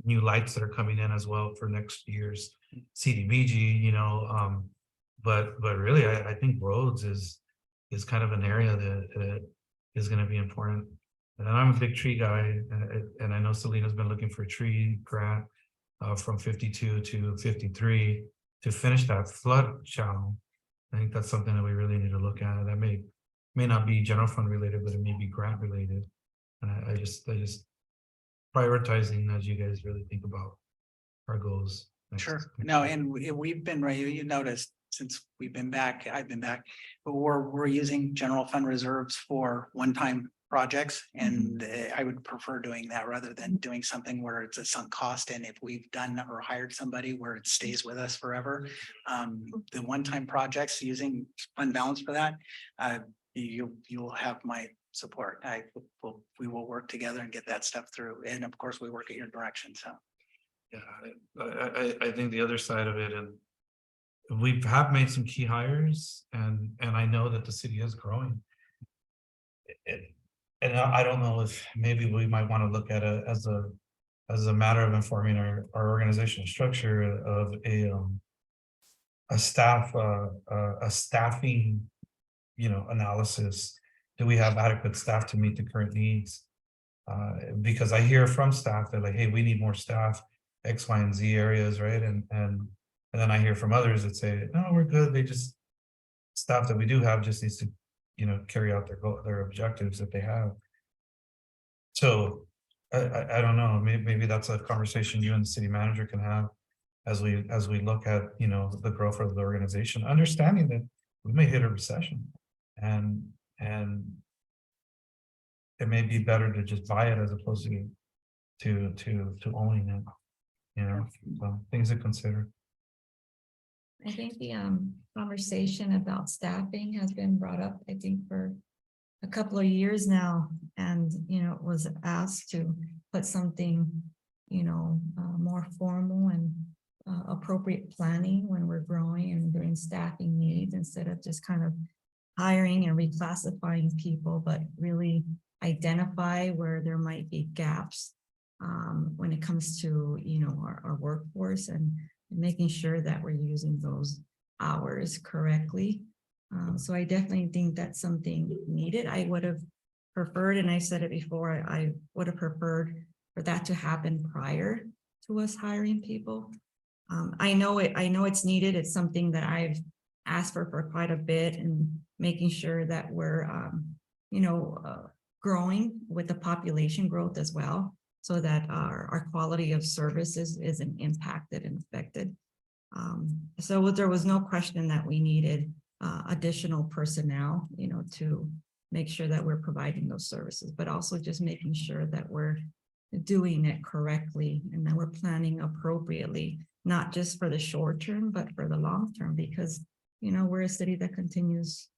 Speaker 1: new lights that are coming in as well for next year's CDBG, you know, but really, I think roads is kind of an area that is gonna be important. And I'm a big tree guy, and I know Selena's been looking for a tree grant from 52 to 53 to finish that flood channel. I think that's something that we really need to look at. That may not be general fund related, but it may be grant related. And I just prioritizing as you guys really think about our goals.
Speaker 20: Sure. No, and we've been, you noticed since we've been back, I've been back, but we're using general fund reserves for one-time projects. And I would prefer doing that rather than doing something where it's a sunk cost. And if we've done or hired somebody where it stays with us forever, the one-time projects using fund balance for that, you'll have my support. We will work together and get that stuff through. And of course, we work at your direction, so.
Speaker 1: Yeah, I think the other side of it, and we have made some key hires, and I know that the city is growing. And I don't know if maybe we might want to look at it as a matter of informing our organizational structure of a staffing, you know, analysis. Do we have adequate staff to meet the current needs? Because I hear from staff, they're like, hey, we need more staff, X, Y, and Z areas, right? And then I hear from others that say, no, we're good. They just, staff that we do have just needs to, you know, carry out their objectives that they have. So I don't know, maybe that's a conversation you and the city manager can have as we look at, you know, the growth of the organization, understanding that we may hit a recession and it may be better to just buy it as opposed to owning it, you know, so things to consider.
Speaker 7: I think the conversation about staffing has been brought up, I think, for a couple of years now. And, you know, it was asked to put something, you know, more formal and appropriate planning when we're growing and doing staffing needs instead of just kind of hiring and reclassifying people, but really identify where there might be gaps when it comes to, you know, our workforce and making sure that we're using those hours correctly. So I definitely think that's something needed. I would have preferred, and I said it before, I would have preferred for that to happen prior to us hiring people. I know it's needed. It's something that I've asked for quite a bit, and making sure that we're, you know, growing with the population growth as well, so that our quality of services isn't impacted and affected. So there was no question that we needed additional personnel, you know, to make sure that we're providing those services, but also just making sure that we're doing it correctly and that we're planning appropriately, not just for the short term, but for the long term, because, you know, we're a city that continues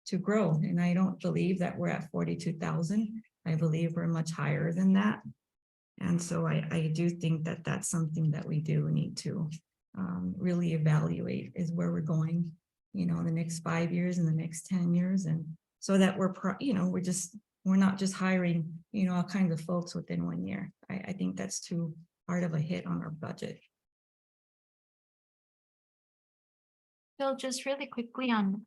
Speaker 7: to grow. And I don't believe that we're at 42,000. I believe we're much higher than that. And so I do think that that's something that we do need to really evaluate, is where we're going, you know, in the next 5 years, in the next 10 years. And so that we're, you know, we're not just hiring, you know, all kinds of folks within 1 year. I think that's too hard of a hit on our budget.
Speaker 4: Phil, just really quickly on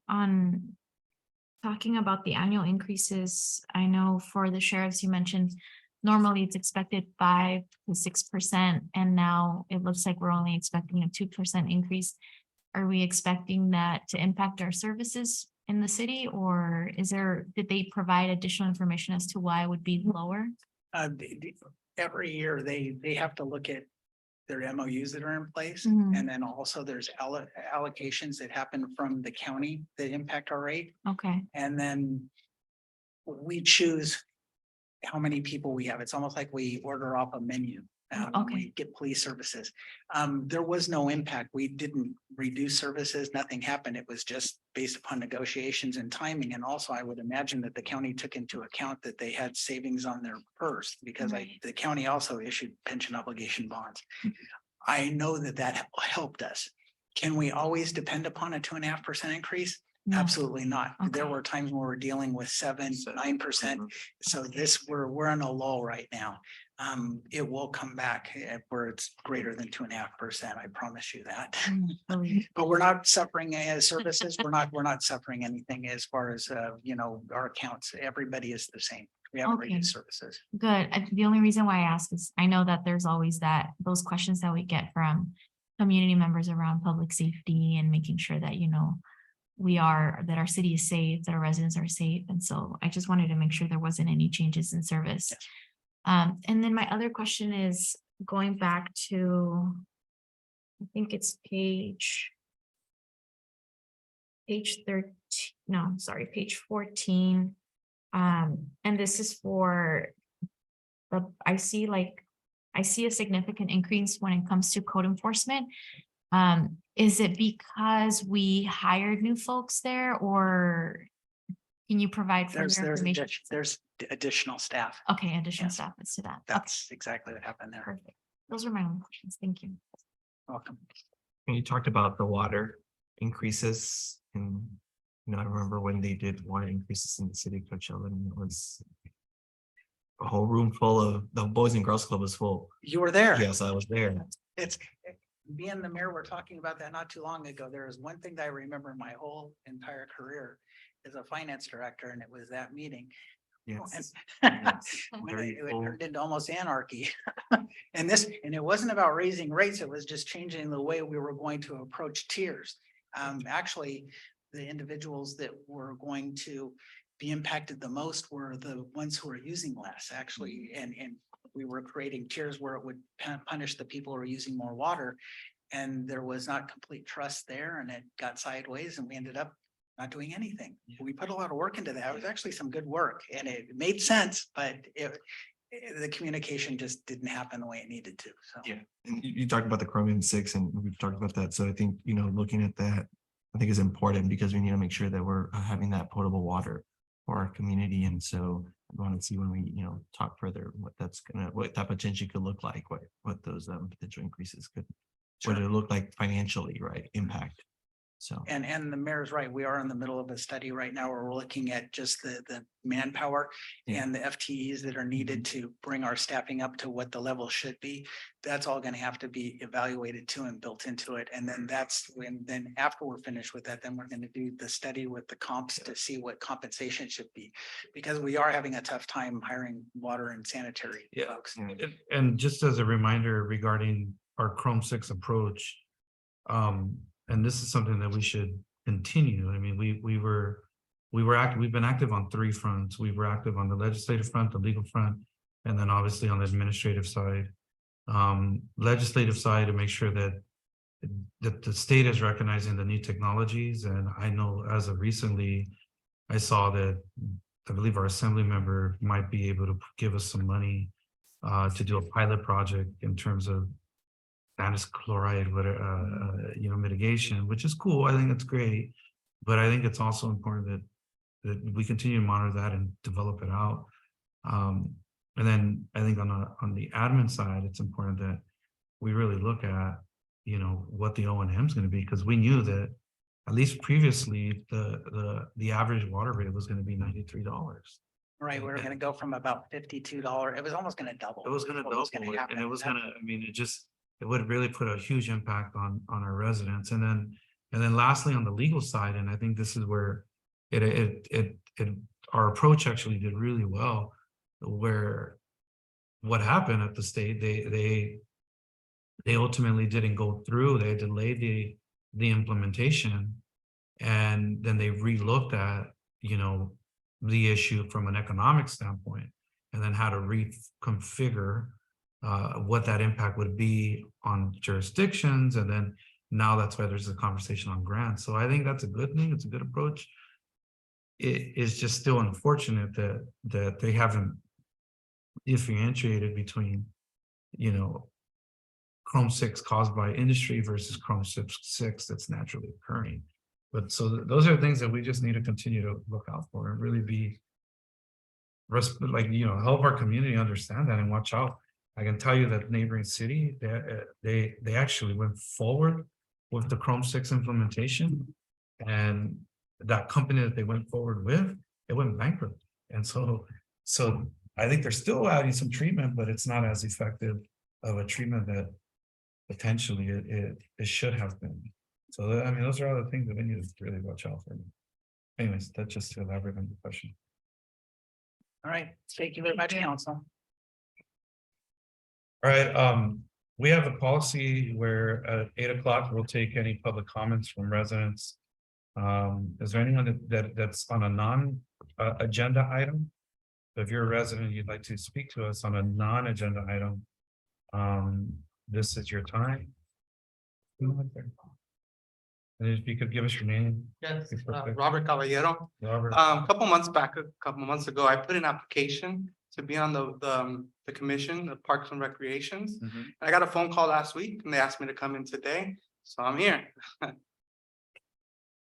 Speaker 4: talking about the annual increases. I know for the sheriffs, you mentioned normally it's expected 5 to 6%, and now it looks like we're only expecting a 2% increase. Are we expecting that to impact our services in the city, or did they provide additional information as to why it would be lower?
Speaker 20: Every year they have to look at their MOUs that are in place.
Speaker 4: Mhm.
Speaker 20: And then also there's allocations that happen from the county that impact our rate.
Speaker 4: Okay.
Speaker 20: And then we choose how many people we have. It's almost like we order off a menu. We get police services. There was no impact. We didn't reduce services. Nothing happened. It was just based upon negotiations and timing. And also I would imagine that the county took into account that they had savings on their purse because the county also issued pension obligation bonds. I know that that helped us. Can we always depend upon a 2.5% increase? Absolutely not. There were times when we're dealing with 7%, 9%. So we're in a lull right now. It will come back where it's greater than 2.5%. I promise you that. But we're not suffering as services. We're not suffering anything as far as our accounts. Everybody is the same. We haven't reduced services.
Speaker 4: Good. The only reason why I ask is I know that there's always those questions that we get from community members around public safety and making sure that, that our city is safe, that our residents are safe. And so I just wanted to make sure there wasn't any changes in service. And then my other question is going back to, I think it's page 13, no, sorry, page 14. And this is for I see a significant increase when it comes to code enforcement. Is it because we hired new folks there, or can you provide further information?
Speaker 20: There's additional staff.
Speaker 4: Okay, additional staff is to that.
Speaker 20: That's exactly what happened there.
Speaker 4: Perfect. Those are my own questions. Thank you.
Speaker 20: Welcome.
Speaker 3: You talked about the water increases, and I remember when they did water increases in the city of Coachella, and it was a whole room full of the Boys and Girls Club was full.
Speaker 20: You were there.
Speaker 3: Yes, I was there.
Speaker 20: It's me and the mayor were talking about that not too long ago. There is one thing that I remember my whole entire career as a finance director, and it was that meeting.
Speaker 3: Yes.
Speaker 20: When it turned into almost anarchy. And it wasn't about raising rates, it was just changing the way we were going to approach tiers. Actually, the individuals that were going to be impacted the most were the ones who are using less, actually, and we were creating tiers where it would punish the people who are using more water. And there was not complete trust there, and it got sideways, and we ended up not doing anything. We put a lot of work into that. It was actually some good work, and it made sense, but the communication just didn't happen the way it needed to. So
Speaker 3: Yeah, and you talked about the Chromium 6, and we've talked about that. So I think, looking at that, I think is important because we need to make sure that we're having that potable water for our community. And so I want to see when we, talk further what that potentially could look like, what those potential increases could, what it look like financially, right? Impact. So.
Speaker 20: And the mayor's right. We are in the middle of a study right now where we're looking at just the manpower and the FTEs that are needed to bring our staffing up to what the level should be. That's all going to have to be evaluated too and built into it. And then then after we're finished with that, then we're going to do the study with the comps to see what compensation should be, because we are having a tough time hiring water and sanitary folks.
Speaker 1: And just as a reminder regarding our Chrome 6 approach, and this is something that we should continue. I mean, we've been active on 3 fronts. We were active on the legislative front, the legal front, and then obviously on the administrative side. Legislative side to make sure that the state is recognizing the new technologies. And I know as of recently, I saw that I believe our assembly member might be able to give us some money to do a pilot project in terms of stannous chloride, mitigation, which is cool. I think it's great, but I think it's also important that we continue to monitor that and develop it out. And then I think on the admin side, it's important that we really look at, what the O&M is going to be, because we knew that at least previously the average water rate was going to be $93.
Speaker 20: Right, we were going to go from about $52. It was almost going to double.
Speaker 1: It was going to double, and it was going to. It would really put a huge impact on our residents. And then lastly, on the legal side, and I think this is where our approach actually did really well, where what happened at the state, they ultimately didn't go through. They delayed the implementation, and then they re-looked at, the issue from an economic standpoint, and then how to reconfigure what that impact would be on jurisdictions. And then now that's why there's a conversation on grants. So I think that's a good thing. It's a good approach. It is just still unfortunate that they haven't differentiated between you know, Chrome 6 caused by industry versus Chrome 6 that's naturally occurring. But so those are things that we just need to continue to look out for and really be like, you know, help our community understand that and watch out. I can tell you that neighboring city, they actually went forward with the Chrome 6 implementation. And that company that they went forward with, it went bankrupt. And so I think they're still adding some treatment, but it's not as effective of a treatment that potentially it should have been. So I mean, those are all the things that we need to really watch out for. Anyways, that's just to elaborate on the question.
Speaker 20: All right, thank you very much, council.
Speaker 1: All right, we have a policy where at 8 o'clock, we'll take any public comments from residents. Is there anyone that's on a agenda item? If you're a resident, you'd like to speak to us on a non-agenda item, this is your time. And if you could give us your name.
Speaker 8: Yes,
Speaker 1: Perfect.
Speaker 8: Robert Caballero.
Speaker 1: Robert.
Speaker 8: A couple months ago, I put an application to be on the commission of Parks and Recreations.
Speaker 1: Mhm.
Speaker 8: I got a phone call last week and they asked me to come in today, so I'm here.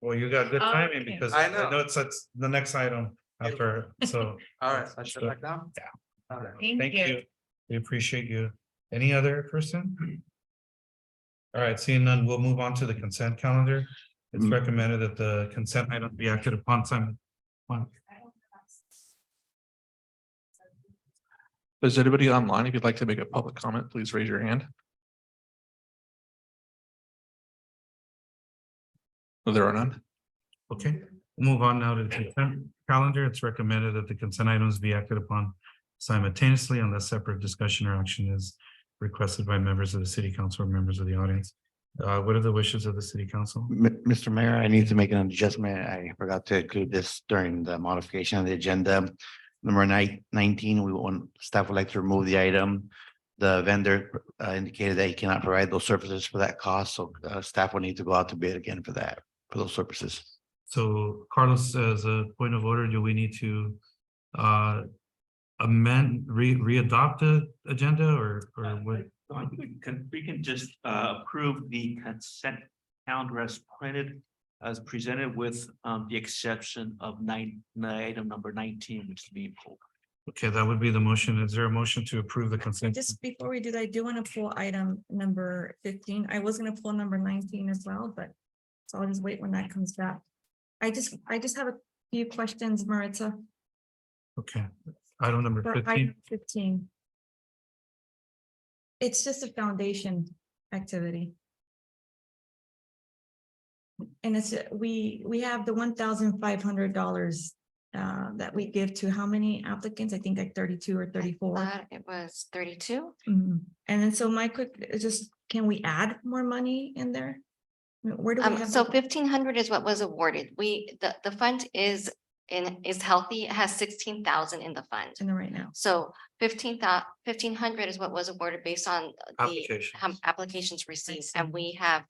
Speaker 1: Well, you got good timing
Speaker 8: Okay.
Speaker 1: because
Speaker 8: I
Speaker 1: I
Speaker 8: know.
Speaker 1: know it's the next item after, so.
Speaker 8: All right, so I shut back down?
Speaker 1: Yeah.
Speaker 8: All right.
Speaker 1: Thank you. We appreciate you. Any other person? All right, seeing none, we'll move on to the consent calendar. It's recommended that the consent item be acted upon time.
Speaker 22: Is anybody online? If you'd like to make a public comment, please raise your hand. No, there are none.
Speaker 1: Okay, we'll move on now to the consent calendar. It's recommended that the consent items be acted upon simultaneously unless separate discussion or action is requested by members of the city council or members of the audience. What are the wishes of the city council?
Speaker 2: Mr. Mayor, I need to make an adjustment. I forgot to include this during the modification of the agenda. Number 19, staff would like to remove the item. The vendor indicated that he cannot provide those services for that cost, so staff will need to go out to bid again for those services.
Speaker 1: So Carlos, as a point of order, do we need to amend, re-adopt the agenda or what?
Speaker 23: We can just approve the consent calendar as printed, as presented with the exception of item number 19, which is being pulled.
Speaker 1: Okay, that would be the motion. Is there a motion to approve the consent?
Speaker 7: Just before we do that, I do want to pull item number 15. I was gonna pull number 19 as well, but so I'll just wait when that comes back. I just have a few questions, Maritza.
Speaker 1: Okay, item number
Speaker 7: For
Speaker 1: 15.
Speaker 7: item 15. It's just a foundation activity. And it's, we have the $1,500 that we give to how many applicants? I think like 32 or 34.
Speaker 21: It was 32.
Speaker 7: Mhm. And then so my quick, is just, can we add more money in there? Where do we have?
Speaker 21: So
Speaker 7: the-
Speaker 21: 1,500 is what was awarded. The fund is healthy. It has 16,000 in the fund.
Speaker 7: In there right now.
Speaker 21: So 1,500 is what was awarded based on the
Speaker 1: Applications.
Speaker 21: applications received, and we have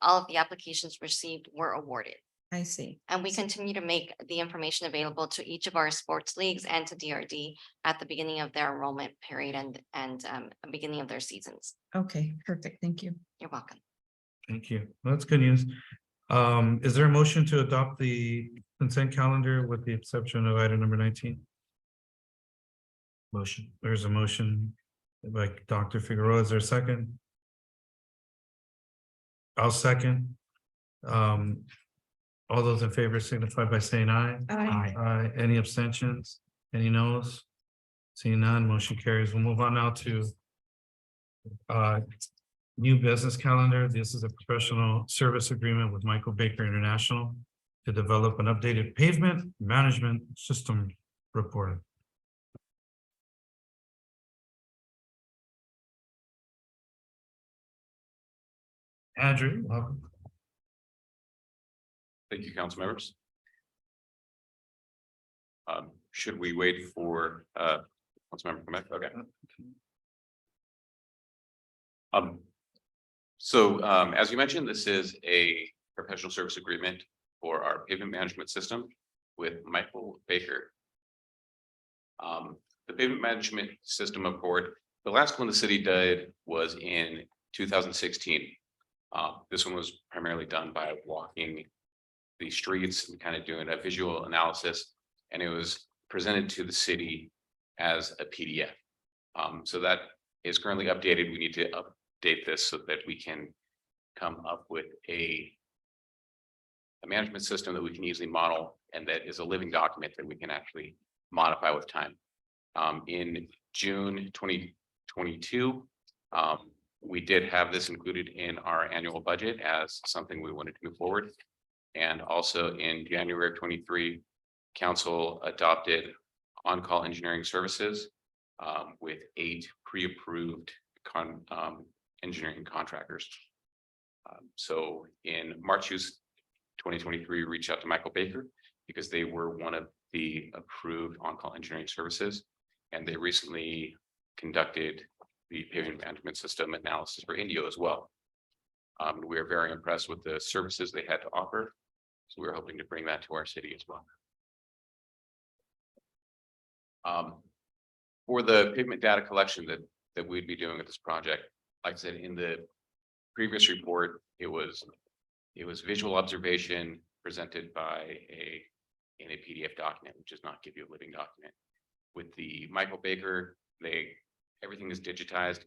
Speaker 21: all of the applications received were awarded.
Speaker 7: I see.
Speaker 21: And we continue to make the information available to each of our sports leagues and to DRD at the beginning of their enrollment period and beginning of their seasons.
Speaker 7: Okay, perfect. Thank you.
Speaker 21: You're welcome.
Speaker 1: Thank you. Well, that's good news. Is there a motion to adopt the consent calendar with the exception of item number 19? Motion. There's a motion by Dr. Figueroa. Is there a second? I'll second. All those in favor signify by saying aye.
Speaker 7: Aye.
Speaker 1: Aye. Any abstentions? Any noes? Seeing none, motion carries. We'll move on now to new business calendar. This is a professional service agreement with Michael Baker International to develop an updated pavement management system report. Andrew, welcome.
Speaker 24: Thank you, council members. Should we wait for Councilmember to come back? Okay. As you mentioned, this is a professional service agreement for our pavement management system with Michael Baker. The pavement management system report The last one the city did was in 2016. This one was primarily done by walking the streets and kind of doing a visual analysis, and it was presented to the city as a PDF. So that is currently updated. We need to update this so that we can come up with a management system that we can easily model and that is a living document that we can actually modify with time. In June 2022, we did have this included in our annual budget as something we wanted to move forward. And also in January of 23, council adopted on-call engineering services with 8 pre-approved engineering contractors. So in March 2023, reached out to Michael Baker because they were one of the approved on-call engineering services. And they recently conducted the pavement management system analysis for Indio as well. We are very impressed with the services they had to offer. So we're hoping to bring that to our city as well. For the pavement data collection that we'd be doing with this project, like I said, in the previous report, it was visual observation presented by in a PDF document, which does not give you a living document. With the Michael Baker, everything is digitized.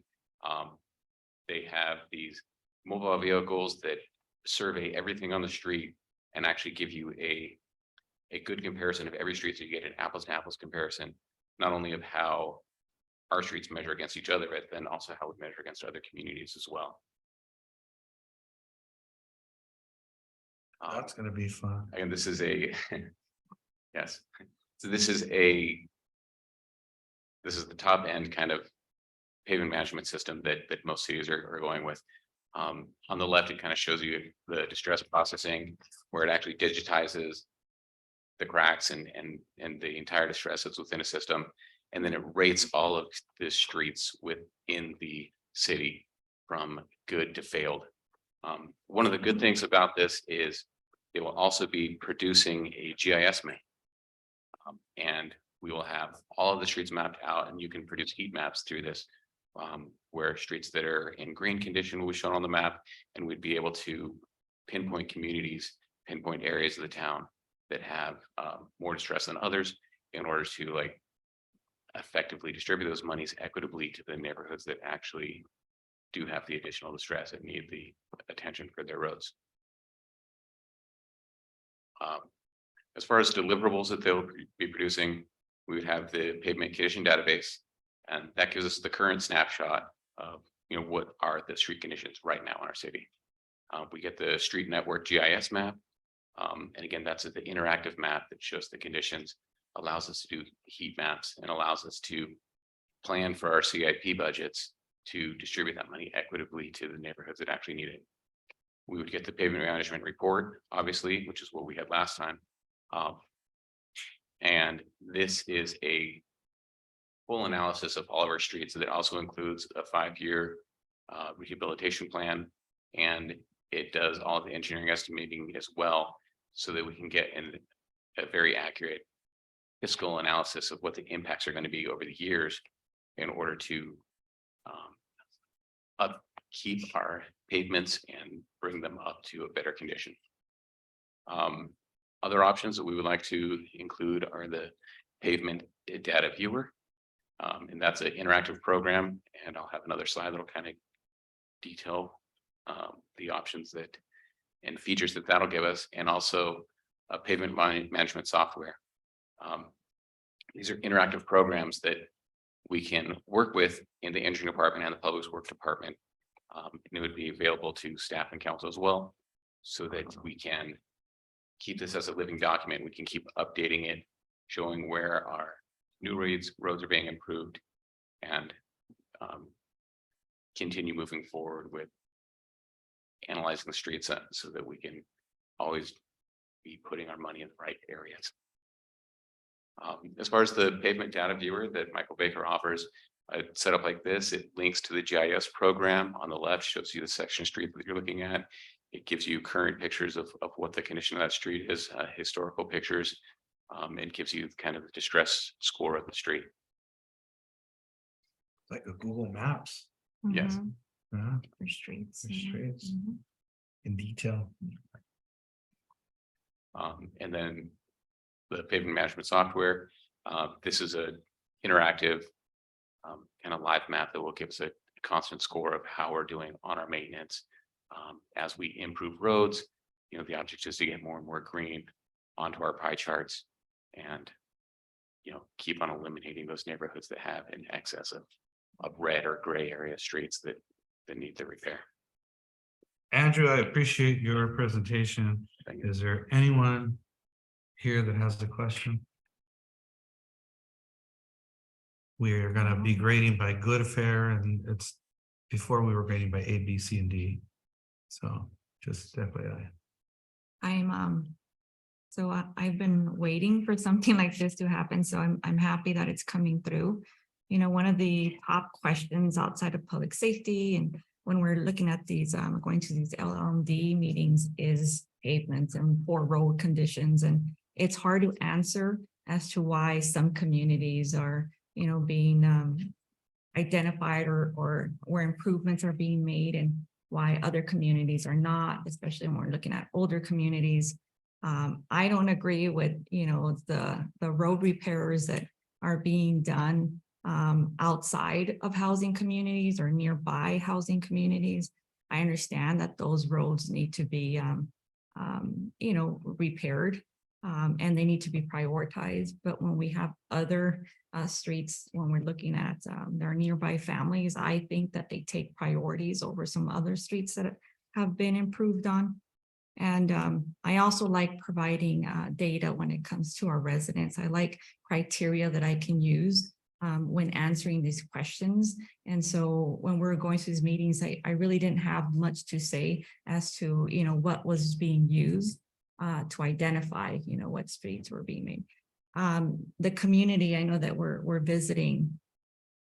Speaker 24: They have these mobile vehicles that survey everything on the street and actually give you a good comparison of every street. So you get an apples to apples comparison, not only of how our streets measure against each other, but then also how we measure against other communities as well.
Speaker 3: That's gonna be fun.
Speaker 24: And this is a, yes. So this is the top end kind of pavement management system that most cities are going with. On the left, it kind of shows you the distress processing where it actually digitizes the cracks and the entire distress that's within a system. And then it rates all of the streets within the city from good to failed. One of the good things about this is it will also be producing a GIS map. And we will have all of the streets mapped out, and you can produce heat maps through this, where streets that are in green condition will be shown on the map, and we'd be able to pinpoint communities, pinpoint areas of the town that have more distress than others in order to effectively distribute those monies equitably to the neighborhoods that actually do have the additional distress and need the attention for their roads. As far as deliverables that they'll be producing, we would have the pavement condition database, and that gives us the current snapshot of what are the street conditions right now in our city. We get the street network GIS map, and again, that's the interactive map that shows the conditions, allows us to do heat maps, and allows us to plan for our CIP budgets to distribute that money equitably to the neighborhoods that actually need it. We would get the pavement management report, obviously, which is what we had last time. And this is a full analysis of all of our streets. So that also includes a 5-year rehabilitation plan, and it does all of the engineering estimating as well, so that we can get a very accurate fiscal analysis of what the impacts are going to be over the years in order to upkeep our pavements and bring them up to a better condition. Other options that we would like to include are the pavement data viewer. And that's an interactive program, and I'll have another slide that'll kind of detail the options and features that'll give us, and also a pavement management software. These are interactive programs that we can work with in the engineering department and the public works department. And it would be available to staff and council as well, so that we can keep this as a living document. We can keep updating it, showing where our new roads are being improved, and continue moving forward with analyzing the streets so that we can always be putting our money in the right areas. As far as the pavement data viewer that Michael Baker offers, set up like this, it links to the GIS program. On the left shows you the section of street that you're looking at. It gives you current pictures of what the condition of that street is, historical pictures, and gives you kind of the distress score of the street.
Speaker 1: like a Google Maps.
Speaker 24: Yes.
Speaker 7: Mhm.
Speaker 1: Yeah,
Speaker 7: For streets.
Speaker 1: for
Speaker 7: mhm,
Speaker 1: streets.
Speaker 7: mhm.
Speaker 1: in detail.
Speaker 24: And then the pavement management software, this is a interactive kind of live map that will give us a constant score of how we're doing on our maintenance. As we improve roads, you know, the object is to get more and more green onto our pie charts and, you know, keep on eliminating those neighborhoods that have an excess of red or gray area streets that need the repair.
Speaker 1: Andrew, I appreciate your presentation.
Speaker 24: Thank you.
Speaker 1: Is there anyone here that has a question? We are gonna be grading by good, fair, and it's before we were grading by A, B, C, and D. So just FYI.
Speaker 7: I've been waiting for something like this to happen, so I'm happy that it's coming through. You know, one of the top questions outside of public safety and when we're looking at these, going to these LLMD meetings is pavements and poor road conditions. And it's hard to answer as to why some communities are, you know, being identified or where improvements are being made and why other communities are not, especially when we're looking at older communities. I don't agree with, you know, the road repairs that are being done outside of housing communities or nearby housing communities. I understand that those roads need to be, you know, repaired and they need to be prioritized. But when we have other streets, when we're looking at their nearby families, I think that they take priorities over some other streets that have been improved on. And I also like providing data when it comes to our residents. I like criteria that I can use when answering these questions. And so when we're going to these meetings, I really didn't have much to say as to, you know, what was being used to identify, you know, what streets were being made. The community I know that we're visiting,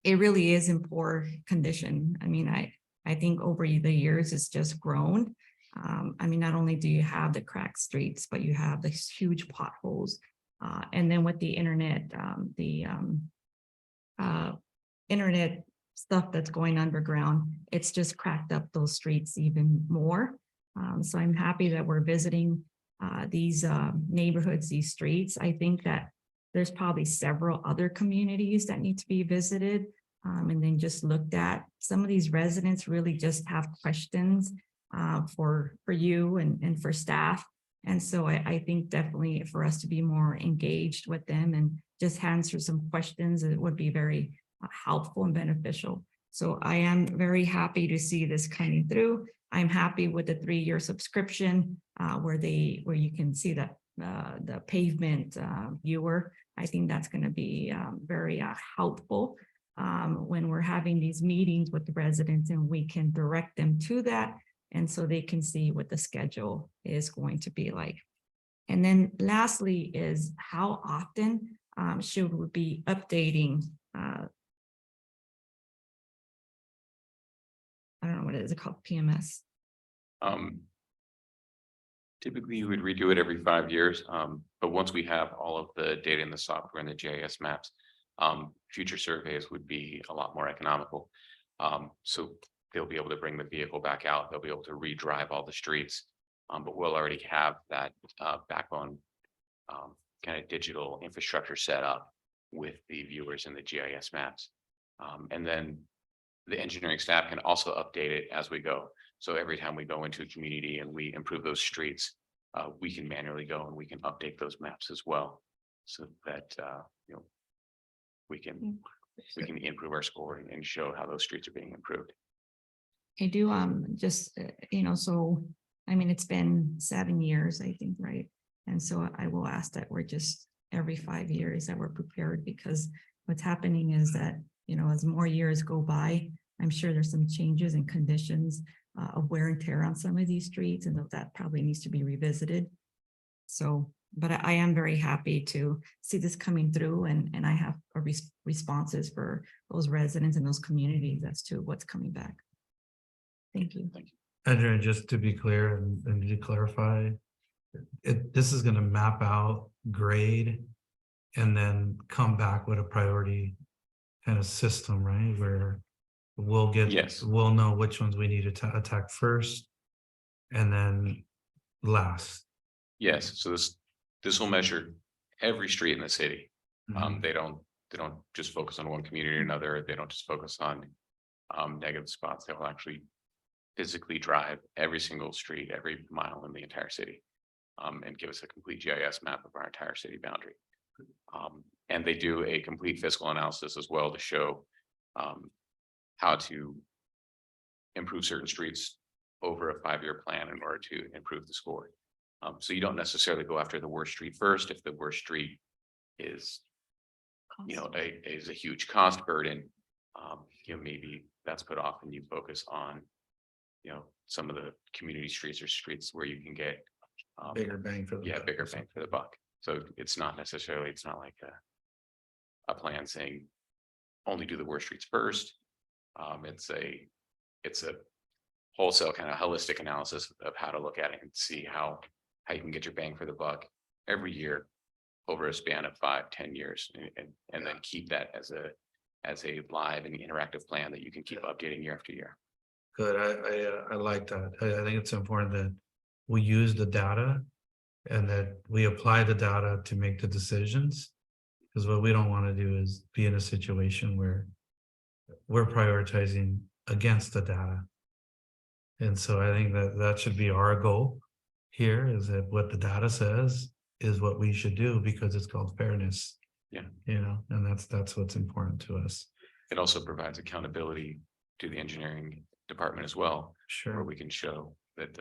Speaker 7: it really is in poor condition. I mean, I think over the years it's just grown. I mean, not only do you have the cracked streets, but you have these huge potholes. And then with the internet, internet stuff that's going underground, it's just cracked up those streets even more. So I'm happy that we're visiting these neighborhoods, these streets. I think that there's probably several other communities that need to be visited and then just looked at. Some of these residents really just have questions for you and for staff. And so I think definitely for us to be more engaged with them and just answer some questions, it would be very helpful and beneficial. So I am very happy to see this coming through. I'm happy with the 3-year subscription where you can see that the pavement viewer. I think that's going to be very helpful when we're having these meetings with the residents and we can direct them to that. And so they can see what the schedule is going to be like. And then lastly is how often should we be updating? I don't know what it is called, PMS.
Speaker 24: Typically, you would redo it every 5 years, but once we have all of the data in the software and the GIS maps, future surveys would be a lot more economical. So they'll be able to bring the vehicle back out. They'll be able to re-drive all the streets, but we'll already have that backbone kind of digital infrastructure set up with the viewers and the GIS maps. And then the engineering staff can also update it as we go. So every time we go into a community and we improve those streets, we can manually go and we can update those maps as well, so that you know, we can improve our score and show how those streets are being improved.
Speaker 7: I do just, you know, so, I mean, it's been 7 years, I think, right? And so I will ask that we're just every 5 years that we're prepared, because what's happening is that, you know, as more years go by, I'm sure there's some changes in conditions of wear and tear on some of these streets, and that probably needs to be revisited. So, but I am very happy to see this coming through, and I have responses for those residents and those communities as to what's coming back. Thank you.
Speaker 1: Andrew, just to be clear and to clarify, this is going to map out grade and then come back with a priority kind of system, right? Where we'll get,
Speaker 24: Yes.
Speaker 1: we'll know which ones we need to attack first and then last.
Speaker 24: Yes, so this will measure every street in the city.
Speaker 1: Mhm.
Speaker 24: They don't just focus on one community or another. They don't just focus on negative spots. They will actually physically drive every single street, every mile in the entire city. And give us a complete GIS map of our entire city boundary. And they do a complete fiscal analysis as well to show how to improve certain streets over a 5-year plan in order to improve the score. So you don't necessarily go after the worst street first. If the worst street is, is a huge cost burden, maybe that's put off and you focus on, some of the community streets or streets where you can get
Speaker 1: Bigger bang for the buck.
Speaker 24: bigger bang for the buck. So it's not like a plan saying only do the worst streets first. It's a wholesale kind of holistic analysis of how to look at it and see how you can get your bang for the buck every year over a span of 5-10 years, and then keep that as a live and interactive plan that you can keep updating year after year.
Speaker 1: Good, I like that. I think it's important that we use the data and that we apply the data to make the decisions. Because what we don't want to do is be in a situation where we're prioritizing against the data. And so I think that should be our goal here, is that what the data says is what we should do, because it's called fairness.
Speaker 24: Yeah.
Speaker 1: And that's what's important to us.
Speaker 24: It also provides accountability to the engineering department as well,
Speaker 1: Sure.
Speaker 24: where we can show that,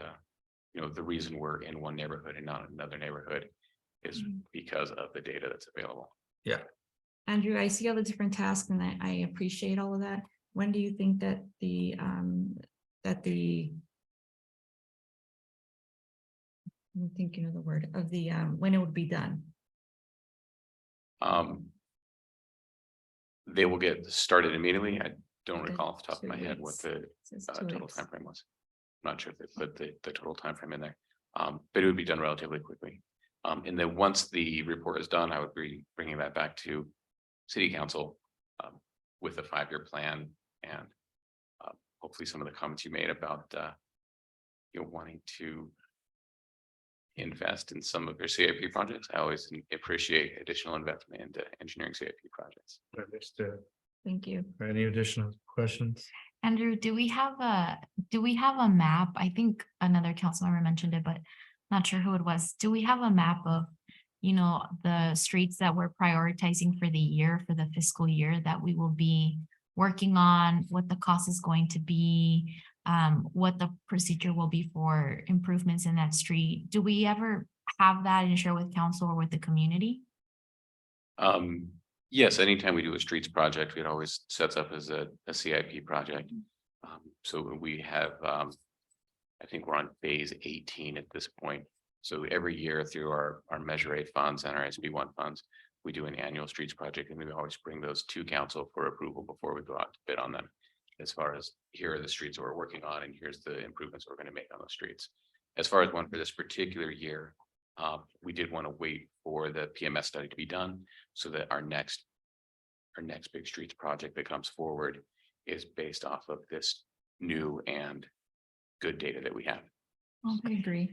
Speaker 24: the reason we're in one neighborhood and not another neighborhood is because of the data that's available.
Speaker 1: Yeah.
Speaker 7: Andrew, I see all the different tasks and I appreciate all of that. When do you think that I'm thinking of the word of the, when it would be done?
Speaker 24: They will get started immediately. I don't
Speaker 7: Okay,
Speaker 24: recall off the top of
Speaker 7: 2
Speaker 24: my head
Speaker 7: weeks.
Speaker 24: what the
Speaker 7: Says 2
Speaker 24: total
Speaker 7: weeks.
Speaker 24: timeframe was. I'm not sure if they put the total timeframe in there, but it would be done relatively quickly. And then once the report is done, I would be bringing that back to city council with a 5-year plan and hopefully some of the comments you made about wanting to invest in some of your CIP projects. I always appreciate additional investment into engineering CIP projects.
Speaker 1: Understood.
Speaker 7: Thank you.
Speaker 1: Any additional questions?
Speaker 4: Andrew, do we have a map? I think another council member mentioned it, but not sure who it was. Do we have a map of, the streets that we're prioritizing for the year, for the fiscal year that we will be working on, what the cost is going to be, what the procedure will be for improvements in that street? Do we ever have that and share with council or with the community?
Speaker 24: Yes, anytime we do a streets project, it always sets up as a CIP project. So we have, I think we're on phase 18 at this point. So every year through our Measure A funds and our SB1 funds, we do an annual streets project, and we always bring those to council for approval before we go out to bid on them. As far as here are the streets that we're working on, and here's the improvements we're going to make on those streets. As far as one for this particular year, we did want to wait for the PMS study to be done so that our next big streets project that comes forward is based off of this new and good data that we have.
Speaker 4: I agree.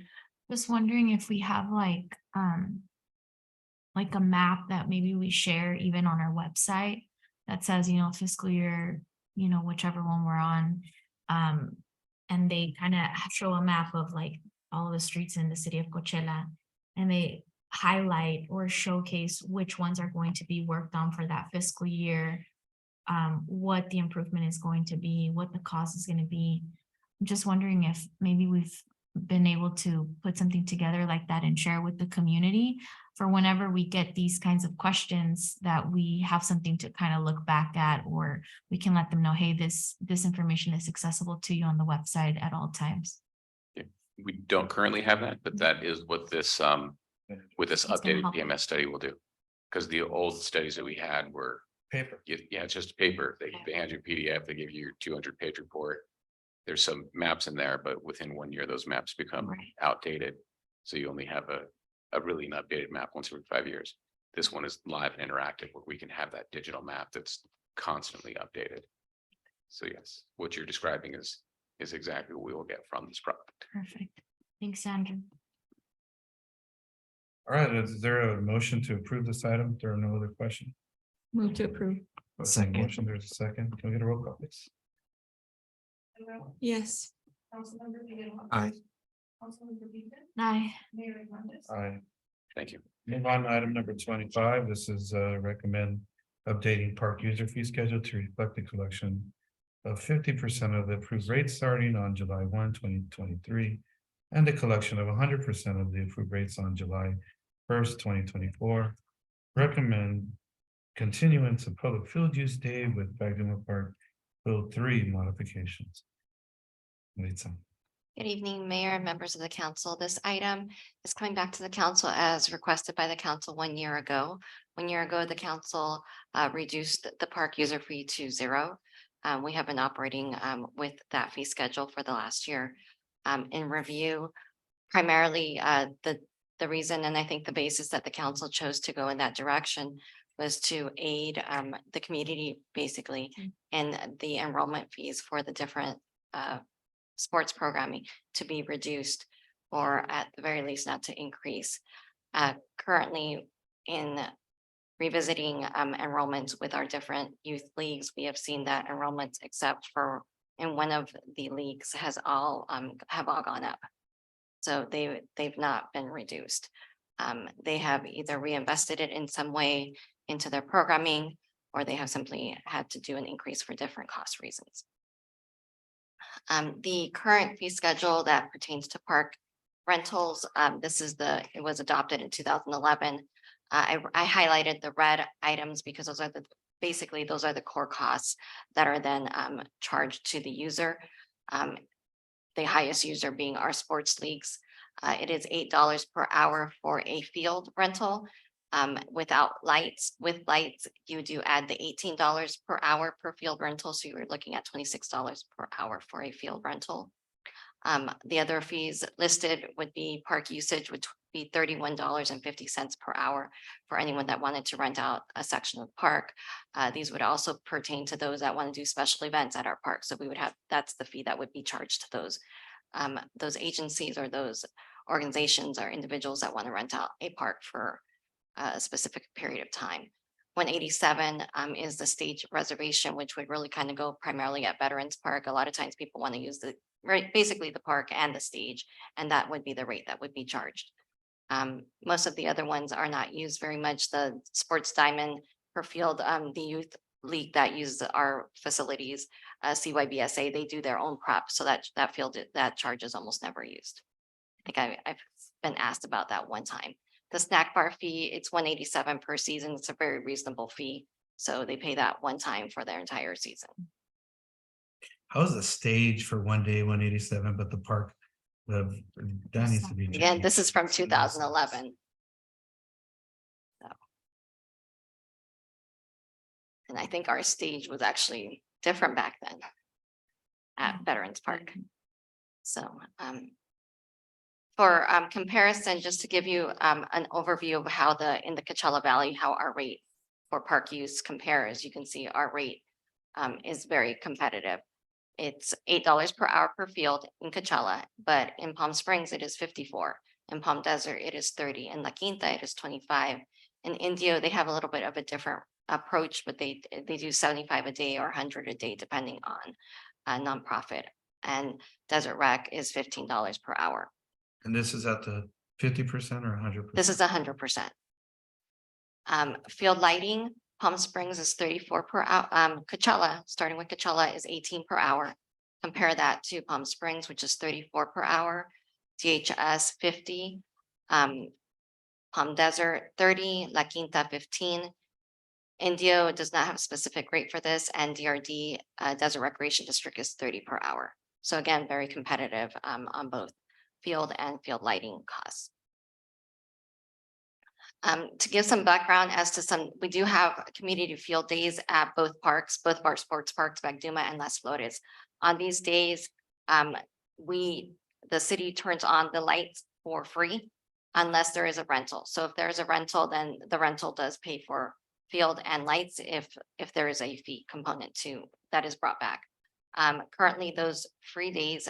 Speaker 4: Just wondering if we have like a map that maybe we share even on our website that says, fiscal year, whichever one we're on. And they kind of show a map of like all of the streets in the city of Coachella, and they highlight or showcase which ones are going to be worked on for that fiscal year, what the improvement is going to be, what the cost is going to be. I'm just wondering if maybe we've been able to put something together like that and share with the community for whenever we get these kinds of questions, that we have something to kind of look back at, or we can let them know, hey, this information is accessible to you on the website at all times.
Speaker 24: We don't currently have that, but that is what this with this
Speaker 4: It's gonna
Speaker 24: updated
Speaker 4: help.
Speaker 24: PMS study will do. Because the old studies that we had were
Speaker 1: Paper.
Speaker 24: yeah, it's just paper. They hand you a PDF, they give you your 200-page report. There's some maps in there, but within 1 year, those maps become outdated. So you only have a really an updated map once every 5 years. This one is live and interactive, where we can have that digital map that's constantly updated. So yes, what you're describing is exactly what we will get from this product.
Speaker 11: Perfect. Thanks, Andrew.
Speaker 1: All right, is there a motion to approve this item? There are no other questions.
Speaker 7: Move to approve.
Speaker 3: Second.
Speaker 1: Motion, there's a second. Can we get a roll call, please?
Speaker 7: Yes.
Speaker 3: Aye.
Speaker 11: Aye.
Speaker 1: Aye.
Speaker 24: Thank you.
Speaker 1: Move on to item number 25. This is recommend updating park user fee schedule to reflect the collection of 50% of the approved rates starting on July 1, 2023, and the collection of 100% of the approved rates on July 1st, 2024. Recommend continuance of public field use day with Baguma Park Field 3 modifications. Maritza.
Speaker 10: Good evening, Mayor and members of the council. This item is coming back to the council as requested by the council 1 year ago. 1 year ago, the council reduced the park user fee to 0. We have been operating with that fee schedule for the last year. In review, primarily the reason, and I think the basis that the council chose to go in that direction was to aid the community basically in the enrollment fees for the different sports programming to be reduced, or at the very least not to increase. Currently, in revisiting enrollments with our different youth leagues, we have seen that enrollments, except for in one of the leagues, have all gone up. So they've not been reduced. They have either reinvested it in some way into their programming, or they have simply had to do an increase for different cost reasons. The current fee schedule that pertains to park rentals, it was adopted in 2011. I highlighted the red items because those are basically those are the core costs that are then charged to the user. The highest user being our sports leagues. It is $8 per hour for a field rental. Without lights, with lights, you do add the $18 per hour per field rental. So you were looking at $26 per hour for a field rental. The other fees listed would be park usage, which would be $31.50 per hour for anyone that wanted to rent out a section of the park. These would also pertain to those that want to do special events at our park. So we would have, that's the fee that would be charged to those agencies or those organizations or individuals that want to rent out a park for a specific period of time. 187 is the stage reservation, which would really kind of go primarily at Veterans Park. A lot of times people want to use basically the park and the stage, and that would be the rate that would be charged. Most of the other ones are not used very much. The Sports Diamond per field, the youth league that uses our facilities, CYBSA, they do their own prep, so that field, that charge is almost never used. I think I've been asked about that one time. The snack bar fee, it's 187 per season. It's a very reasonable fee. So they pay that one time for their entire season.
Speaker 1: How's the stage for 1 day, 187, but the park, that needs to be.
Speaker 10: Again, this is from 2011. So. And I think our stage was actually different back then at Veterans Park. So, for comparison, just to give you an overview of how in the Coachella Valley, how our rate for park use compares, you can see our rate is very competitive. It's $8 per hour per field in Coachella, but in Palm Springs, it is 54. In Palm Desert, it is 30. In La Quinta, it is 25. In Indio, they have a little bit of a different approach, but they do 75 a day or 100 a day, depending on a nonprofit. And Desert Rec is $15 per hour.
Speaker 1: And this is at the 50% or 100%?
Speaker 10: This is 100%. Field lighting, Palm Springs is 34 per hour. Coachella, starting with Coachella, is 18 per hour. Compare that to Palm Springs, which is 34 per hour. DHS 50. Palm Desert 30. La Quinta 15. Indio does not have a specific rate for this, and DRD Desert Recreation District is 30 per hour. So again, very competitive on both field and field lighting costs. To give some background as to we do have community field days at both parks, both of our sports parks, Bagduma and Las Flores. On these days, the city turns on the lights for free unless there is a rental. So if there is a rental, then the rental does pay for field and lights if there is a fee component to that is brought back. Currently, those free days,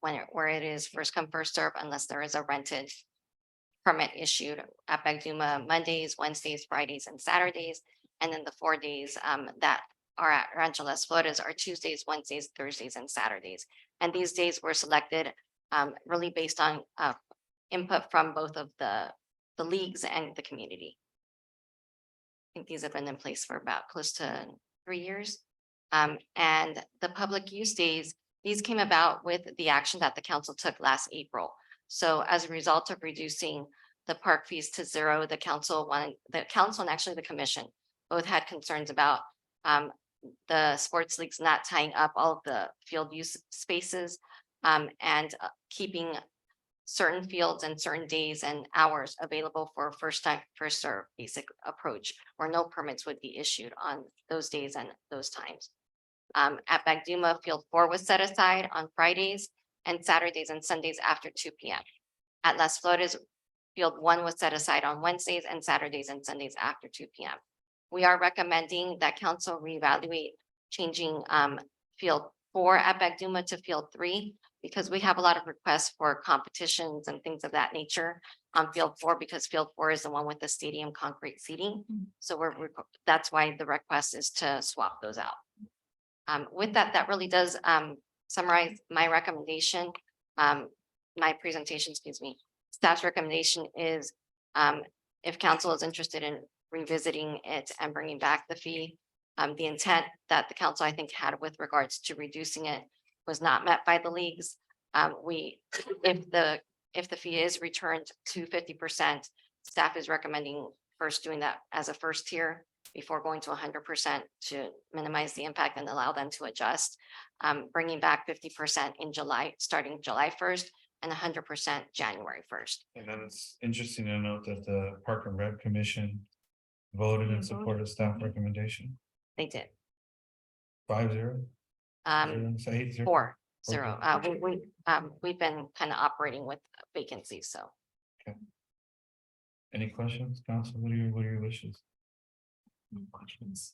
Speaker 10: where it is first come, first serve, unless there is a rented permit issued at Bagduma Mondays, Wednesdays, Fridays, and Saturdays. And then the 4 days that are at Rancho Las Flores are Tuesdays, Wednesdays, Thursdays, and Saturdays. And these days were selected really based on input from both of the leagues and the community. I think these have been in place for about close to 3 years. And the public use days, these came about with the action that the council took last April. So as a result of reducing the park fees to zero, the council and actually the commission both had concerns about the sports leagues not tying up all of the field use spaces and keeping certain fields and certain days and hours available for first time, first serve basic approach, where no permits would be issued on those days and those times. At Bagduma, Field 4 was set aside on Fridays and Saturdays and Sundays after 2 p.m. At Las Flores, Field 1 was set aside on Wednesdays and Saturdays and Sundays after 2 p.m. We are recommending that council reevaluate changing Field 4 at Bagduma to Field 3 because we have a lot of requests for competitions and things of that nature on Field 4 because Field 4 is the one with the stadium concrete seating. So that's why the request is to swap those out. With that, that really does summarize my recommendation. My presentation, excuse me. Staff's recommendation is if council is interested in revisiting it and bringing back the fee. The intent that the council, I think, had with regards to reducing it was not met by the leagues. If the fee is returned to 50%, staff is recommending first doing that as a first tier before going to 100% to minimize the impact and allow them to adjust. Bringing back 50% in July, starting July 1st and 100% January 1st.
Speaker 1: And then it's interesting to note that the Park and Rec Commission voted in support of staff recommendation.
Speaker 10: They did.
Speaker 1: 5-0. 8-0.
Speaker 10: 4-0. We've been kind of operating with vacancies, so.
Speaker 1: Any questions, council? What are your wishes?
Speaker 7: Questions.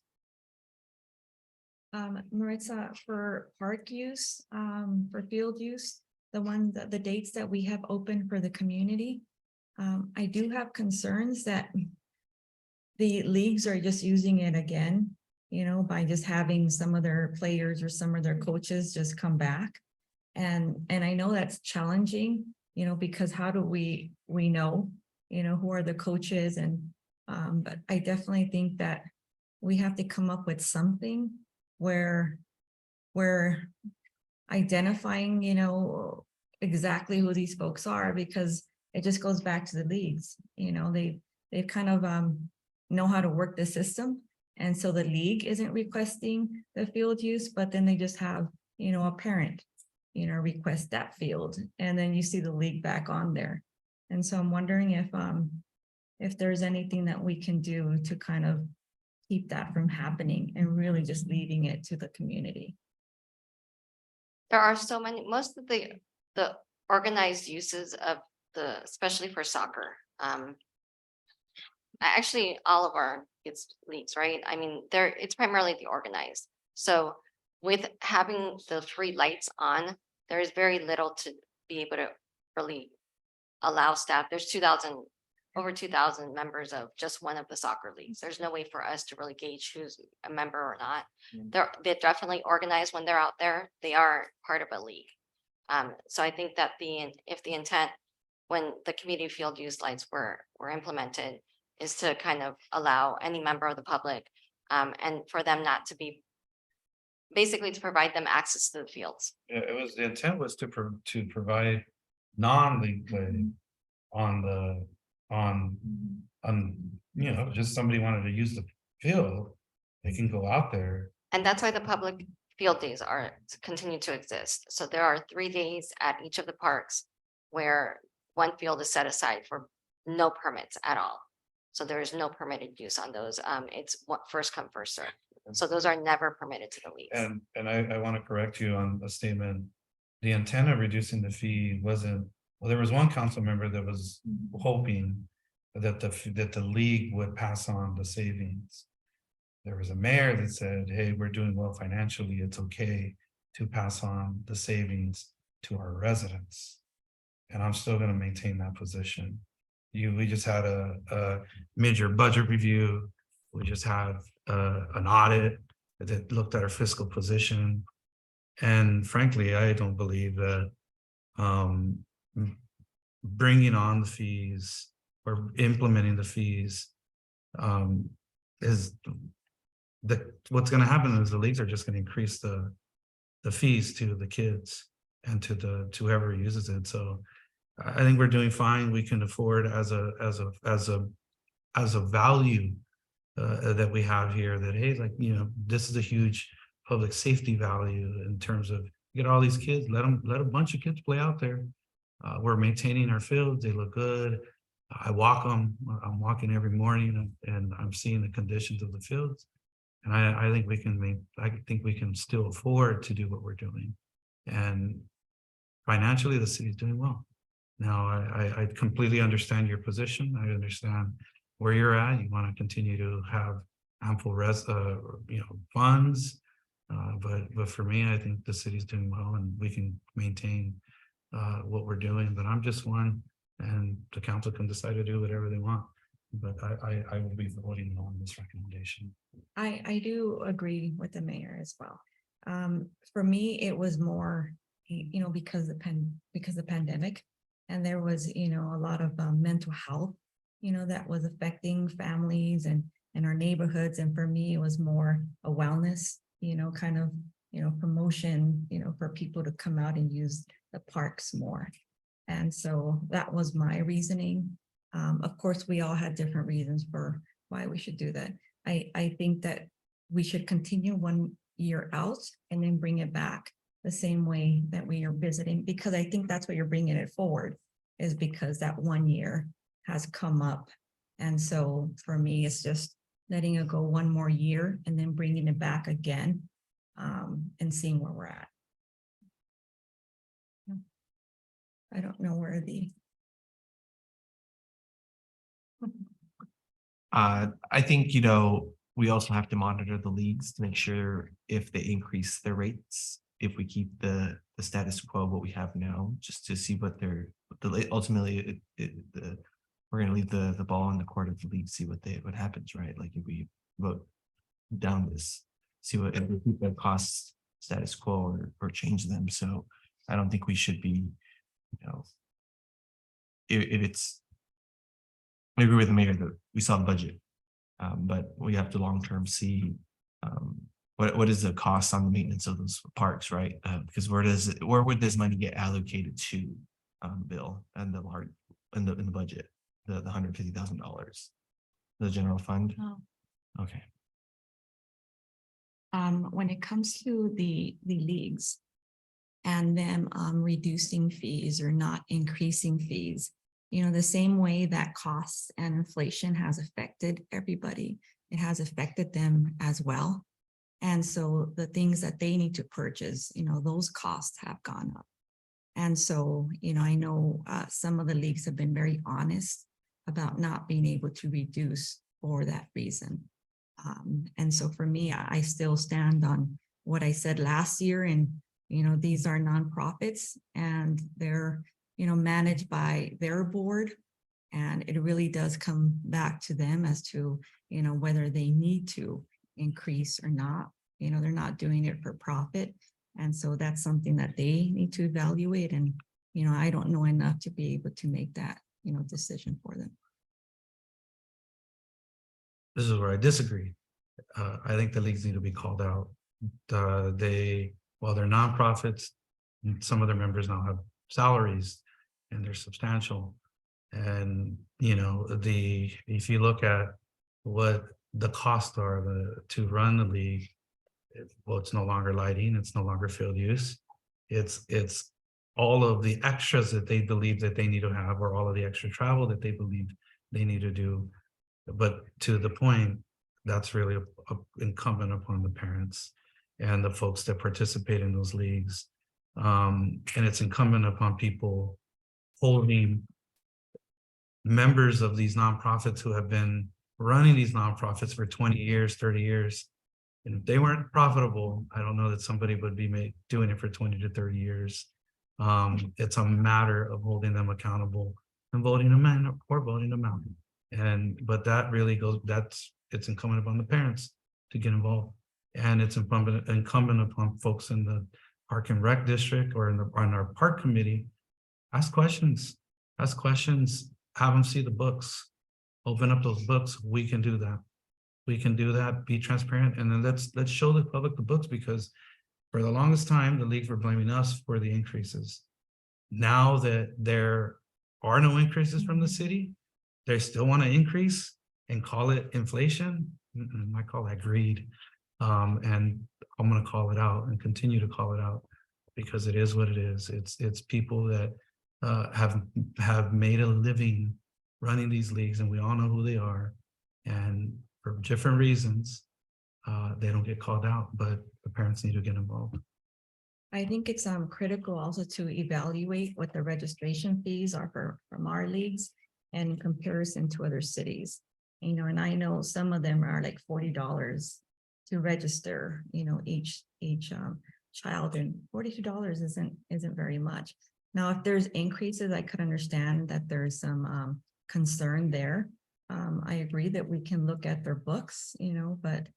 Speaker 7: Maritza, for park use, for field use, the dates that we have open for the community. I do have concerns that the leagues are just using it again, you know, by just having some of their players or some of their coaches just come back. And I know that's challenging, you know, because how do we know, you know, who are the coaches and but I definitely think that we have to come up with something where we're identifying, you know, exactly who these folks are, because it just goes back to the leagues. You know, they kind of know how to work the system. And so the league isn't requesting the field use, but then they just have, you know, a parent, you know, request that field. And then you see the league back on there. And so I'm wondering if there's anything that we can do to kind of keep that from happening and really just leaving it to the community.
Speaker 10: There are so many, most of the organized uses of especially for soccer. Actually, all of our leagues, right? I mean, it's primarily the organized. So with having the free lights on, there is very little to be able to really allow staff. There's over 2,000 members of just one of the soccer leagues. There's no way for us to really gauge who's a member or not. They're definitely organized when they're out there. They are part of a league. So I think that if the intent when the community field use lights were implemented is to kind of allow any member of the public and for them not to be basically to provide them access to the fields.
Speaker 1: Yeah, the intent was to provide non-league play on you know, just somebody wanted to use the field, they can go out there.
Speaker 10: And that's why the public field days continue to exist. So there are 3 days at each of the parks where one field is set aside for no permits at all. So there is no permitted use on those. It's first come, first serve. So those are never permitted to the leagues.
Speaker 1: And I want to correct you on a statement. The intent of reducing the fee wasn't, well, there was one council member that was hoping that the league would pass on the savings there was a mayor that said, hey, we're doing well financially, it's okay to pass on the savings to our residents. And I'm still gonna maintain that position. We just had a major budget review. We just had an audit that looked at our fiscal position. And frankly, I don't believe that bringing on the fees or implementing the fees is what's going to happen is the leagues are just going to increase the fees to the kids and to whoever uses it. So I think we're doing fine. We can afford as a value that we have here that, hey, like, you know, this is a huge public safety value in terms of get all these kids, let a bunch of kids play out there. We're maintaining our fields. They look good. I walk them. I'm walking every morning and I'm seeing the conditions of the fields. And I think we can still afford to do what we're doing. And financially, the city's doing well. Now, I completely understand your position. I understand where you're at. You want to continue to have ample funds. But for me, I think the city's doing well and we can maintain what we're doing. But I'm just one, and the council can decide to do whatever they want. But I will be voting on this recommendation.
Speaker 7: I do agree with the mayor as well. For me, it was more, you know, because of the pandemic, and there was, you know, a lot of mental health, you know, that was affecting families and our neighborhoods. And for me, it was more a wellness, you know, kind of, you know, promotion, you know, for people to come out and use the parks more. And so that was my reasoning. Of course, we all had different reasons for why we should do that. I think that we should continue 1 year out and then bring it back the same way that we are visiting, because I think that's what you're bringing it forward, is because that 1 year has come up. And so for me, it's just letting it go 1 more year and then bringing it back again and seeing where we're at. I don't know where
Speaker 3: I think, you know, we also have to monitor the leagues to make sure if they increase their rates, if we keep the status quo, what we have now, just to see what ultimately we're going to leave the ball in the court of the league, see what happens, right? Like if we vote down this, see what, if we keep the costs status quo or change them. So I don't think we should be, you know, if it's, I agree with the mayor that we saw the budget, but we have to long-term see what is the cost on the maintenance of those parks, right? Because where would this money get allocated to, Bill, and in the budget, the $150,000, the general fund?
Speaker 7: Oh.
Speaker 3: Okay.
Speaker 7: when it comes to the leagues and them reducing fees or not increasing fees, you know, the same way that costs and inflation has affected everybody, it has affected them as well. And so the things that they need to purchase, you know, those costs have gone up. And so, you know, I know some of the leagues have been very honest about not being able to reduce for that reason. And so for me, I still stand on what I said last year. And, you know, these are nonprofits and they're, you know, managed by their board. And it really does come back to them as to, you know, whether they need to increase or not. You know, they're not doing it for profit. And so that's something that they need to evaluate. And, you know, I don't know enough to be able to make that, you know, decision for them.
Speaker 1: This is where I disagree. I think the leagues need to be called out. While they're nonprofits, some of their members now have salaries and they're substantial. And, you know, if you look at what the costs are to run the league, well, it's no longer lighting, it's no longer field use. It's all of the extras that they believe that they need to have, or all of the extra travel that they believe they need to do. But to the point, that's really incumbent upon the parents and the folks that participate in those leagues. And it's incumbent upon people holding members of these nonprofits who have been running these nonprofits for 20 years, 30 years. And if they weren't profitable, I don't know that somebody would be doing it for 20 to 30 years. It's a matter of holding them accountable and voting them in or voting them out. But that really goes, it's incumbent upon the parents to get involved. And it's incumbent upon folks in the Park and Rec District or on our park committee. Ask questions, have them see the books, open up those books. We can do that. We can do that, be transparent, and then let's show the public the books, because for the longest time, the leagues were blaming us for the increases. Now that there are no increases from the city, they still want to increase and call it inflation. I call that greed. And I'm going to call it out and continue to call it out, because it is what it is. It's people that have made a living running these leagues, and we all know who they are. And for different reasons, they don't get called out, but the parents need to get involved.
Speaker 7: I think it's critical also to evaluate what the registration fees are from our leagues and in comparison to other cities. You know, and I know some of them are like $40 to register, you know, each child, and $42 isn't very much. Now, if there's increases, I could understand that there's some concern there. I agree that we can look at their books, you know, but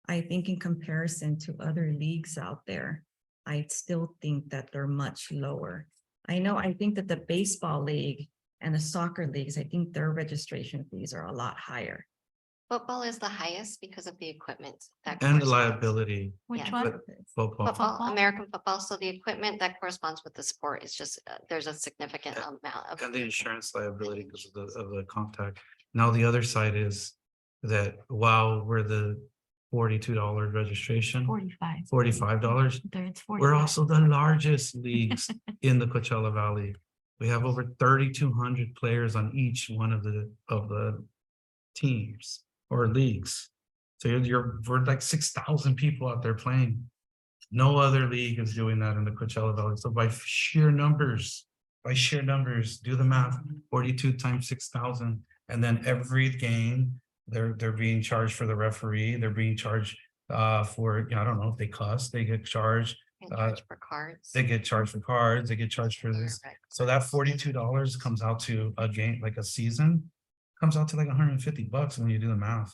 Speaker 7: I think in comparison to other leagues out there, I still think that they're much lower. I think that the baseball league and the soccer leagues, I think their registration fees are a lot higher.
Speaker 10: Football is the highest because of the equipment.
Speaker 1: And the
Speaker 10: corresponds-
Speaker 1: liability.
Speaker 10: Which Yeah. one?
Speaker 1: Football.
Speaker 10: Football, American football. So the equipment that corresponds with the sport is just, there's a significant amount of.
Speaker 1: And the insurance liability because of the contact. Now, the other side is that while we're the $42 registration, $45, we're also the largest leagues in the Coachella Valley. We have over 3,200 players on each one of the teams or leagues. So we're like 6,000 people out there playing. No other league is doing that in the Coachella Valley. So by sheer numbers, do the math, 42 times 6,000. And then every game, they're being charged for the referee. They're being charged for, I don't know if they cuss, they get charged.
Speaker 10: For cards.
Speaker 1: They get charged for cards, they get charged for this. So that $42 comes out to a game, like a season, comes out to like $150 when you do the math.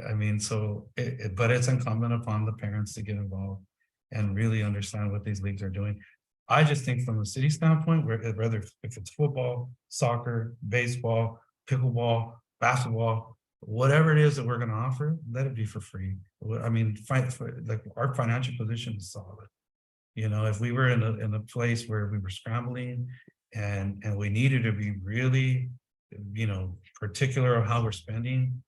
Speaker 1: I mean, so, but it's incumbent upon the parents to get involved and really understand what these leagues are doing. I just think from a city standpoint, whether if it's football, soccer, baseball, pickleball, basketball, whatever it is that we're going to offer, let it be for free. I mean, like our financial position is solid. You know, if we were in a place where we were scrambling and we needed to be really, you know, particular of how we're spending,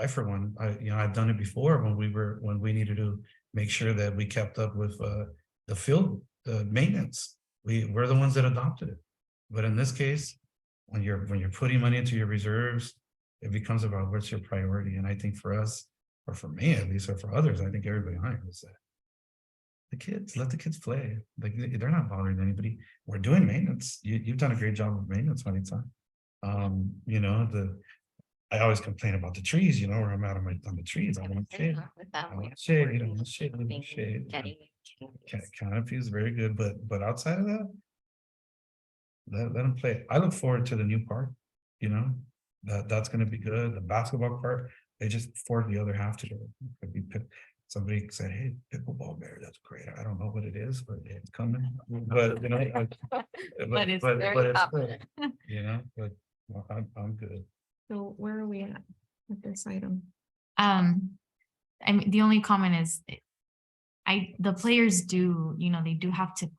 Speaker 1: for one, I've done it before when we needed to make sure that we kept up with the field, the maintenance. We're the ones that adopted it. But in this case, when you're putting money into your reserves, it becomes about what's your priority. And I think for us, or for me at least, or for others, I think everybody is that let the kids play. Like they're not bothering anybody. We're doing maintenance. You've done a great job of maintenance, Maritza. You know, I always complain about the trees, you know, where I'm out on the trees. I want shade. I want shade, you know, shade. Canopy is very good, but outside of that, let them play. I look forward to the new park, you know, that's going to be good. The basketball park, they just forward the other half to it. Somebody said, hey, pickleball bear, that's great. I don't know what it is, but it's coming. But you know, but it's good, you know, but I'm good.
Speaker 7: So where are we at with this item?
Speaker 4: I mean, the only comment is the players do, you know, they do have to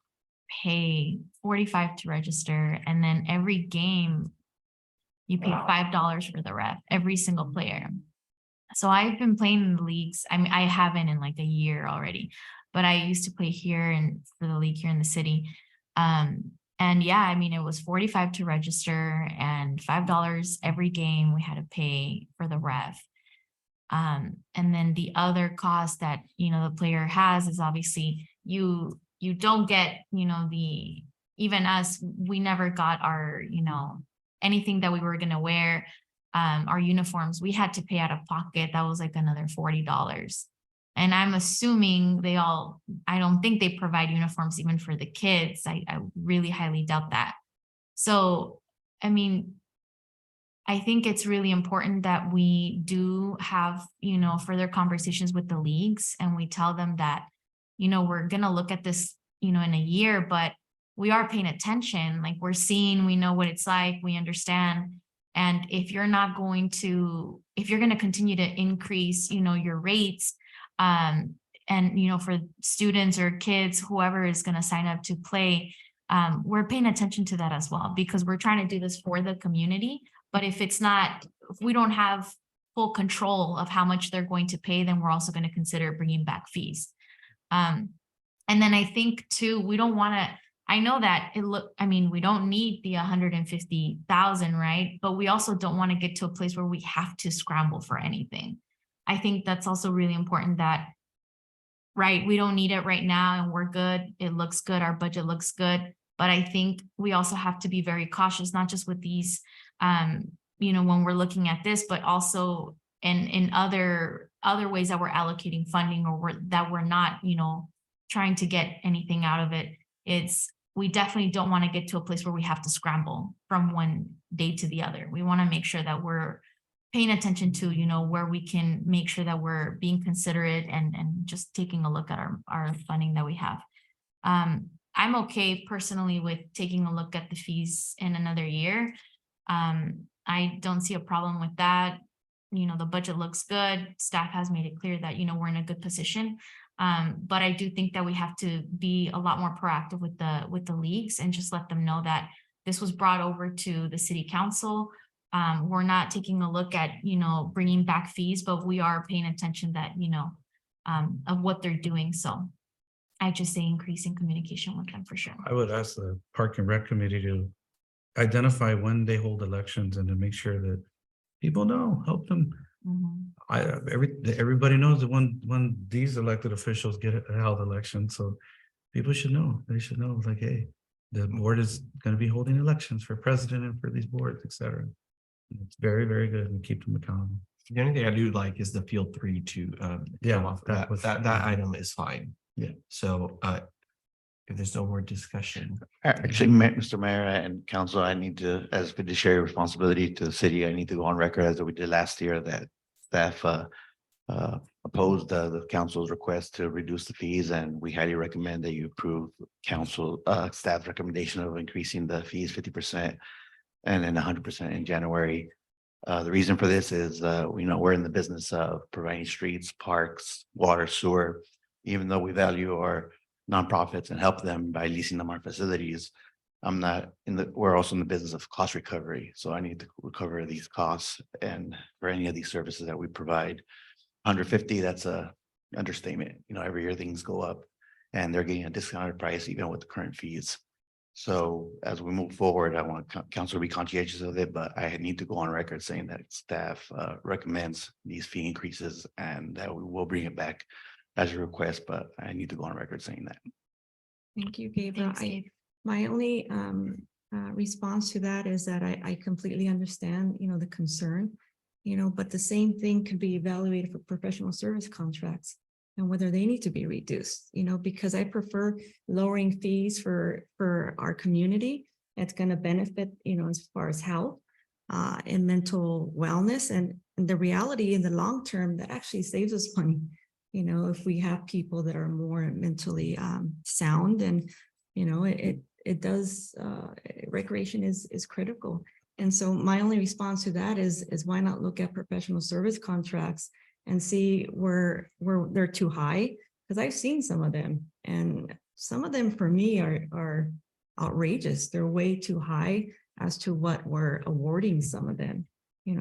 Speaker 4: pay $45 to register, and then every game you pay $5 for the ref, every single player. So I've been playing in the leagues. I mean, I haven't in like a year already, but I used to play here and for the league here in the city. And yeah, I mean, it was $45 to register and $5 every game we had to pay for the ref. And then the other cost that, you know, the player has is obviously you don't get, you know, even us, we never got our, you know, anything that we were going to wear. our uniforms, we had to pay out of pocket. That was like another $40. And I'm assuming I don't think they provide uniforms even for the kids. I really highly doubt that. So, I mean, I think it's really important that we do have, further conversations with the leagues, and we tell them that, we're going to look at this, in a year, but we are paying attention. Like, we're seeing, we know what it's like, we understand. And if you're going to continue to increase, your rates, and, for students or kids, whoever is going to sign up to play, we're paying attention to that as well, because we're trying to do this for the community. But if we don't have full control of how much they're going to pay, then we're also going to consider bringing back fees. And then I think too, we don't want to, I know that we don't need the 150,000, right? But we also don't want to get to a place where we have to scramble for anything. I think that's also really important that, right, we don't need it right now and we're good. It looks good. Our budget looks good. But I think we also have to be very cautious, not just with these, when we're looking at this, but also in other ways that we're allocating funding, or that we're not, trying to get anything out of it. We definitely don't want to get to a place where we have to scramble from one day to the other. We want to make sure that we're paying attention to, where we can make sure that we're being considerate and just taking a look at our funding that we have. I'm okay personally with taking a look at the fees in another year. I don't see a problem with that. The budget looks good. Staff has made it clear that, we're in a good position. But I do think that we have to be a lot more proactive with the leagues and just let them know that this was brought over to the city council. We're not taking a look at, bringing back fees, but we are paying attention that, of what they're doing. So I just say increasing communication with them for sure.
Speaker 1: I would ask the Park and Rec Committee to identify when they hold elections and to make sure that people know, help them. Everybody knows that when these elected officials get held elections, so people should know. They should know, like, hey, the board is going to be holding elections for president and for these boards, etc. It's very, very good, and keep them accountable.
Speaker 3: The only thing I do like is the field 3 to come off of that item is fine.
Speaker 1: Yeah.
Speaker 3: So if there's no more discussion.
Speaker 2: Actually, Mr. Mayor and council, I need to, as fiduciary responsibility to the city, I need to go on record as we did last year that staff opposed the council's request to reduce the fees, and we highly recommend that you approve staff recommendation of increasing the fees 50% and then 100% in January. The reason for this is, we're in the business of providing streets, parks, water, sewer. Even though we value our nonprofits and help them by leasing them our facilities, we're also in the business of cost recovery. So I need to recover these costs and for any of these services that we provide. 150, that's a understatement. Every year things go up and they're getting a discounted price even with the current fees. So as we move forward, I want council to be conscientious of it, but I need to go on record saying that staff recommends these fee increases and that we will bring it back as a request, but I need to go on record saying that.
Speaker 7: Thank you, Gabriel.
Speaker 4: Thanks, Gabe.
Speaker 7: My only response to that is that I completely understand, the concern, but the same thing could be evaluated for professional service contracts and whether they need to be reduced, because I prefer lowering fees for our community. It's going to benefit, as far as health and mental wellness. And the reality in the long term, that actually saves us money. If we have people that are more mentally sound, and, it does, recreation is critical. And so my only response to that is why not look at professional service contracts and see where they're too high? Because I've seen some of them, and some of them for me are outrageous. They're way too high as to what we're awarding some of them,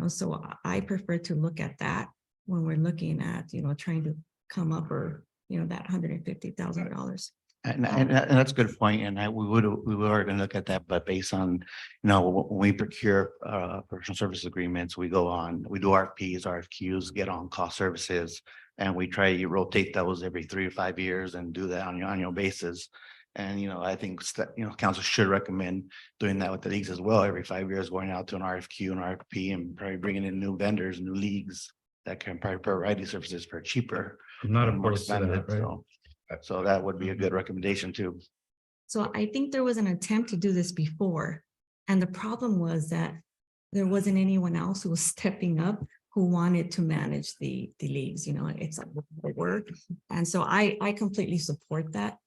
Speaker 7: so I prefer to look at that when we're looking at, trying to come up or, that $150,000.
Speaker 2: And that's a good point. And we are going to look at that, but based on, when we procure professional service agreements, we do RFPs, RFQs, get on cost services, and we try to rotate those every 3 to 5 years and do that on an annual basis. And, I think, council should recommend doing that with the leagues as well, every 5 years, going out to an RFQ and RFP and probably bringing in new vendors, new leagues that can probably provide these services for cheaper.
Speaker 1: I'm not
Speaker 2: and more
Speaker 1: opposed to that,
Speaker 2: expanded,
Speaker 1: right?
Speaker 2: So that would be a good recommendation too.
Speaker 7: So I think there was an attempt to do this before. And the problem was that there wasn't anyone else who was stepping up who wanted to manage the leagues, it's a lot of work. And so I completely support that.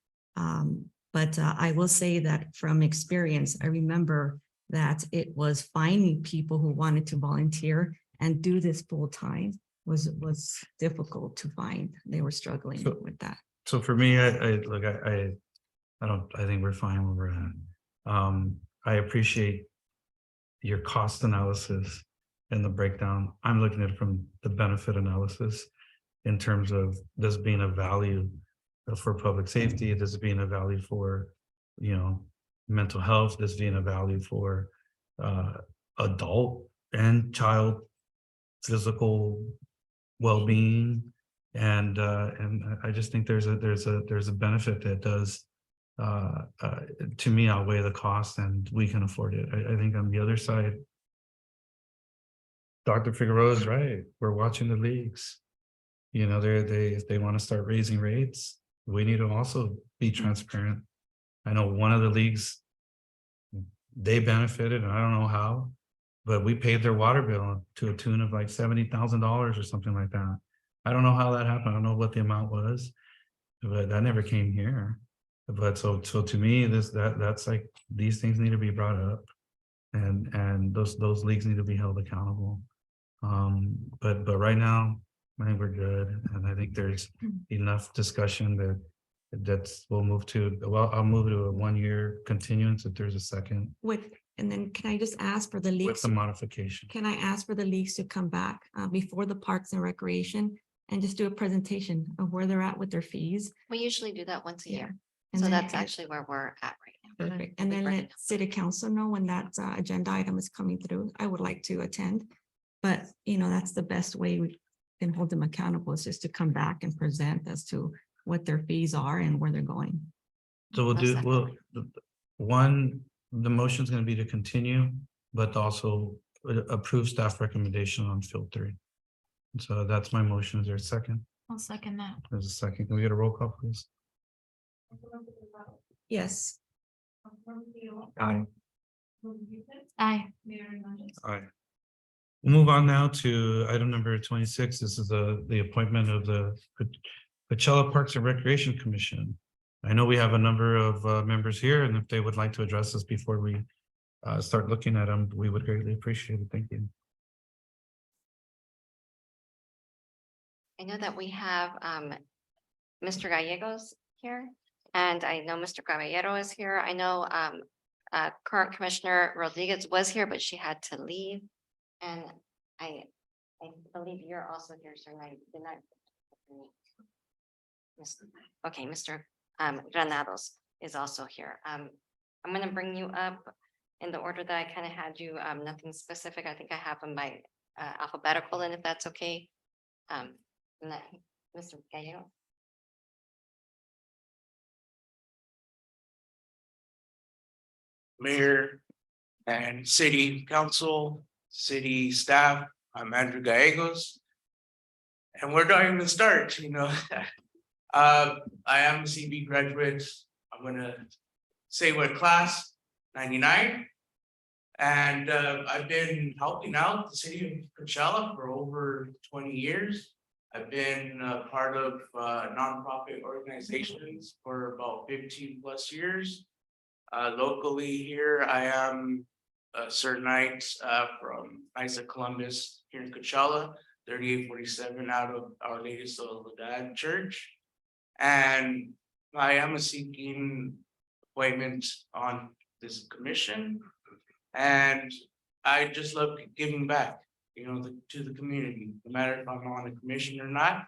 Speaker 7: But I will say that from experience, I remember that it was finding people who wanted to volunteer and do this full time was difficult to find. They were struggling with that.
Speaker 1: So for me, I think we're fine where we're at. I appreciate your cost analysis and the breakdown. I'm looking at it from the benefit analysis in terms of this being a value for public safety, this being a value for, mental health, this being a value for adult and child physical well-being. And I just think there's a benefit that does to me outweigh the cost, and we can afford it. I think on the other side, Dr. Figueroa is right. We're watching the leagues. If they want to start raising rates, we need to also be transparent. I know one of the leagues, they benefited, and I don't know how, but we paid their water bill to a tune of like $70,000 or something like that. I don't know how that happened. I don't know what the amount was, but that never came here. But so to me, that's like, these things need to be brought up, and those leagues need to be held accountable. But right now, I think we're good, and I think there's enough discussion we'll move to. Well, I'll move to a 1-year continuance if there's a second
Speaker 7: And then can I just ask for the
Speaker 1: with
Speaker 7: leagues?
Speaker 1: the modification.
Speaker 7: Can I ask for the leagues to come back before the Parks and Recreation and just do a presentation of where they're at with their fees?
Speaker 10: We usually do that once a year.
Speaker 7: And
Speaker 10: So
Speaker 7: then
Speaker 10: that's
Speaker 7: I-
Speaker 10: actually where we're at right now.
Speaker 7: Perfect. And
Speaker 10: We
Speaker 7: then
Speaker 10: break it
Speaker 7: let city council know when that agenda item is coming through. I would like to attend. But, that's the best way we can hold them accountable, is just to come back and present as to what their fees are and where they're going.
Speaker 1: So the motion is going to be to continue, but also approve staff recommendation on field 3. And so that's my motion. Is there a second?
Speaker 4: I'll second that.
Speaker 1: There's a second. Can we get a roll call, please?
Speaker 7: Yes.
Speaker 3: Aye.
Speaker 4: Aye.
Speaker 1: Aye. We'll move on now to item number 26. This is the appointment of the Coachella Parks and Recreation Commission. I know we have a number of members here, and if they would like to address us before we start looking at them, we would greatly appreciate it. Thank you.
Speaker 10: I know that we have Mr. Gallegos here, and I know Mr. Caballero is here. I know current Commissioner Rodriguez was here, but she had to leave. And I believe you're also here, sir. and I did not. Okay, Mr. Granados is also here. I'm gonna bring you up in the order that I kind of had you, nothing specific. I think I have them by alphabetical, and if that's okay. Mr. Gallego.
Speaker 12: Mayor and city council, city staff, I'm Andrew Gallegos. And where do I even start, I am a CB graduate. I'm gonna say what class 99. And I've been helping out the city of Coachella for over 20 years. I've been part of nonprofit organizations for about 15 plus years. Locally here, I am Sir Knight from Knights of Columbus here in Coachella, 3847 out of Our Lady of Soledad Church. And I am seeking appointment on this commission. And I just love giving back, to the community, no matter if I'm on a commission or not.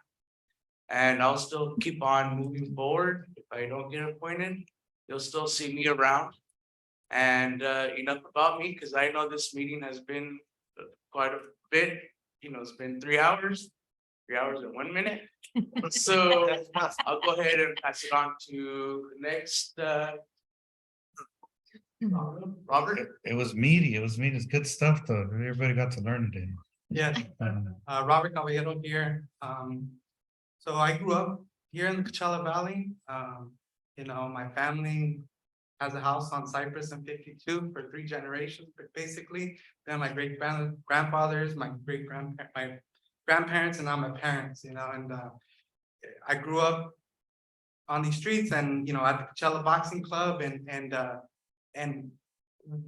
Speaker 12: And I'll still keep on moving forward. If I don't get appointed, you'll still see me around. And enough about me, because I know this meeting has been quite a bit, it's been 3 hours. hours and 1 minute. So I'll go ahead and pass it on to the next, Robert.
Speaker 1: It was meaty. It was meaty. It's good stuff, though. Everybody got to learn today.
Speaker 8: Yeah, Robert Caballero here. So I grew up here in the Coachella Valley. You know, my family has a house on Cypress and 52 for 3 generations, but basically. Then my grandfathers, my grandparents, and now my parents, you know, and I grew up on these streets and, you know, at the Coachella Boxing Club and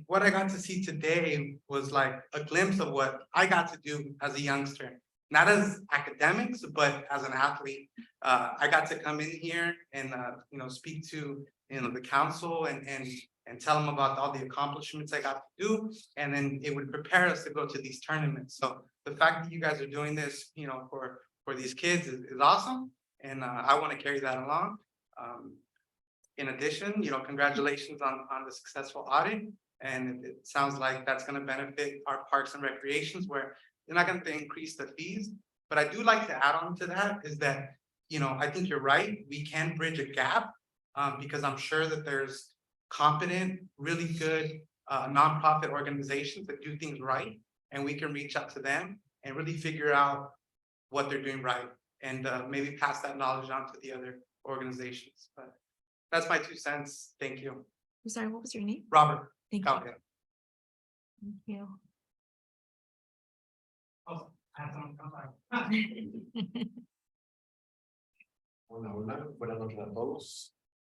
Speaker 8: what I got to see today was like a glimpse of what I got to do as a youngster. Not as academics, but as an athlete. I got to come in here and, you know, speak to, you know, the council and tell them about all the accomplishments I got to do. And then it would prepare us to go to these tournaments. So the fact that you guys are doing this, you know, for these kids is awesome. And I want to carry that along. In addition, you know, congratulations on the successful audit. And it sounds like that's going to benefit our parks and recreations where you're not going to increase the fees. But I do like to add on to that is that, you know, I think you're right. We can bridge a gap because I'm sure that there's competent, really good nonprofit organizations that do things right. And we can reach out to them and really figure out what they're doing right and maybe pass that knowledge on to the other organizations. But that's my 2 cents. Thank you.
Speaker 7: I'm sorry, what was your name?
Speaker 8: Robert.
Speaker 7: Thank you.
Speaker 8: Caballero.
Speaker 7: Thank you.
Speaker 8: Oh, I have someone come back.
Speaker 5: Hola, hola, buenas noches a todos.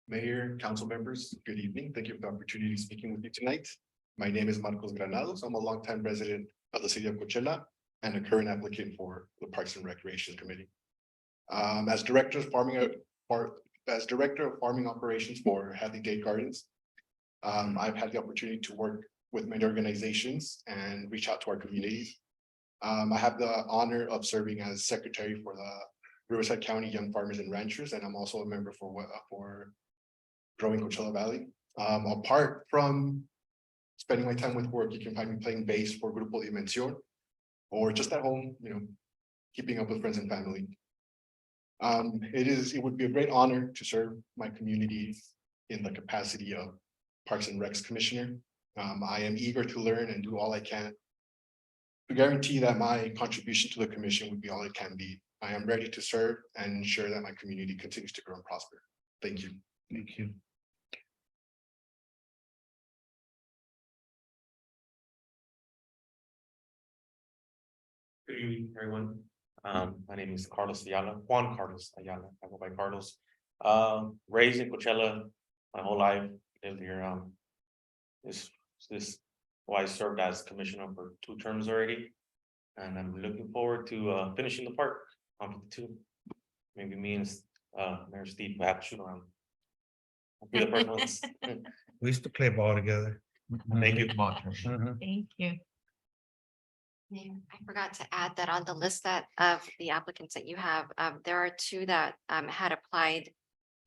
Speaker 5: Mayor, council members, good evening. Thank you for the opportunity of speaking with you tonight. My name is Marcos Granados. I'm a longtime resident of the city of Coachella and a current applicant for the Parks and Recreation Committee. As director of farming operations for Hadley Day Gardens, I've had the opportunity to work with many organizations and reach out to our communities. I have the honor of serving as secretary for the Riverside County Young Farmers and Ranchers, and I'm also a member for Growing Coachella Valley. Apart from spending my time with work, you can find me playing bass for Grupo Dimensión, or just at home, you know, keeping up with friends and family. It would be a great honor to serve my community in the capacity of Parks and Recs Commissioner. I am eager to learn and do all I can to guarantee that my contribution to the commission would be all it can be. I am ready to serve and ensure that my community continues to grow and prosper. Thank you.
Speaker 1: Thank you.
Speaker 13: Good evening, everyone. My name is Carlos Ayala, Juan Carlos Ayala. I go by Carlos. Raised in Coachella my whole life, lived here. This why I served as commissioner for 2 terms already. And I'm looking forward to finishing the park on 2. Maybe me and Mayor Steve will have to shoot around. I'll be the first ones.
Speaker 1: We used to play ball together.
Speaker 13: Thank you.
Speaker 7: Thank you.
Speaker 10: Yeah, I forgot to add that on the list that of the applicants that you have, there are 2 that had applied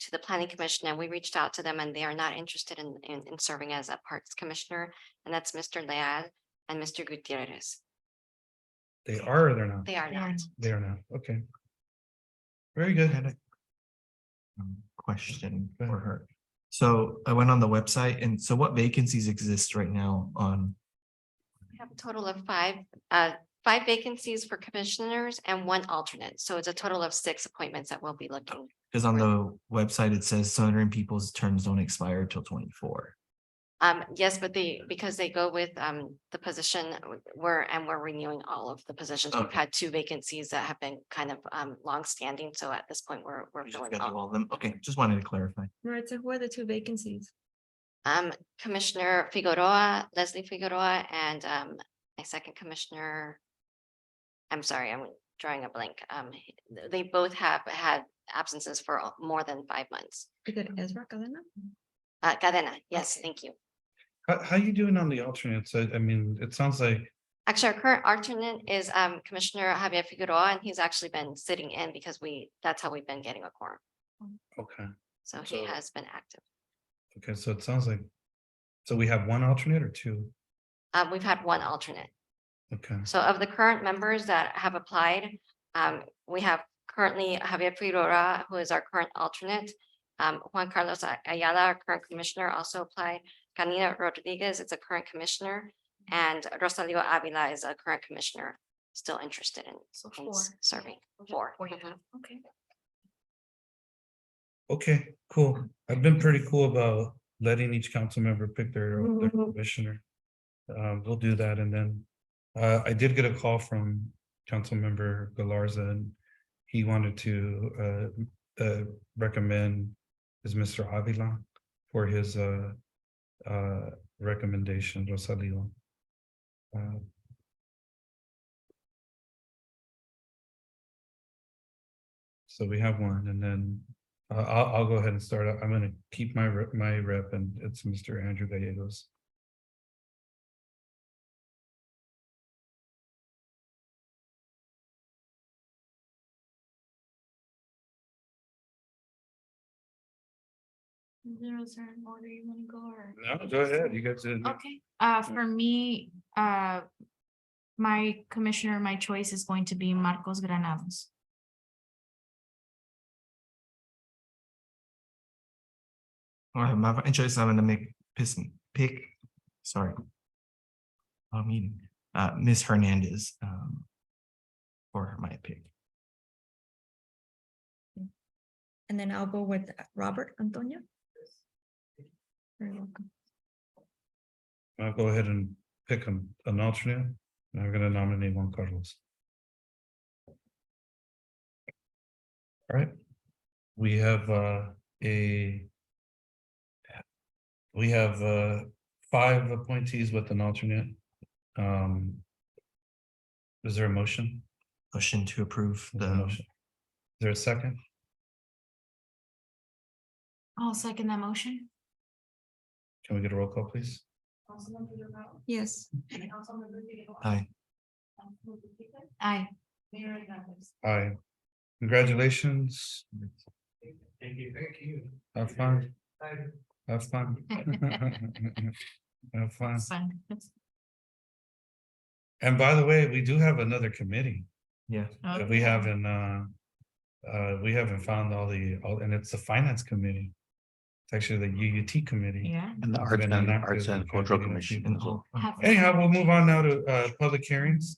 Speaker 10: to the planning commission and we reached out to them and they are not interested in serving as a parks commissioner. And that's Mr. Leal and Mr. Gutierrez.
Speaker 1: They are or they're not?
Speaker 10: They are not.
Speaker 1: They are not. Okay. Very good.
Speaker 3: I had a question for her. So I went on the website, and so what vacancies exist right now on?
Speaker 10: We have a total of 5 vacancies for commissioners and 1 alternate. So it's a total of 6 appointments that we'll be looking.
Speaker 3: Because on the website, it says Southern People's terms don't expire till 24.
Speaker 10: Yes, but because they go with the position we're renewing all of the positions. We've
Speaker 3: Okay.
Speaker 10: had 2 vacancies that have been kind of longstanding. So at this point, we're filling
Speaker 3: Schedule
Speaker 10: all.
Speaker 3: all of them. Okay, just wanted to clarify.
Speaker 7: Right, so who are the 2 vacancies?
Speaker 10: Commissioner Figueroa, Leslie Figueroa, and my second commissioner. I'm sorry, I'm drawing a blank. They both have had absences for more than 5 months.
Speaker 7: Is it Ezra Cadena?
Speaker 10: Cadena, yes, thank you.
Speaker 1: How you doing on the alternates? I mean, it sounds like,
Speaker 10: Actually, our current alternate is Commissioner Javier Figueroa, and he's actually been sitting in because that's how we've been getting a quorum.
Speaker 1: okay,
Speaker 10: So he has been active.
Speaker 1: okay, so it sounds like, so we have 1 alternate or 2?
Speaker 10: We've had 1 alternate.
Speaker 1: Okay,
Speaker 10: So of the current members that have applied, We have currently Javier Figueroa, who is our current alternate. Juan Carlos Ayala, our current commissioner, also applied. Canina Rodriguez is a current commissioner, and Rosalio Avila is a current commissioner, still interested in serving. Four. Mhm.
Speaker 7: Okay.
Speaker 1: Okay, cool. I've been pretty cool about letting each council member pick their commissioner. We'll do that, and then I did get a call from Councilmember Galarza, and he wanted to recommend is Mr. Avila for his recommendation, Rosalio. So we have one, and then I'll go ahead and start. I'm gonna keep my rep, and it's Mr. Andrew Gallegos.
Speaker 14: Is there a certain order you want to go or?
Speaker 1: No, go ahead. You guys did.
Speaker 14: Okay, for me, my commissioner, my choice is going to be Marcos Granados.
Speaker 3: All right, my choice, I'm gonna pick, sorry. Miss Hernandez, for my pick.
Speaker 7: And then I'll go with Robert Antonio. Very welcome.
Speaker 1: I'll go ahead and pick an alternate. And I'm gonna nominate Juan Carlos. All right. We have 5 appointees with an alternate. Is there a motion?
Speaker 3: Motion to approve
Speaker 1: Is there a motion? Is there a second?
Speaker 14: I'll second that motion.
Speaker 1: Can we get a roll call, please?
Speaker 7: Yes.
Speaker 3: Aye.
Speaker 14: Aye.
Speaker 1: Aye. Congratulations.
Speaker 8: Thank you. Thank you.
Speaker 1: Have fun. Have fun. Have fun.
Speaker 14: Fun.
Speaker 1: And by the way, we do have another committee.
Speaker 3: Yeah.
Speaker 1: that we haven't found and it's the finance committee. It's actually the UUT committee.
Speaker 14: Yeah.
Speaker 2: And the
Speaker 1: It's
Speaker 2: Arts
Speaker 1: been
Speaker 2: and
Speaker 1: enacted.
Speaker 2: Cultural Commission.
Speaker 3: And all-
Speaker 1: Anyhow, we'll move on now to public hearings.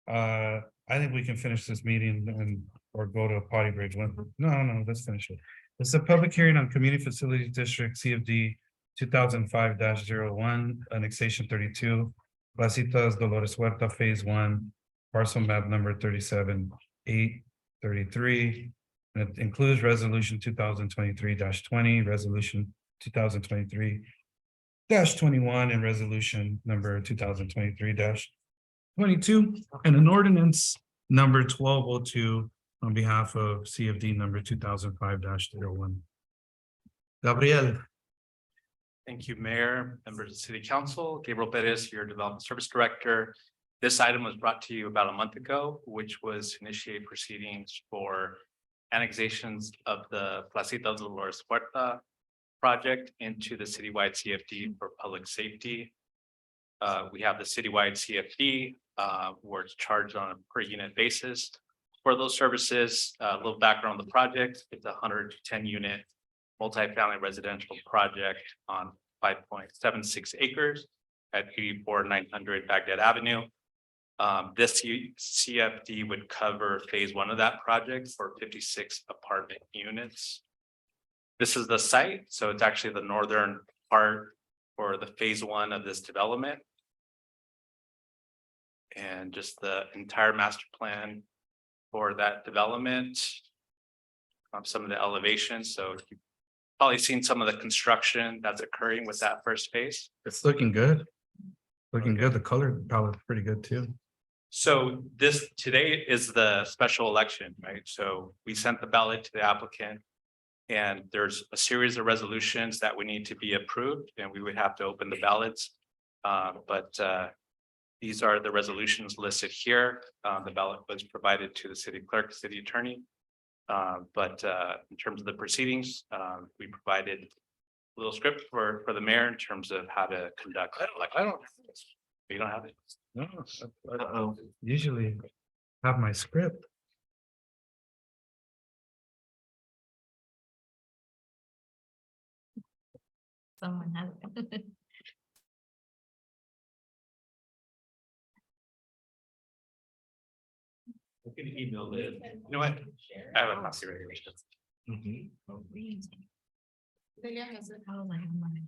Speaker 1: I think we can finish this meeting or go to a potty break. No, let's finish it. It's a public hearing on Community Facilities District CFD 2005-01, annexation 32. Placitas Dolores Huerta, phase 1, parcel map number 37-833. And it includes resolution 2023-20, resolution 2023-21, and resolution number 2023-22, and an ordinance number 1202 on behalf of CFD number 2005-01. Gabriel.
Speaker 16: Thank you, Mayor, members of the City Council. Gabriel Perez, your Development Service Director. This item was brought to you about a month ago, which was to initiate proceedings for annexations of the Placita Dolores Huerta project into the citywide CFD for public safety. We have the citywide CFD, where it's charged on a per unit basis. For those services, a little background on the project, it's a 110 unit multifamily residential project on 5.76 acres at 84-900 Baghdad Avenue. This CFD would cover phase 1 of that project for 56 apartment units. This is the site, so it's actually the northern part for the phase 1 of this development. And just the entire master plan for that development. Some of the elevations, so you've probably seen some of the construction that's occurring with that first phase.
Speaker 1: It's looking good. Looking good. The color palette's pretty good too.
Speaker 16: So this today is the special election, right? So we sent the ballot to the applicant. And there's a series of resolutions that we need to be approved, and we would have to open the ballots. These are the resolutions listed here. The ballot was provided to the city clerk, city attorney. In terms of the proceedings, we provided a little script for the mayor in terms of how to conduct.
Speaker 1: I don't.
Speaker 16: You don't have it?
Speaker 1: No, I usually have my script.
Speaker 14: Someone has it.
Speaker 23: I can email it.
Speaker 16: You know what? I have a copy right here.
Speaker 7: Delia has it.
Speaker 14: Oh, I have mine.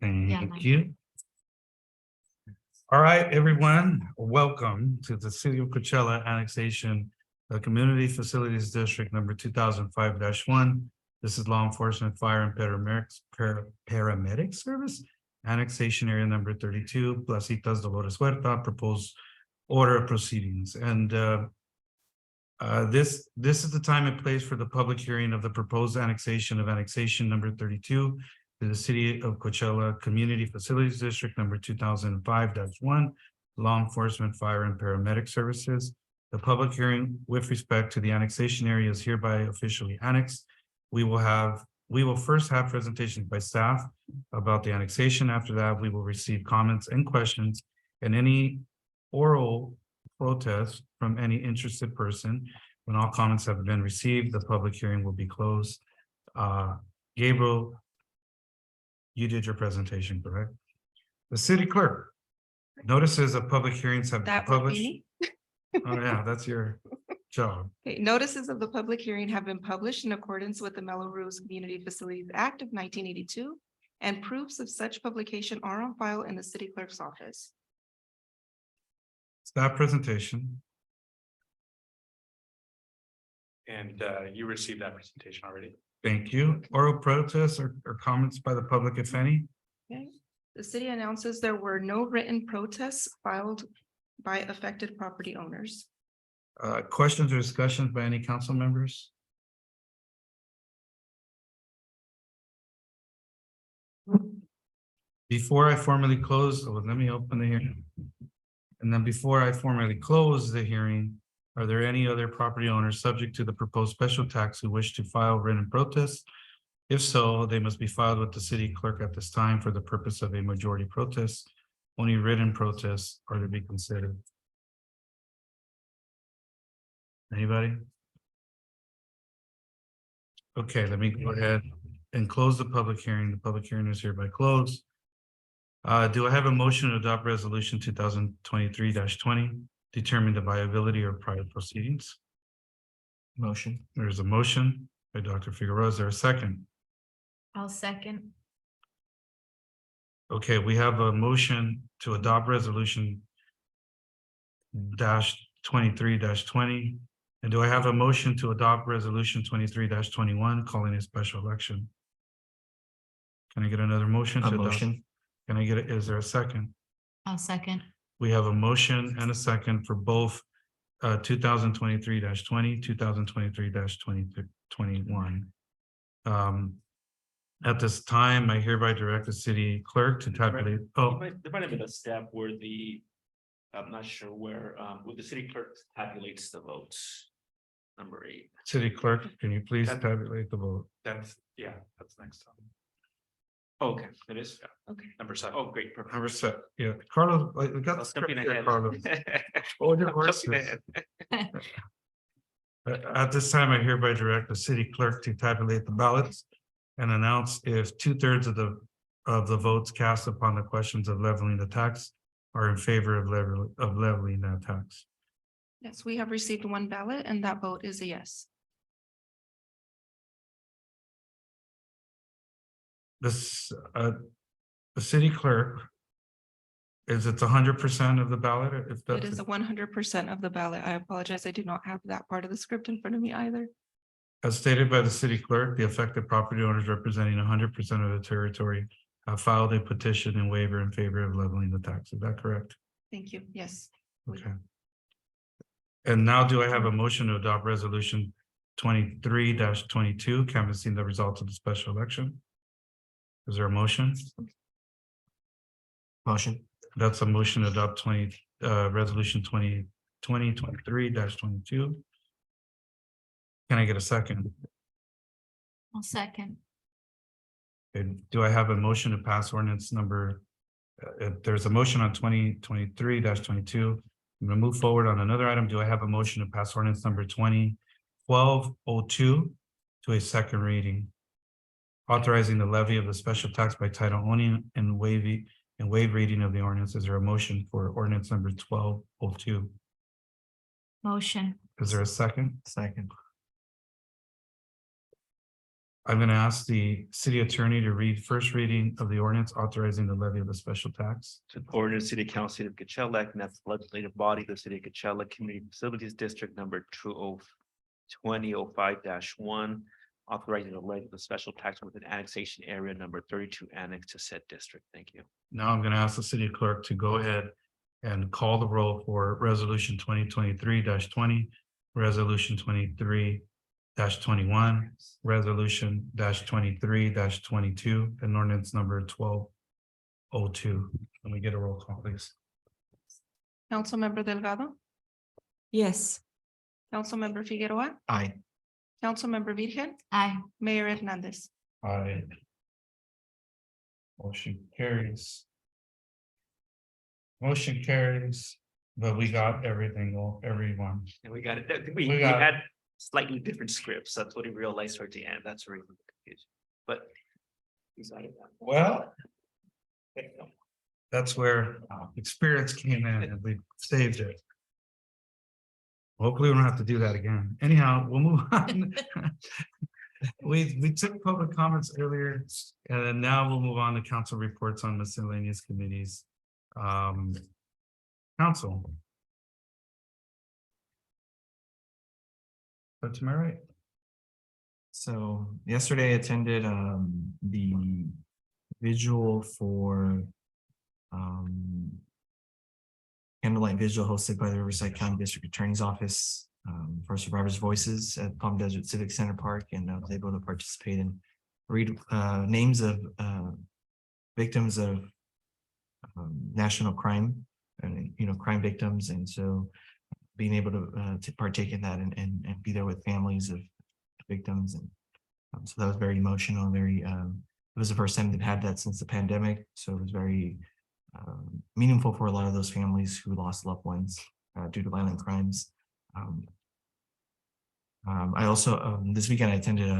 Speaker 1: Thank you. All right, everyone, welcome to the City of Coachella Annexation, Community Facilities District number 2005-1. This is law enforcement, fire and paramedic service. Annexation area number 32, Placitas Dolores Huerta, proposed order of proceedings. And this is the time and place for the public hearing of the proposed annexation of annexation number 32 to the City of Coachella Community Facilities District number 2005-1, law enforcement, fire and paramedic services. The public hearing with respect to the annexation area is hereby officially annexed. We will first have presentations by staff about the annexation. After that, we will receive comments and questions and any oral protest from any interested person. When all comments have been received, the public hearing will be closed. Gabriel, you did your presentation, correct? The city clerk. Notices of public hearings have been
Speaker 9: That would
Speaker 1: published.
Speaker 9: be.
Speaker 1: Oh, yeah, that's your job.
Speaker 9: Okay, notices of the public hearing have been published in accordance with the Melrose Community Facilities Act of 1982, and proofs of such publication are on file in the city clerk's office.
Speaker 1: Staff presentation.
Speaker 16: And you received that presentation already.
Speaker 1: Thank you. Oral protests or comments by the public, if any?
Speaker 9: Okay, the city announces there were no written protests filed by affected property owners.
Speaker 1: Questions or discussions by any council members? Before I formally close, let me open the hearing. And then before I formally close the hearing, are there any other property owners subject to the proposed special tax who wish to file written protests? If so, they must be filed with the city clerk at this time for the purpose of a majority protest. Only written protests are to be considered. Anybody? Okay, let me go ahead and close the public hearing. The public hearing is hereby closed. Do I have a motion to adopt resolution 2023-20, determine the viability of private proceedings?
Speaker 3: Motion.
Speaker 1: There's a motion by Dr. Figueroa. Is there a second?
Speaker 14: I'll second.
Speaker 1: Okay, we have a motion to adopt resolution -23-20. And do I have a motion to adopt resolution 23-21, calling a special election? Can I get another motion?
Speaker 3: A
Speaker 1: to adopt?
Speaker 3: motion.
Speaker 1: Can I get it? Is there a second?
Speaker 14: I'll second.
Speaker 1: We have a motion and a second for both 2023-20, 2023-2021. At this time, I hereby direct the city clerk to tabulate. Oh,
Speaker 23: There might have been a step where I'm not sure where the city clerk tabulates the votes. Number 8.
Speaker 1: city clerk, can you please tabulate the vote?
Speaker 16: That's next time.
Speaker 23: Okay, it is.
Speaker 16: Okay. Number 7.
Speaker 23: Oh, great. Perfect.
Speaker 1: Number set, yeah, Carlos, we got the script
Speaker 23: Jumping
Speaker 1: here,
Speaker 23: ahead.
Speaker 1: Carlos. Hold your horses. At this time, I hereby direct the city clerk to tabulate the ballots and announce if 2/3 of the votes cast upon the questions of leveling the tax are in favor of leveling that tax.
Speaker 9: Yes, we have received one ballot and that vote is a yes.
Speaker 1: This, the city clerk, is it 100% of the ballot? If
Speaker 9: It
Speaker 1: that's
Speaker 9: is 100% of the ballot. I apologize. I do not have that part of the script in front of me either.
Speaker 1: as stated by the city clerk, the affected property owners representing 100% of the territory have filed a petition in waiver in favor of leveling the tax. Is that correct?
Speaker 9: Thank you. Yes.
Speaker 1: Okay. And now do I have a motion to adopt resolution 23-22, canvassing the results of the special election? Is there a motion?
Speaker 3: Motion.
Speaker 1: That's a motion to adopt resolution 2023-22. Can I get a second?
Speaker 14: I'll second.
Speaker 1: Okay, do I have a motion to pass ordinance number? There's a motion on 2023-22. I'm gonna move forward on another item. Do I have a motion to pass ordinance number 2012-02 to a second reading. Authorizing the levy of the special tax by title only and waive reading of the ordinance. Is there a motion for ordinance number 1202?
Speaker 14: Motion.
Speaker 1: Is there a second?
Speaker 3: Second.
Speaker 1: I'm gonna ask the city attorney to read first reading of the ordinance authorizing the levy of the special tax.
Speaker 23: To ordinance City Council City of Coachella, acting as the legislative body of the City of Coachella Community Facilities District number 2005-1, authorizing the levy of the special tax within annexation area number 32 annex to said district. Thank you.
Speaker 1: Now I'm gonna ask the city clerk to go ahead and call the roll for resolution 2023-20, resolution 23-21, resolution -23-22, and ordinance number 1202. Let me get a roll call, please.
Speaker 9: Councilmember Delgado,
Speaker 7: Yes.
Speaker 9: Councilmember Figueroa,
Speaker 3: Aye.
Speaker 9: Councilmember Virgen,
Speaker 14: Aye.
Speaker 9: Mayor Hernandez.
Speaker 1: Aye. Motion carries. Motion carries, but we got everything, everyone.
Speaker 23: And we got it.
Speaker 1: We
Speaker 23: We
Speaker 1: got-
Speaker 23: had slightly different scripts. That's what we realized towards the end. That's the reason for the confusion. But. we got it done.
Speaker 1: Well, that's where experience came in and we saved it. Hopefully we don't have to do that again. Anyhow, we'll move on. We took public comments earlier, and then now we'll move on to council reports on miscellaneous committees. Council. So to my right.
Speaker 3: So yesterday I attended the visual for candlelight visual hosted by the Riverside County District Attorney's Office for Survivors Voices at Palm Desert Civic Center Park, and I was able to participate and read names of victims of national crime and crime victims, and so being able to partake in that and be there with families of victims, and so that was very emotional. Very it was the first time they've had that since the pandemic, so it was very meaningful for a lot of those families who lost loved ones due to violent crimes. I also this weekend I attended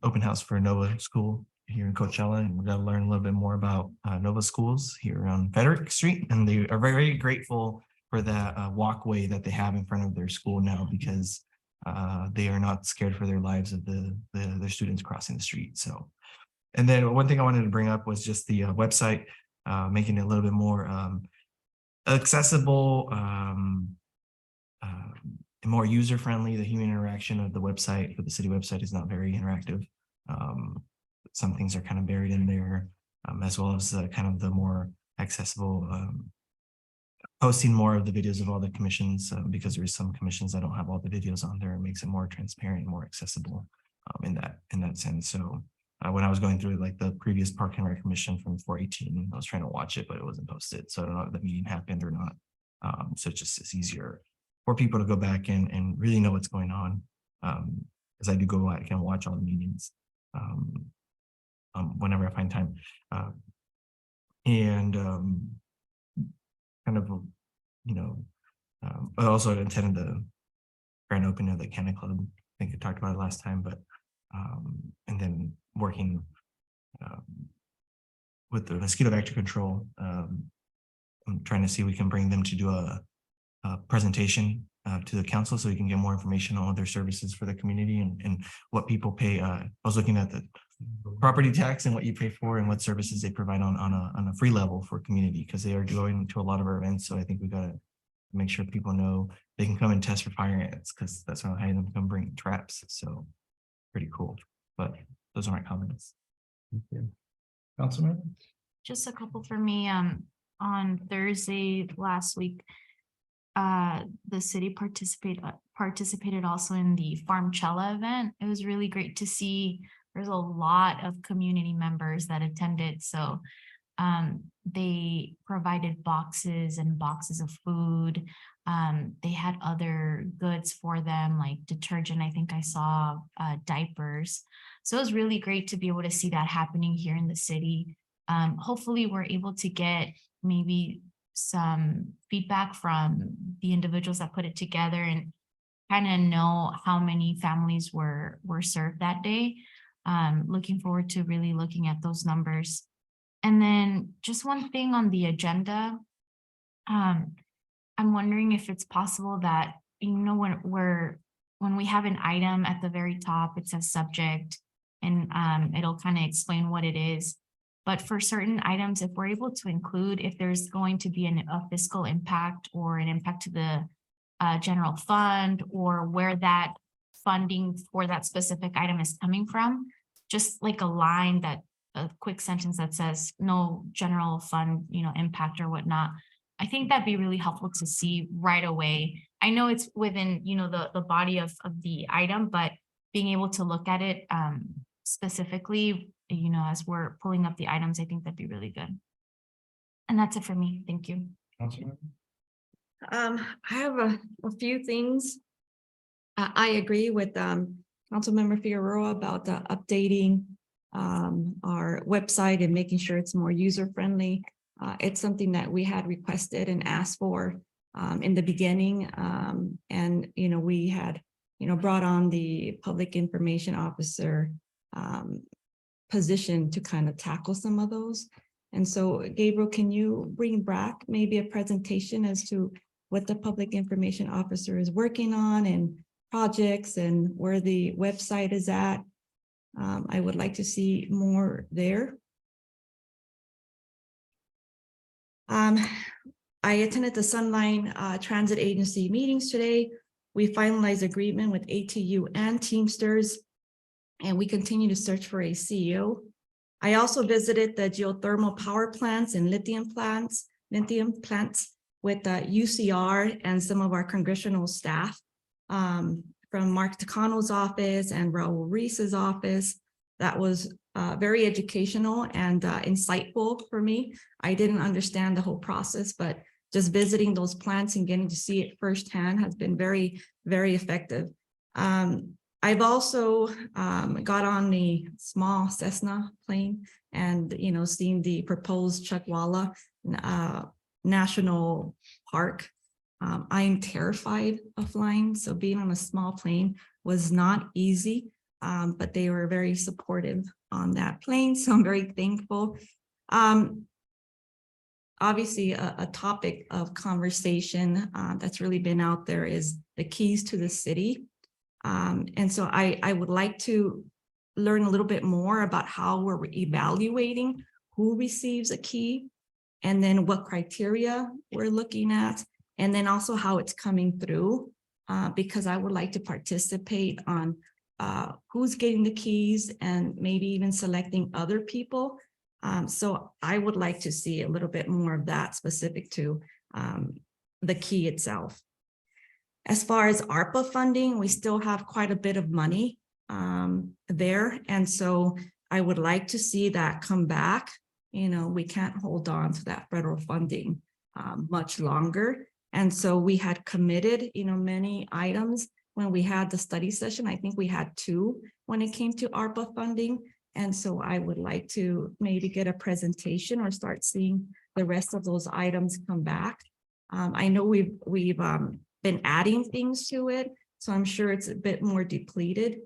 Speaker 3: open house for Nova School here in Coachella, and we got to learn a little bit more about Nova schools here on Frederick Street, and they are very, very grateful for that walkway that they have in front of their school now, because they are not scared for their lives of their students crossing the street. So, and then one thing I wanted to bring up was just the website, making it a little bit more accessible, more user friendly. The human interaction of the website for the city website is not very interactive. Some things are kind of buried in there, as well as kind of the more accessible, posting more of the videos of all the commissions, because there is some commissions that don't have all the videos on there. It makes it more transparent, more accessible in that sense. So when I was going through like the previous Park and Rec Commission from 418, I was trying to watch it, but it wasn't posted. So I don't know if the meeting happened or not. So it's easier for people to go back and really know what's going on. Because I do go back and watch all the meetings whenever I find time. Kind of, I also attended the grand opening of the Canna Club. I think I talked about it last time, but and then working with the mosquito vector control. I'm trying to see if we can bring them to do a presentation to the council so we can get more information on their services for the community and what people pay. I was looking at the property tax and what you pay for and what services they provide on a free level for community, because they are going to a lot of our events. So I think we got to make sure people know they can come and test for fire ants, because that's how I them come bring traps. So pretty cool. But those are my comments.
Speaker 1: Thank you. Councilman?
Speaker 14: Just a couple for me. On Thursday last week, the city participated also in the Farmchella event. It was really great to see. There's a lot of community members that attended. So they provided boxes and boxes of food. They had other goods for them, like detergent. I think I saw diapers. So it was really great to be able to see that happening here in the city. Hopefully we're able to get maybe some feedback from the individuals that put it together and kind of know how many families were served that day. Looking forward to really looking at those numbers. And then just one thing on the agenda. I'm wondering if it's possible that, when we have an item at the very top, it says subject, and it'll kind of explain what it is. But for certain items, if we're able to include if there's going to be a fiscal impact or an impact to the general fund, or where that funding for that specific item is coming from, just like a quick sentence that says no general fund, impact or whatnot. I think that'd be really helpful to see right away. I know it's within, the body of the item, but being able to look at it specifically, as we're pulling up the items, I think that'd be really good. And that's it for me. Thank you.
Speaker 7: I have a few things. I agree with Councilmember Figueroa about updating our website and making sure it's more user-friendly. It's something that we had requested and asked for in the beginning. And, we had, brought on the public information officer position to kind of tackle some of those. And so, Gabriel, can you bring back maybe a presentation as to what the public information officer is working on and projects and where the website is at? I would like to see more there. I attended the Sunline Transit Agency meetings today. We finalized agreement with ATU and Teamsters, and we continue to search for a CEO. I also visited the geothermal power plants and lithium plants with UCR and some of our congressional staff from Mark Takano's office and Raul Reese's office. That was very educational and insightful for me. I didn't understand the whole process, but just visiting those plants and getting to see it firsthand has been very, very effective. I've also got on the small Cessna plane and, seen the proposed Chuckwalla National Park. I'm terrified of flying, so being on a small plane was not easy, but they were very supportive on that plane, so I'm very thankful. Obviously, a topic of conversation that's really been out there is the keys to the city. And so I would like to learn a little bit more about how we're evaluating who receives a key, and then what criteria we're looking at, and then also how it's coming through, because I would like to participate on who's getting the keys and maybe even selecting other people. So I would like to see a little bit more of that specific to the key itself. As far as ARPA funding, we still have quite a bit of money there. And so I would like to see that come back. We can't hold on to that federal funding much longer. And so we had committed, many items when we had the study session. I think we had 2 when it came to ARPA funding. And so I would like to maybe get a presentation or start seeing the rest of those items come back. I know we've been adding things to it, so I'm sure it's a bit more depleted,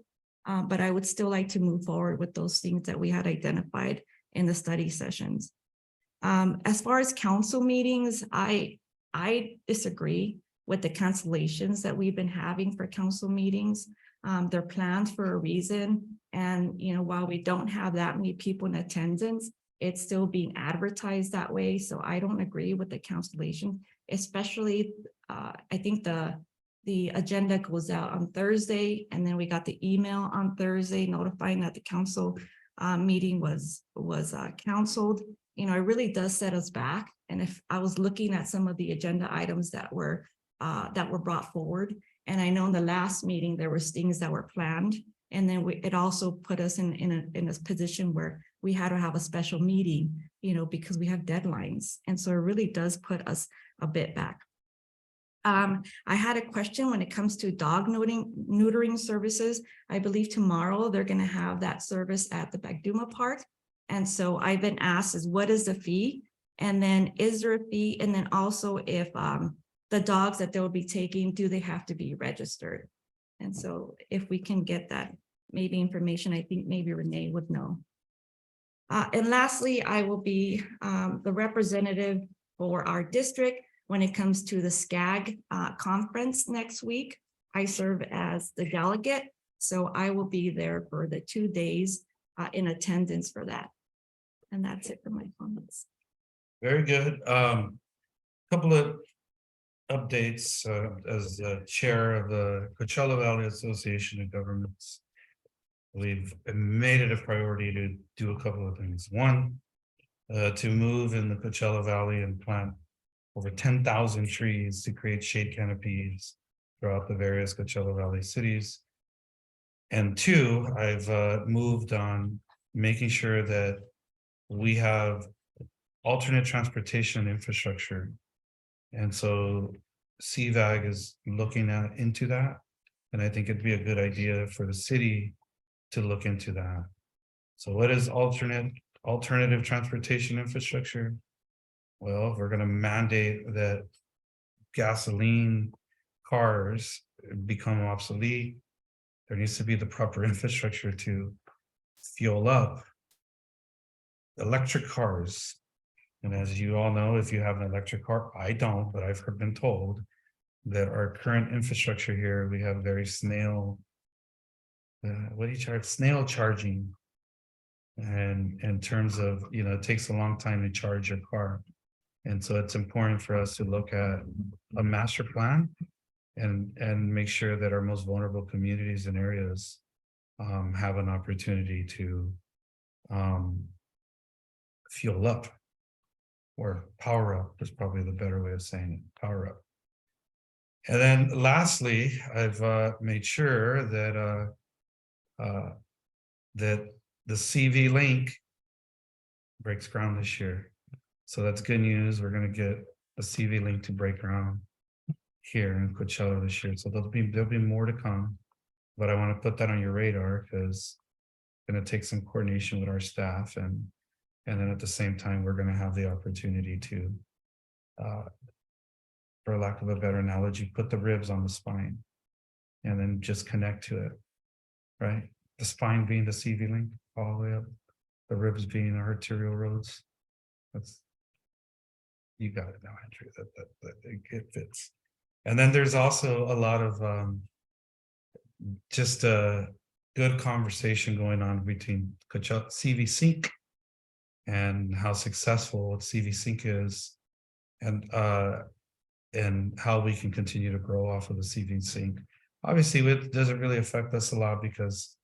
Speaker 7: but I would still like to move forward with those things that we had identified in the study sessions. As far as council meetings, I disagree with the cancellations that we've been having for council meetings. They're planned for a reason. And, while we don't have that many people in attendance, it's still being advertised that way. So I don't agree with the cancellation, especially I think the agenda goes out on Thursday, and then we got the email on Thursday notifying that the council meeting was canceled. It really does set us back. And if I was looking at some of the agenda items that were brought forward, and I know in the last meeting there was things that were planned, and then it also put us in a position where we had to have a special meeting, because we have deadlines, and so it really does put us a bit back. I had a question when it comes to dog neutering services. I believe tomorrow they're going to have that service at the Bagduma Park. And so I've been asked what is the fee? And then is there a fee? And then also if the dogs that they'll be taking, do they have to be registered? And so if we can get that maybe information, I think maybe Renee would know. And lastly, I will be the representative for our district when it comes to the SCAG conference next week. I serve as the delegate, so I will be there for the 2 days in attendance for that. And that's it for my comments.
Speaker 1: Very good. Couple of updates as the chair of the Coachella Valley Association of Governments. We've made it a priority to do a couple of things. One, to move in the Coachella Valley and plant over 10,000 trees to create shade canopies throughout the various Coachella Valley cities. And two, I've moved on making sure that we have alternate transportation infrastructure. And so CVAG is looking into that. And I think it'd be a good idea for the city to look into that. So what is alternative transportation infrastructure? Well, we're gonna mandate that gasoline cars become obsolete. There needs to be the proper infrastructure to fuel up electric cars. And as you all know, if you have an electric car, I don't, but I've been told that our current infrastructure here, we have very snail charging. And in terms of, it takes a long time to charge your car. And so it's important for us to look at a master plan and make sure that our most vulnerable communities and areas have an opportunity to fuel up, or power up is probably the better way of saying it, power up. And then lastly, I've made sure that that the CV link breaks ground this year. So that's good news. We're going to get the CV link to break ground here in Coachella this year. So there'll be more to come, but I want to put that on your radar because it's going to take some coordination with our staff, and then at the same time, we're going to have the opportunity to, for lack of a better analogy, put the ribs on the spine and then just connect to it, right? The spine being the CV link all the way up, the ribs being our arterial roads. You got it now, Andrew, that it fits. And then there's also a lot of just a good conversation going on between Coachella, CV Sync, and how successful CV Sync is, and how we can continue to grow off of the CV Sync. Obviously, it doesn't really affect us a lot because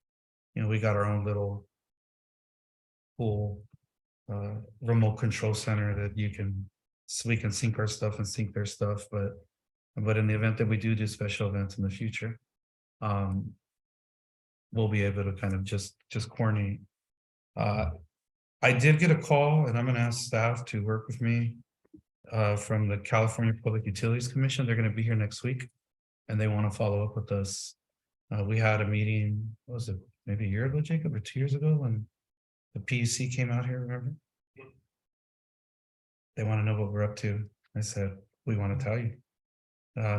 Speaker 1: we got our own little cool remote control center that we can sync our stuff and sync their stuff. But in the event that we do special events in the future, we'll be able to kind of just coordinate. I did get a call, and I'm going to ask staff to work with me from the California Public Utilities Commission. They're going to be here next week, and they want to follow up with us. We had a meeting, what was it, maybe a year ago, Jacob, or 2 years ago, when the PUC came out here, remember? They want to know what we're up to. I said, we want to tell you.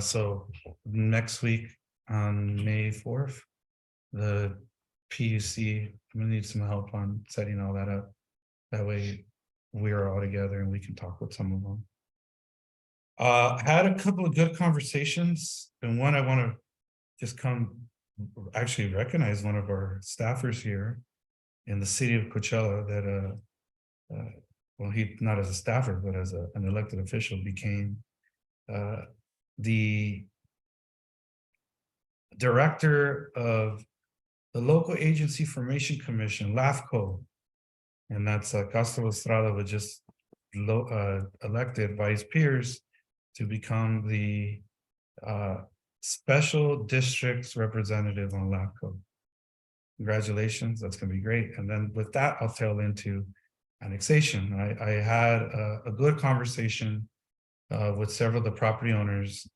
Speaker 1: So next week on May 4th, the PUC, I'm gonna need some help on setting all that up. That way we are all together and we can talk with some of them. Had a couple of good conversations, and one I want to just actually recognize one of our staffers here in the city of Coachella that well, he not as a staffer, but as an elected official became the director of the Local Agency Formation Commission, LAFCO. And that's Castro Estrada was just elected by his peers to become the special districts representative on LAFCO. Congratulations, that's gonna be great. And then with that, I'll tail into annexation. I had a good conversation with several of the property owners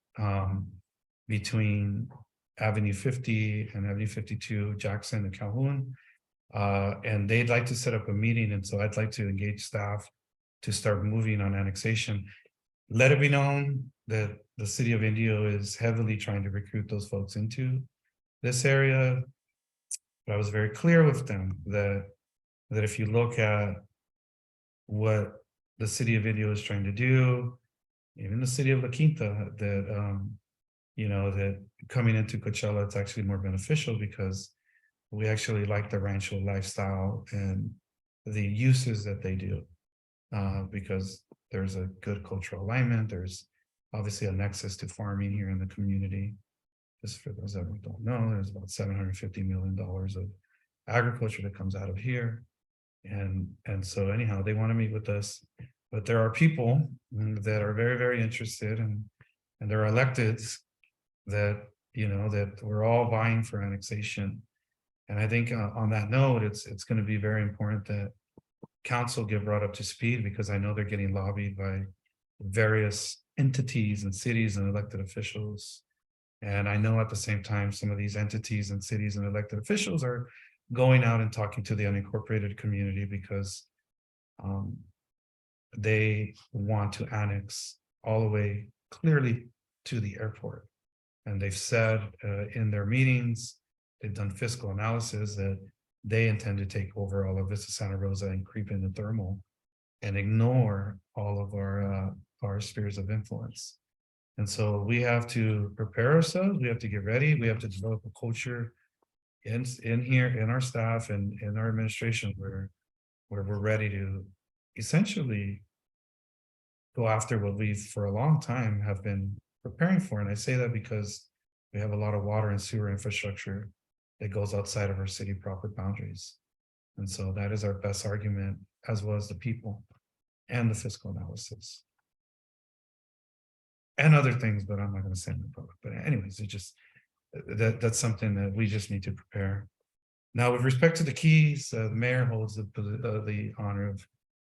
Speaker 1: between Avenue 50 and Avenue 52, Jackson and Calhoun. And they'd like to set up a meeting. And so I'd like to engage staff to start moving on annexation. Let it be known that the city of Indio is heavily trying to recruit those folks into this area. But I was very clear with them that if you look at what the city of Indio is trying to do, even the city of La Quinta, that you know, that coming into Coachella, it's actually more beneficial because we actually like the rancho lifestyle and the uses that they do. Because there's a good cultural alignment, there's obviously a nexus to farming here in the community. Just for those that don't know, there's about $750 million of agriculture that comes out of here. And so anyhow, they want to meet with us, but there are people that are very, very interested and there are electeds that, you know, that we're all vying for annexation. And I think on that note, it's going to be very important that council get brought up to speed, because I know they're getting lobbied by various entities and cities and elected officials. And I know at the same time, some of these entities and cities and elected officials are going out and talking to the unincorporated community because they want to annex all the way clearly to the airport. And they've said in their meetings, they've done fiscal analysis that they intend to take over all of Vista Santa Rosa and creep into thermal and ignore all of our spheres of influence. And so we have to prepare ourselves, we have to get ready, we have to develop a culture in here, in our staff and in our administration where we're ready to essentially go after what we've for a long time have been preparing for. And I say that because we have a lot of water and sewer infrastructure that goes outside of our city proper boundaries. And so that is our best argument, as well as the people and the fiscal analysis. And other things, but I'm not going to say in the public. But anyways, it just that's something that we just need to prepare. Now, with respect to the keys, the mayor holds the honor of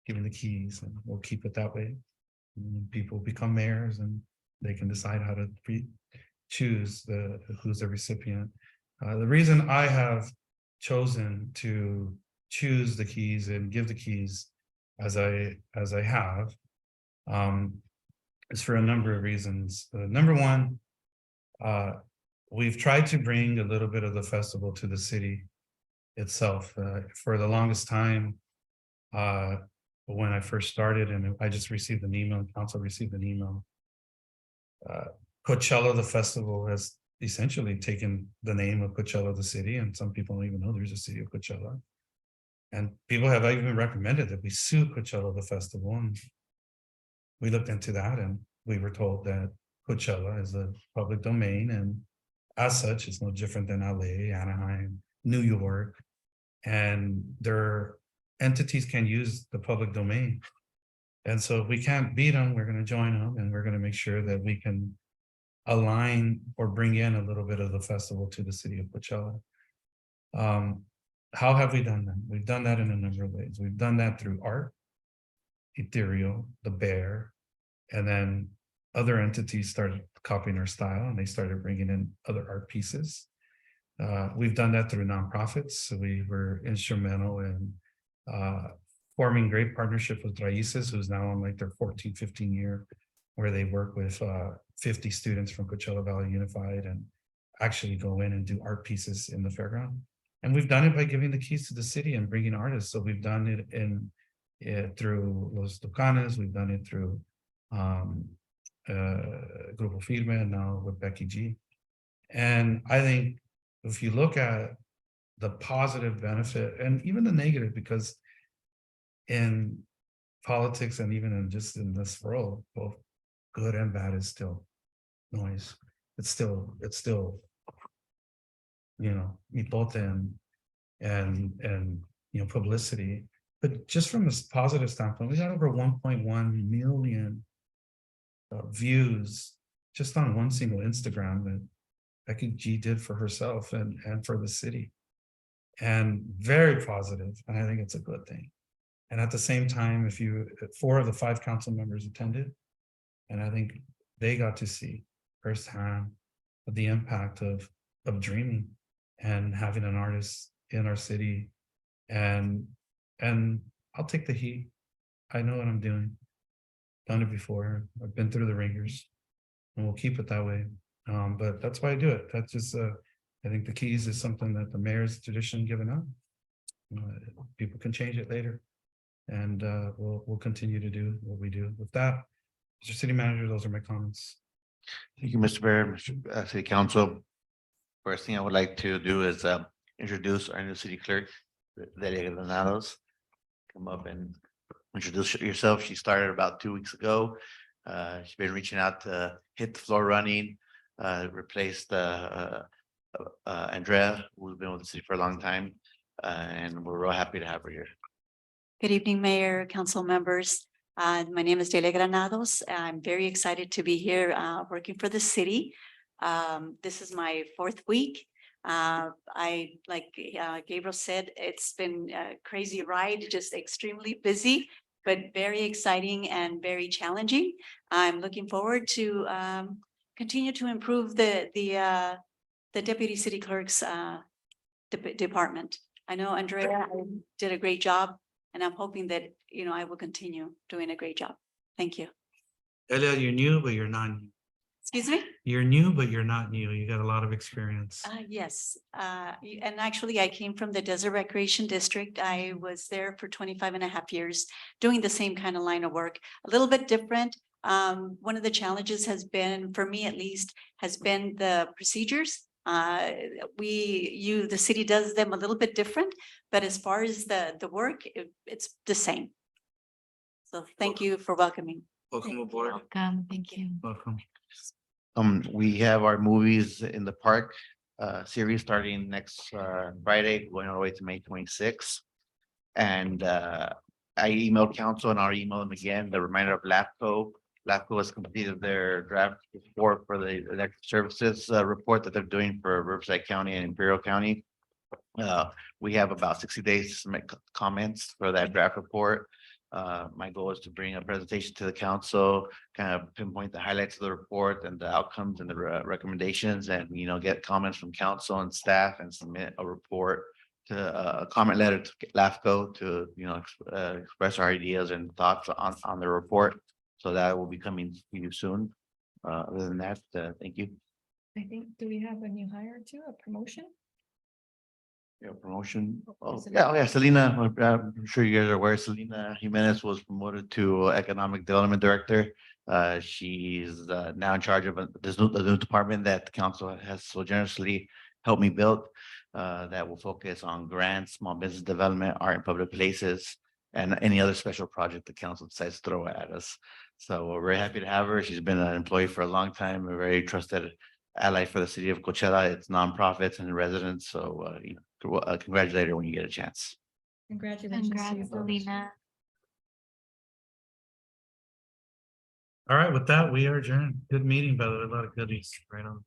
Speaker 1: giving the keys, and we'll keep it that way. People become mayors, and they can decide how to choose who's the recipient. The reason I have chosen to choose the keys and give the keys as I have is for a number of reasons. Number one, we've tried to bring a little bit of the festival to the city itself. For the longest time, when I first started, and I just received an email, council received an email. Coachella, the festival, has essentially taken the name of Coachella, the city, and some people don't even know there's a city of Coachella. And people have even recommended that we sue Coachella, the festival, and we looked into that, and we were told that Coachella is a public domain, and as such, it's no different than LA, Anaheim, New York, and their entities can use the public domain. And so if we can't beat them, we're going to join them, and we're going to make sure that we can align or bring in a little bit of the festival to the city of Coachella. How have we done that? We've done that in a number of ways. We've done that through art, Ethereal, the Bear, and then other entities started copying our style, and they started bringing in other art pieces. We've done that through nonprofits. So we were instrumental in forming great partnership with Raices, who's now on like their 14, 15 year, where they work with 50 students from Coachella Valley Unified and actually go in and do art pieces in the fairground. And we've done it by giving the keys to the city and bringing artists. So we've done it through Los Tucanes, we've done it through Grupo Firme, and now with Becky G. And I think if you look at the positive benefit and even the negative, because in politics and even in just in this world, both good and bad is still noise. It's still, you know, mitote and you know, publicity. But just from a positive standpoint, we got over 1.1 million views just on one single Instagram that Becky G did for herself and for the city. And very positive, and I think it's a good thing. And at the same time, 4 of the 5 council members attended, and I think they got to see firsthand the impact of dreaming and having an artist in our city. And I'll take the heat. I know what I'm doing. Done it before. I've been through the ringers. And we'll keep it that way. But that's why I do it. That's just, I think the keys is something that the mayor's tradition given up. People can change it later. And we'll continue to do what we do. With that, Mr. City Manager, those are my comments.
Speaker 2: Thank you, Mr. Mayor, Mr. City Council. First thing I would like to do is introduce our new city clerk, Delia Granados. Come up and introduce yourself. She started about 2 weeks ago. She's been reaching out to hit the floor running, replaced Andrea, who's been with the city for a long time. And we're real happy to have her here.
Speaker 15: Good evening, Mayor, council members. My name is Delia Granados. I'm very excited to be here working for the city. This is my 4th week. Like Gabriel said, it's been a crazy ride, just extremely busy, but very exciting and very challenging. I'm looking forward to continue to improve the deputy city clerk's department. I know Andrea did a great job, and I'm hoping that, I will continue doing a great job. Thank you.
Speaker 1: Elia, you're new, but you're not new.
Speaker 15: Excuse me?
Speaker 1: You're new, but you're not new. You got a lot of experience.
Speaker 15: Yes, and actually I came from the Desert Recreation District. I was there for 25.5 years, doing the same kind of line of work, a little bit different. One of the challenges has been, for me at least, has been the procedures. The city does them a little bit different, but as far as the work, it's the same. So thank you for welcoming.
Speaker 1: Welcome aboard.
Speaker 14: Welcome, thank you.
Speaker 1: Welcome.
Speaker 2: We have our movies in the park series starting next Friday, going all the way to May 26th. And I emailed council and I'll email them again, the reminder of LAFCO. LAFCO has completed their draft report for the electric services report that they're doing for Riverside County and Imperial County. We have about 60 days to submit comments for that draft report. My goal is to bring a presentation to the council, kind of pinpoint the highlights of the report and the outcomes and the recommendations, and get comments from council and staff and submit a report to a comment letter to LAFCO to express our ideas and thoughts on the report. So that will be coming to you soon. Other than that, thank you.
Speaker 7: I think, do we have a new hire too, a promotion?
Speaker 2: Yeah, promotion. Oh,
Speaker 7: Selena.
Speaker 2: yeah, Selena, I'm sure you guys are aware, Selena Jimenez was promoted to Economic Development Director. She's now in charge of the new department that the council has so generously helped me build. That will focus on grants, small business development, art and public places, and any other special project the council decides to throw at us. So we're very happy to have her. She's been an employee for a long time, a very trusted ally for the city of Coachella, its nonprofits and residents. So congratulate her when you get a chance.
Speaker 7: Congratulations. to you
Speaker 14: Congrats,
Speaker 7: both.
Speaker 14: Selena.
Speaker 1: All right, with that, we are adjourned. Good meeting, by the way, a lot of goodies right on.